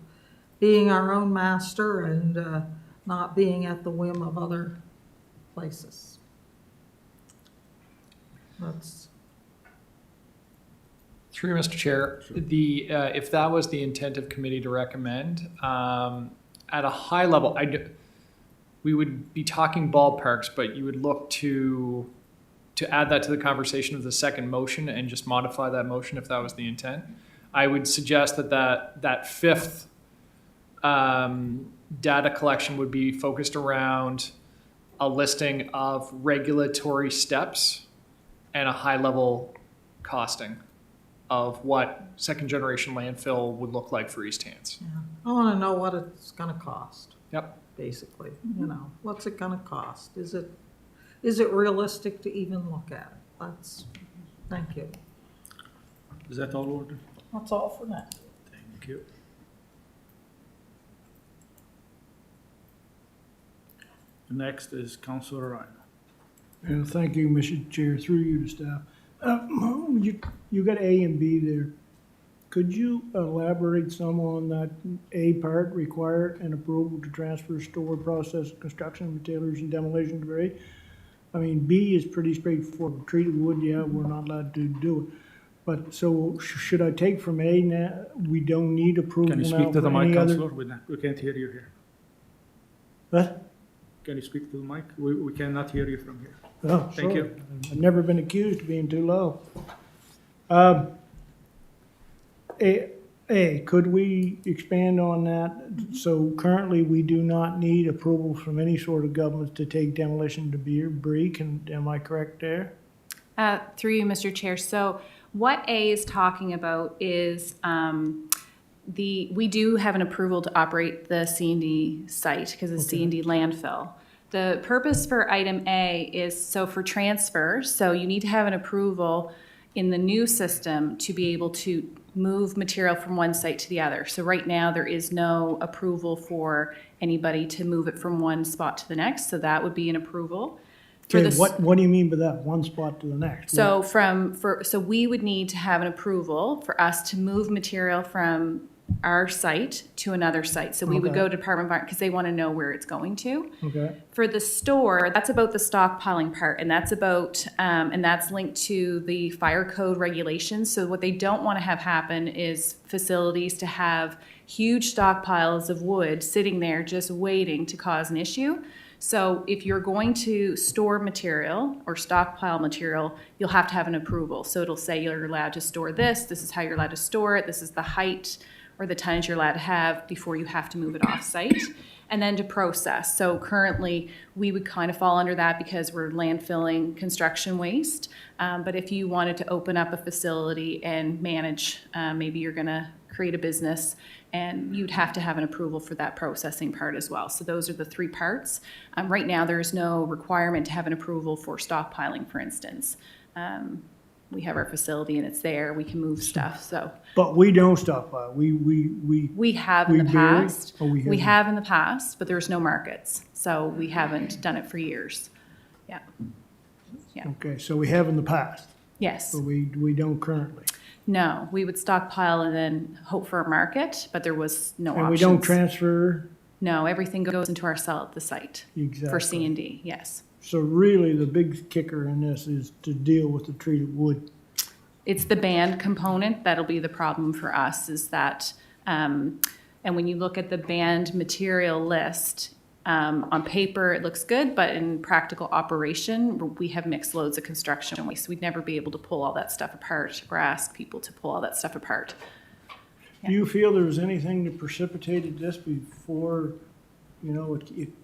being our own master and not being at the whim of other places? That's Through Mr. Chair, if that was the intent of committee to recommend, at a high level, we would be talking ballparks, but you would look to add that to the conversation of the second motion and just modify that motion if that was the intent. I would suggest that fifth data collection would be focused around a listing of regulatory steps and a high-level costing of what second-generation landfill would look like for East Hants. Yeah. I want to know what it's going to cost. Yep. Basically, you know, what's it going to cost? Is it realistic to even look at it? Thank you. Is that all order? That's all for now. Thank you. Next is Councillor Ryan. Thank you, Mr. Chair, through you to staff. You got A and B there. Could you elaborate some on that A part, require an approval to transfer, store, process, construction materials and demolition debris? I mean, B is pretty straightforward. Treated wood, yeah, we're not allowed to do it. But so should I take from A now, we don't need approval Can you now speak to the for mic, any other? Councillor? We can't hear you here. What? Can you speak to the mic? We cannot hear you from here. Oh, Thank sorry. you. I've never been accused of being too low. Could we expand on that? So currently, we do not need approval from any sort of government to take demolition debris. Am I correct there? Through you, Mr. Chair. So what A is talking about is we do have an approval to operate the C&D site because it's C&D landfill. The purpose for item A is so for transfer, so you need to have an approval in the new system to be able to move material from one site to the other. So right now there is no approval for anybody to move it from one spot to the next. So that would be an approval. Okay, what do you mean by that? One spot to the next? So so we would need to have an approval for us to move material from our site to another site. So we would go to Department of Environment because they want to know where it's going to. Okay. For the store, that's about the stockpiling part, and that's about and that's linked to the fire code regulations. So what they don't want to have happen is facilities to have huge stockpiles of wood sitting there just waiting to cause an issue. So if you're going to store material or stockpile material, you'll have to have an approval. So it'll say you're allowed to store this, this is how you're allowed to store it, this is the height or the tonnage you're allowed to have before you have to move it off site. And then to process. So currently we would kind of fall under that because we're landfilling construction waste. But if you wanted to open up a facility and manage, maybe you're gonna create a business and you'd have to have an approval for that processing part as well. So those are the 3 parts. Right now there's no requirement to have an approval for stockpiling, for instance. We have our facility and it's there, we can move stuff, so. But we don't stockpile. We have in the bury? past. Oh, We have in the past, but there's no markets, so we haven't done it for years. Yeah. Yeah. Okay, so we have in the past, Yes. but we don't currently. No, we would stockpile and then hope for a market, but there was no options. And we don't transfer? No, everything goes into our cell at the site. Exactly. For C&D, yes. So really, the big kicker in this is to deal with the treated wood. It's the band component that'll be the problem for us is that, and when you look at the band material list, on paper it looks good, but in practical operation, we have mixed loads of construction waste. We'd never be able to pull all that stuff apart or ask people to pull all that stuff apart. Do you feel there was anything that precipitated this before, you know,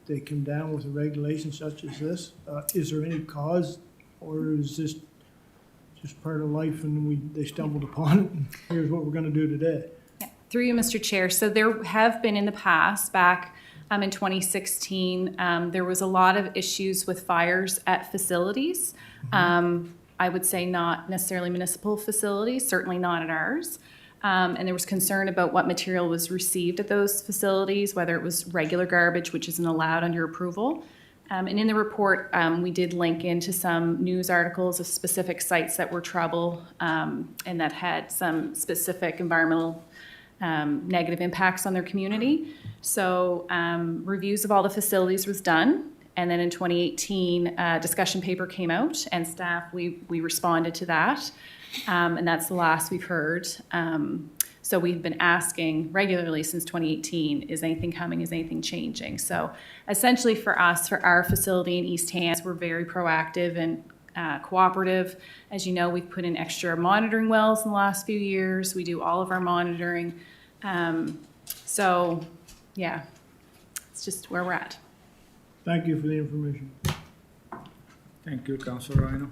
they come down with a regulation such as this? Is there any cause, or is this just part of life and they stumbled upon it and here's what we're gonna do today? Through you, Mr. Chair. So there have been in the past, back in 2016, there was a lot of issues with fires at facilities. I would say not necessarily municipal facilities, certainly not at ours. And there was concern about what material was received at those facilities, whether it was regular garbage, which isn't allowed under approval. And in the report, we did link into some news articles of specific sites that were trouble and that had some specific environmental negative impacts on their community. So reviews of all the facilities was done. And then in 2018, a discussion paper came out, and staff, we responded to that. And that's the last we've heard. So we've been asking regularly since 2018, is anything coming, is anything changing? So essentially for us, for our facility in East Hants, we're very proactive and cooperative. As you know, we've put in extra monitoring wells in the last few years. We do all of our monitoring. So yeah, it's just where we're at. Thank you for the information. Thank you, Councillor Rhino.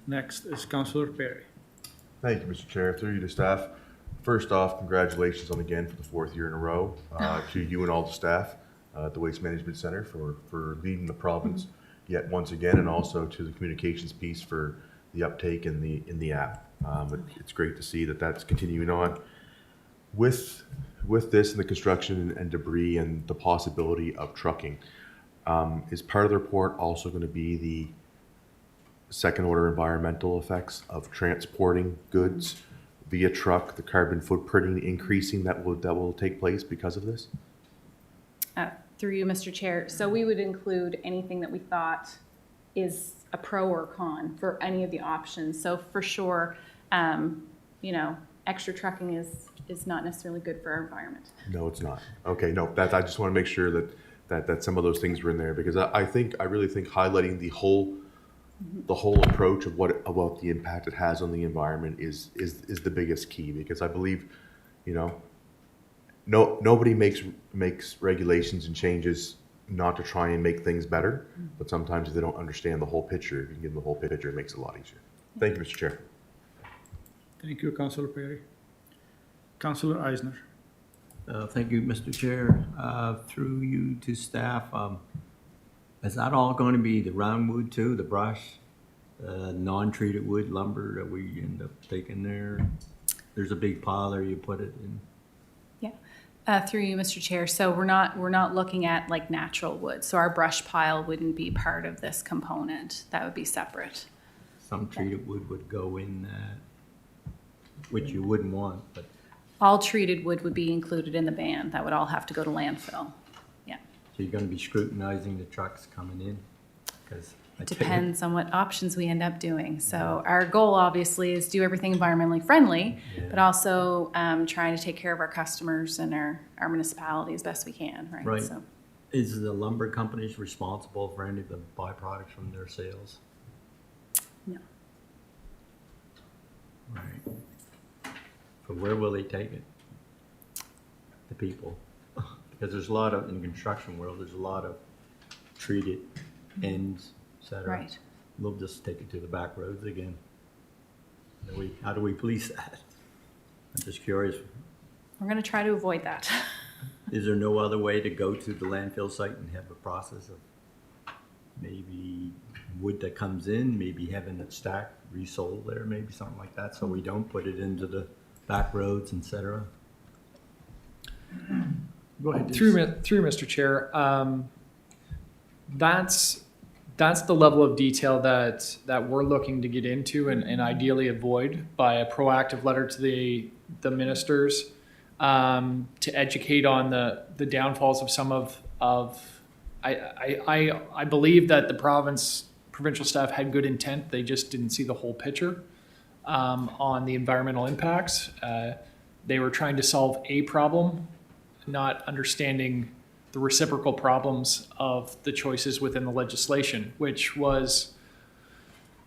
Next is Councillor Perry. Thank you, Mr. Chair. Through you to staff. First off, congratulations on again for the 4th year in a row to you and all the staff at the Waste Management Center for leading the province yet once again, and also to the communications piece for the uptake in the app. It's great to see that that's continuing on. With this and the construction and debris and the possibility of trucking, is part of the report also going to be the second order environmental effects of transporting goods via truck, the carbon footprinting increasing that will take place because of this? Through you, Mr. Chair. So we would include anything that we thought is a pro or con for any of the options. So for sure, you know, extra trucking is not necessarily good for our environment. No, it's not. Okay, no, I just want to make sure that some of those things were in there, because I really think highlighting the whole approach of about the impact it has on the environment is the biggest key, because I believe, you know, nobody makes regulations and changes not to try and make things better, but sometimes if they don't understand the whole picture, if you can give them the whole picture, it makes it a lot easier. Thank you, Mr. Chair. Thank you, Councillor Perry. Councillor Eisner. Thank you, Mr. Chair. Through you to staff, is that all going to be the round wood too, the brush, non-treated wood lumber that we end up taking there? There's a big pile there, you put it in. Yeah, through you, Mr. Chair. So we're not looking at like natural wood. So our brush pile wouldn't be part of this component. That would be separate. Some treated wood would go in that, which you wouldn't want, but. All treated wood would be included in the ban. That would all have to go to landfill. Yeah. So you're going to be scrutinizing the trucks coming in? Because it depends on what options we end up doing. So our goal obviously is do everything environmentally friendly, but also trying to take care of our customers and our municipality as best we can, right? Right. So. Is the lumber companies responsible for any of the byproducts from their sales? No. Right. So where will they take it? The people. Because there's a lot of, in the construction world, there's a lot of treated ends, et cetera. Right. They'll just take it to the back roads again. How do we police that? I'm just curious. We're going to try to avoid that. Is there no other way to go to the landfill site and have a process of maybe wood that comes in, maybe having it stacked, resold there, maybe something like that, so we don't put it into the back roads, et cetera? Go ahead. Through Mr. Chair, that's the level of detail that we're looking to get into and ideally avoid by a proactive letter to the ministers to educate on the downfalls of some of I believe that the provincial staff had good intent. They just didn't see the whole picture on the environmental impacts. They were trying to solve a problem, not understanding the reciprocal problems of the choices within the legislation, which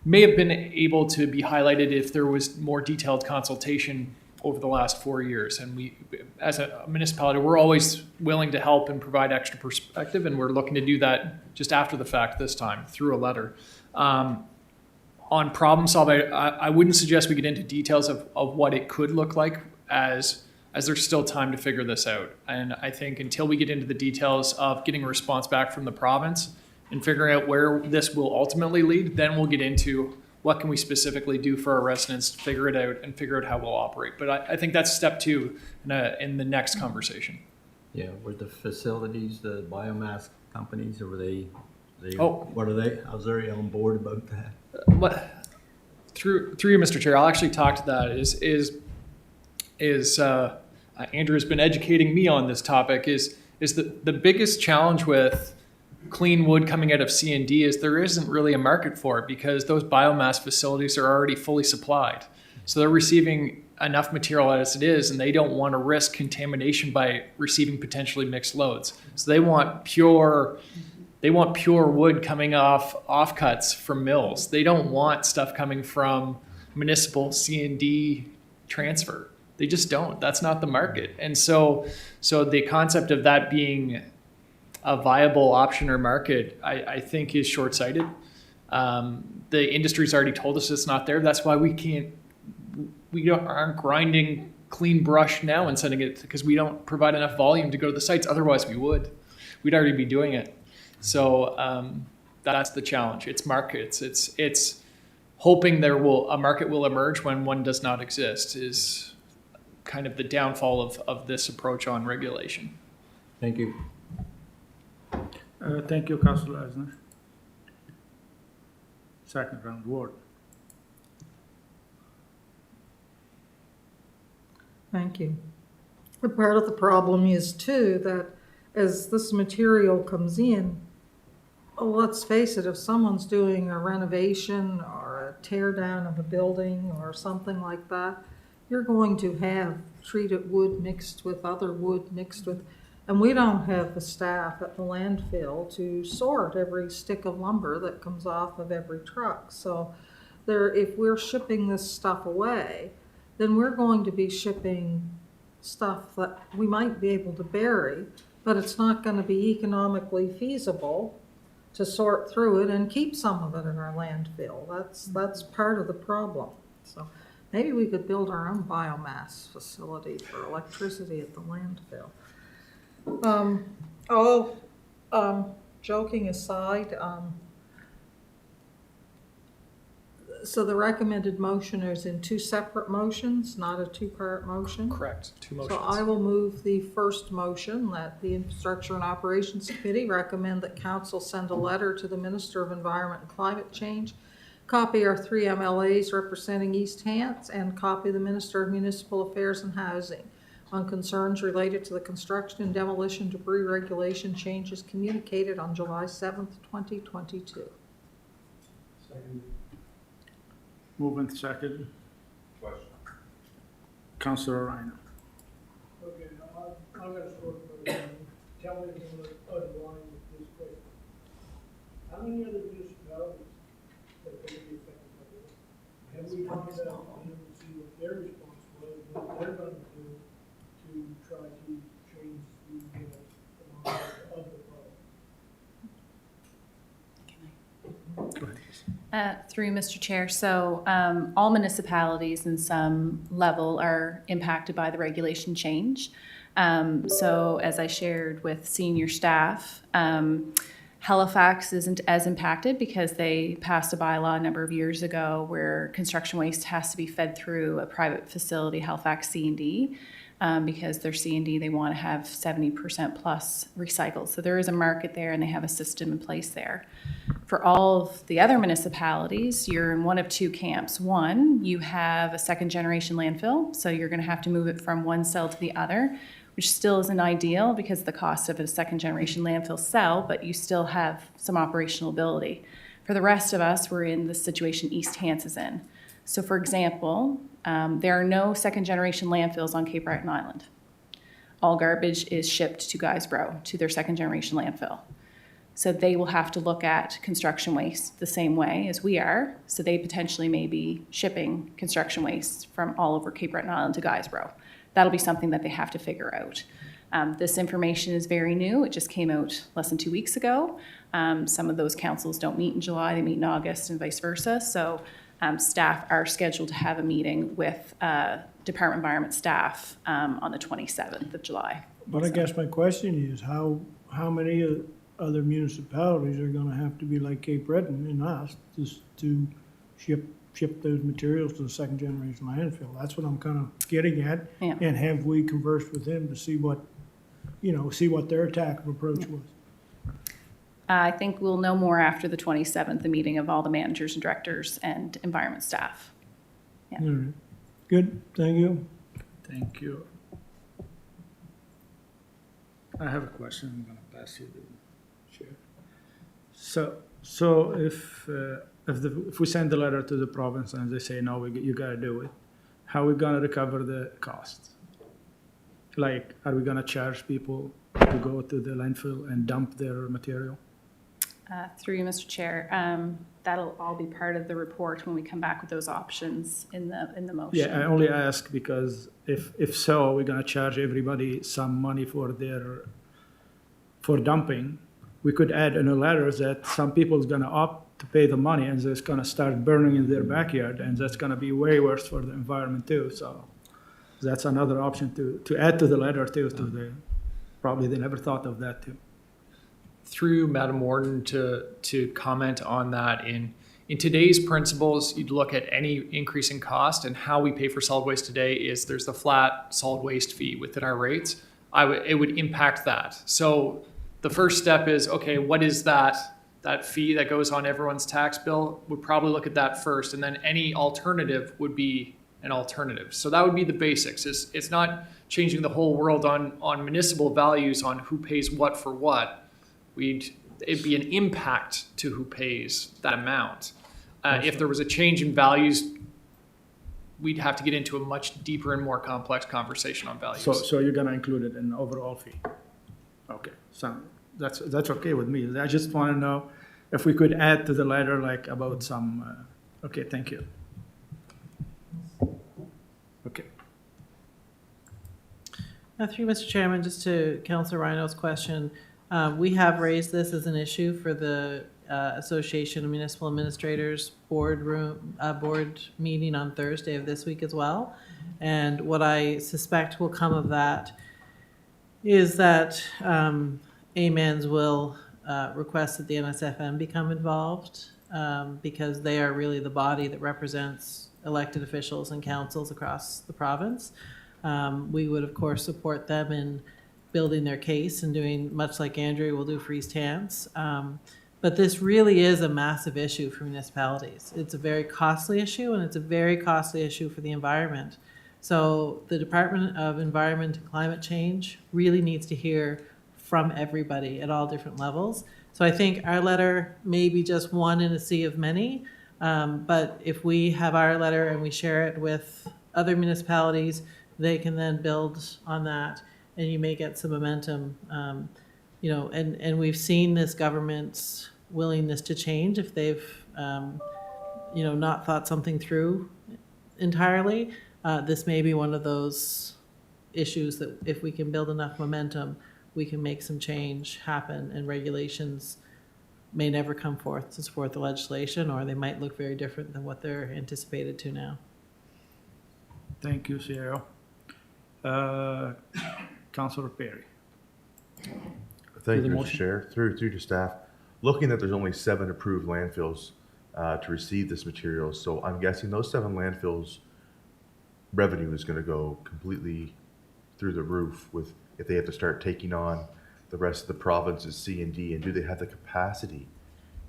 may have been able to be highlighted if there was more detailed consultation over the last 4 years. And we, as a municipality, we're always willing to help and provide extra perspective, and we're looking to do that just after the fact this time through a letter. On problem solving, I wouldn't suggest we get into details of what it could look like as there's still time to figure this out. And I think until we get into the details of getting a response back from the province and figuring out where this will ultimately lead, then we'll get into what can we specifically do for our residents to figure it out and figure out how we'll operate. But I think that's step 2 in the next conversation. Yeah, were the facilities, the biomass companies, or were they what are they? I was very on board about that. Through you, Mr. Chair, I'll actually talk to that. Andrew has been educating me on this topic. Is the biggest challenge with clean wood coming out of C&D is there isn't really a market for it because those biomass facilities are already fully supplied. So they're receiving enough material as it is, and they don't want to risk contamination by receiving potentially mixed loads. So they want pure wood coming off offcuts from mills. They don't want stuff coming from municipal C&D transfer. They just don't. That's not the market. And so the concept of that being a viable option or market, I think is short-sighted. The industry's already told us it's not there. That's why we aren't grinding clean brush now and sending it, because we don't provide enough volume to go to the sites. Otherwise we would. We'd already be doing it. So that's the challenge. It's markets. It's hoping a market will emerge when one does not exist is kind of the downfall of this approach on regulation. Thank you. Thank you, Councillor Eisner. Second round, Ward. Thank you. But part of the problem is too that as this material comes in, let's face it, if someone's doing a renovation or a tear down of a building or something like that, you're going to have treated wood mixed with other wood mixed with, and we don't have the staff at the landfill to sort every stick of lumber that comes off of every truck. So if we're shipping this stuff away, then we're going to be shipping stuff that we might be able to bury, but it's not going to be economically feasible to sort through it and keep some of it in our landfill. That's part of the problem. So maybe we could build our own biomass facility for electricity at the landfill. Joking aside, so the recommended motion is in 2 separate motions, not a 2-part motion? Correct, 2 motions. So I will move the first motion that the Infrastructure and Operations Committee recommend that Council send a letter to the Minister of Environment and Climate Change, copy our 3 MLAs representing East Hants, and copy the Minister of Municipal Affairs and Housing on concerns related to the construction and demolition debris regulation changes communicated on July 7th, 2022. Second. Movement second. Question. Councillor Reiner. Okay, now I'm gonna sort of, tell me if I'm outline with this question. How many other municipalities are going to be affected by this? Have we found out and see what their response was, what they're going to do to try to change the amount of the problem? Go ahead. Through Mr. Chair, so all municipalities in some level are impacted by the regulation change. So as I shared with senior staff, Halifax isn't as impacted because they passed a bylaw a number of years ago where construction waste has to be fed through a private facility, Halifax C&D. Because their C&D, they want to have 70% plus recycled. So there is a market there and they have a system in place there. For all of the other municipalities, you're in one of 2 camps. One, you have a 2nd generation landfill, so you're going to have to move it from one cell to the other, which still isn't ideal because of the cost of a 2nd generation landfill cell, but you still have some operational ability. For the rest of us, we're in the situation East Hants is in. So for example, there are no 2nd generation landfills on Cape Breton Island. All garbage is shipped to Guysborough, to their 2nd generation landfill. So they will have to look at construction waste the same way as we are. So they potentially may be shipping construction waste from all over Cape Breton Island to Guysborough. That'll be something that they have to figure out. This information is very new. It just came out less than 2 weeks ago. Some of those councils don't meet in July, they meet in August and vice versa. So staff are scheduled to have a meeting with Department of Environment staff on the 27th of July. But I guess my question is, how many other municipalities are gonna have to be like Cape Breton and us just to ship those materials to the second generation landfill? That's what I'm kind of getting at. Yeah. And have we conversed with them to see what their attack of approach was? I think we'll know more after the 27th, the meeting of all the managers and directors and environment staff. Yeah. All right. Good, thank you. Thank you. I have a question. I'm gonna pass you the chair. So if we send the letter to the province and they say, no, you gotta do it, how are we gonna recover the costs? Like, are we gonna charge people to go to the landfill and dump their material? Through you, Mr. Chair, that'll all be part of the report when we come back with those options in the motion. Yeah, I only ask because if so, we're gonna charge everybody some money for dumping. We could add in a letter that some people's gonna opt to pay the money and it's gonna start burning in their backyard, and that's gonna be way worse for the environment too. So that's another option to add to the letter too. Probably they never thought of that too. Through Madam Warden to comment on that. In today's principles, you'd look at any increase in cost, and how we pay for solid waste today is there's the flat solid waste fee within our rates. It would impact that. So the first step is, okay, what is that fee that goes on everyone's tax bill? We'd probably look at that first, and then any alternative would be an alternative. So that would be the basics. It's not changing the whole world on municipal values on who pays what for what. It'd be an impact to who pays that amount. If there was a change in values, we'd have to get into a much deeper and more complex conversation on values. So you're gonna include it in the overall fee? Okay, so that's okay with me. I just wanna know if we could add to the letter, like about some, okay, thank you. Okay. Through Mr. Chairman, just to Councillor Rhino's question, we have raised this as an issue for the Association of Municipal Administrators board meeting on Thursday of this week as well. And what I suspect will come of that is that AMANs will request that the NSFM become involved because they are really the body that represents elected officials and councils across the province. We would, of course, support them in building their case and doing much like Andrew will do for East Hants. But this really is a massive issue for municipalities. It's a very costly issue, and it's a very costly issue for the environment. So the Department of Environment and Climate Change really needs to hear from everybody at all different levels. So I think our letter may be just one in a sea of many, but if we have our letter and we share it with other municipalities, they can then build on that, and you may get some momentum. And we've seen this government's willingness to change if they've, not thought something through entirely. This may be one of those issues that if we can build enough momentum, we can make some change happen, and regulations may never come forth to support the legislation, or they might look very different than what they're anticipated to now. Thank you, Sierra. Councillor Perry. Thank you, Mr. Chair. Through to staff. Looking that there's only 7 approved landfills to receive this material, so I'm guessing those 7 landfills revenue is going to go completely through the roof with if they have to start taking on the rest of the province's C and D, and do they have the capacity,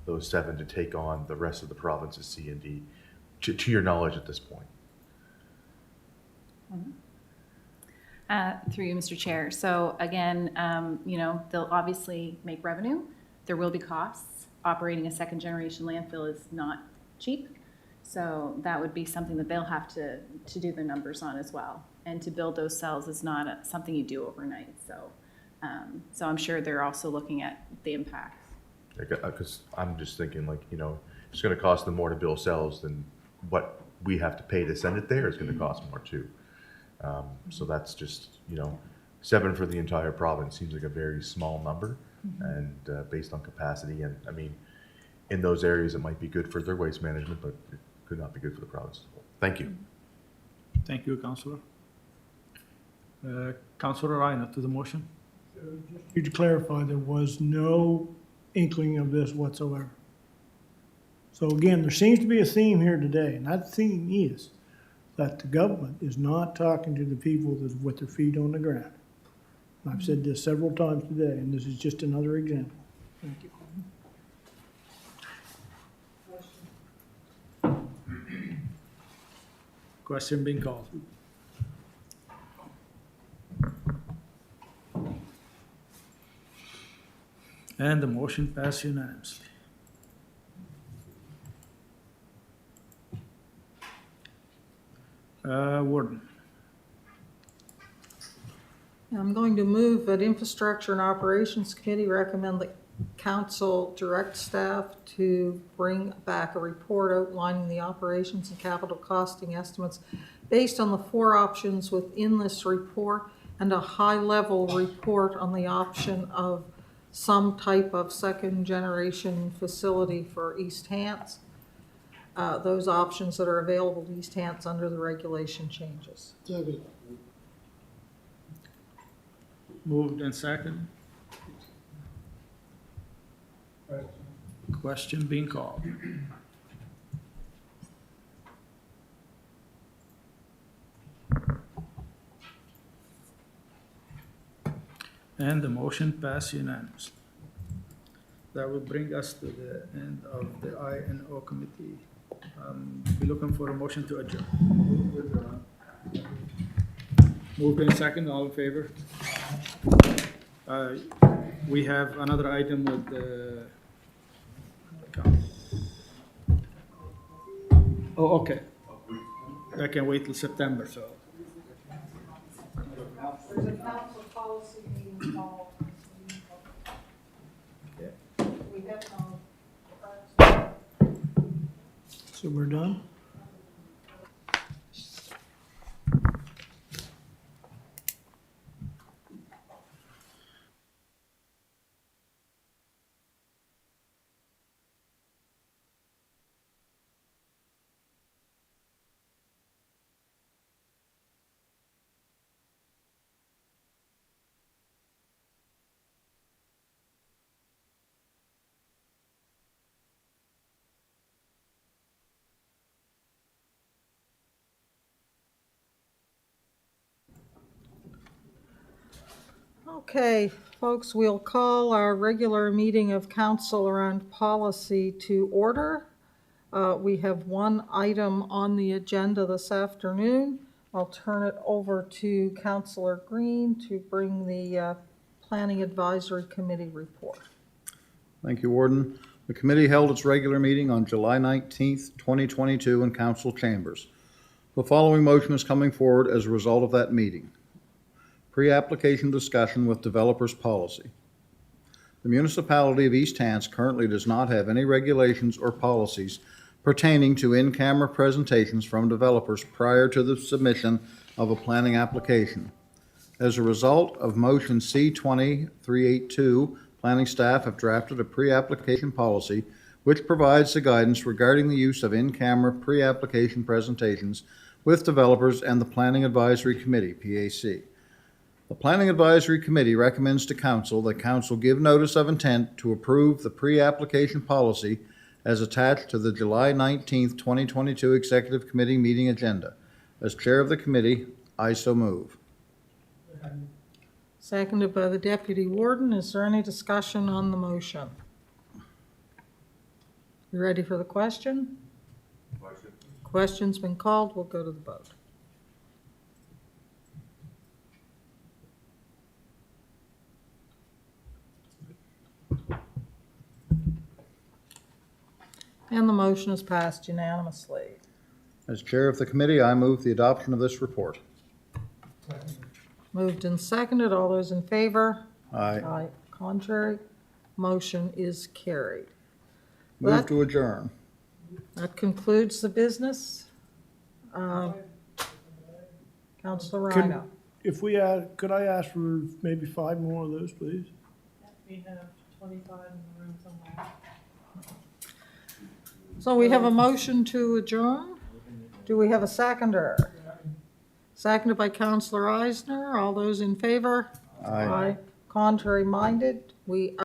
those 7, to take on the rest of the province's C and D, to your knowledge at this point? Through you, Mr. Chair. So again, they'll obviously make revenue. There will be costs. Operating a second generation landfill is not cheap. So that would be something that they'll have to do their numbers on as well. And to build those cells is not something you do overnight. So I'm sure they're also looking at the impact. Because I'm just thinking like, you know, it's gonna cost them more to build cells than what we have to pay to send it there is gonna cost more too. So that's just, you know, 7 for the entire province seems like a very small number. And based on capacity, and I mean, in those areas, it might be good for their waste management, but it could not be good for the province. Thank you. Thank you, Councillor. Councillor Reiner to the motion. To clarify, there was no inkling of this whatsoever. So again, there seems to be a theme here today, and that theme is that the government is not talking to the people that with their feet on the ground. And I've said this several times today, and this is just another example. Thank you. Question being called. And the motion passed unanimously. Warden. I'm going to move that Infrastructure and Operations Committee recommend that council direct staff to bring back a report outlining the operations and capital costing estimates based on the 4 options within this report and a high-level report on the option of some type of second-generation facility for East Hants. Those options that are available to East Hants under the regulation changes. Moved and second. Question being called. And the motion passed unanimously. That will bring us to the end of the I&O committee. Be looking for a motion to adjourn. Moved in second, all in favor? We have another item with the. Oh, okay. I can wait till September, so. There's a council policy meeting called. We have So we're done? Okay, folks, we'll call our regular meeting of council around policy to order. We have one item on the agenda this afternoon. I'll turn it over to Councillor Green to bring the Planning Advisory Committee report. Thank you, Warden. The committee held its regular meeting on July 19th, 2022 in council chambers. The following motion is coming forward as a result of that meeting. Pre-application discussion with developers policy. The municipality of East Hants currently does not have any regulations or policies pertaining to in-camera presentations from developers prior to the submission of a planning application. As a result of motion C-20-382, planning staff have drafted a pre-application policy which provides the guidance regarding the use of in-camera pre-application presentations with developers and the Planning Advisory Committee, PAC. The Planning Advisory Committee recommends to Council that Council give notice of intent to approve the pre-application policy as attached to the July 19th, 2022 Executive Committee meeting agenda. As Chair of the Committee, I so move. Seconded by the Deputy Warden. Is there any discussion on the motion? You ready for the question? Question's been called. We'll go to the vote. And the motion is passed unanimously. As Chair of the Committee, I move the adoption of this report. Moved and seconded. All those in favor? Aye. Aye. Contrary? Motion is carried. Move to adjourn. That concludes the business. Counselor Can- Rhino. If we could I ask for maybe 5 more of those, please? We have 25 in the room somewhere. So we have a motion to adjourn. Do we have a seconder? Seconded by Counselor Eisner. All those in favor? Aye. Contrary minded? We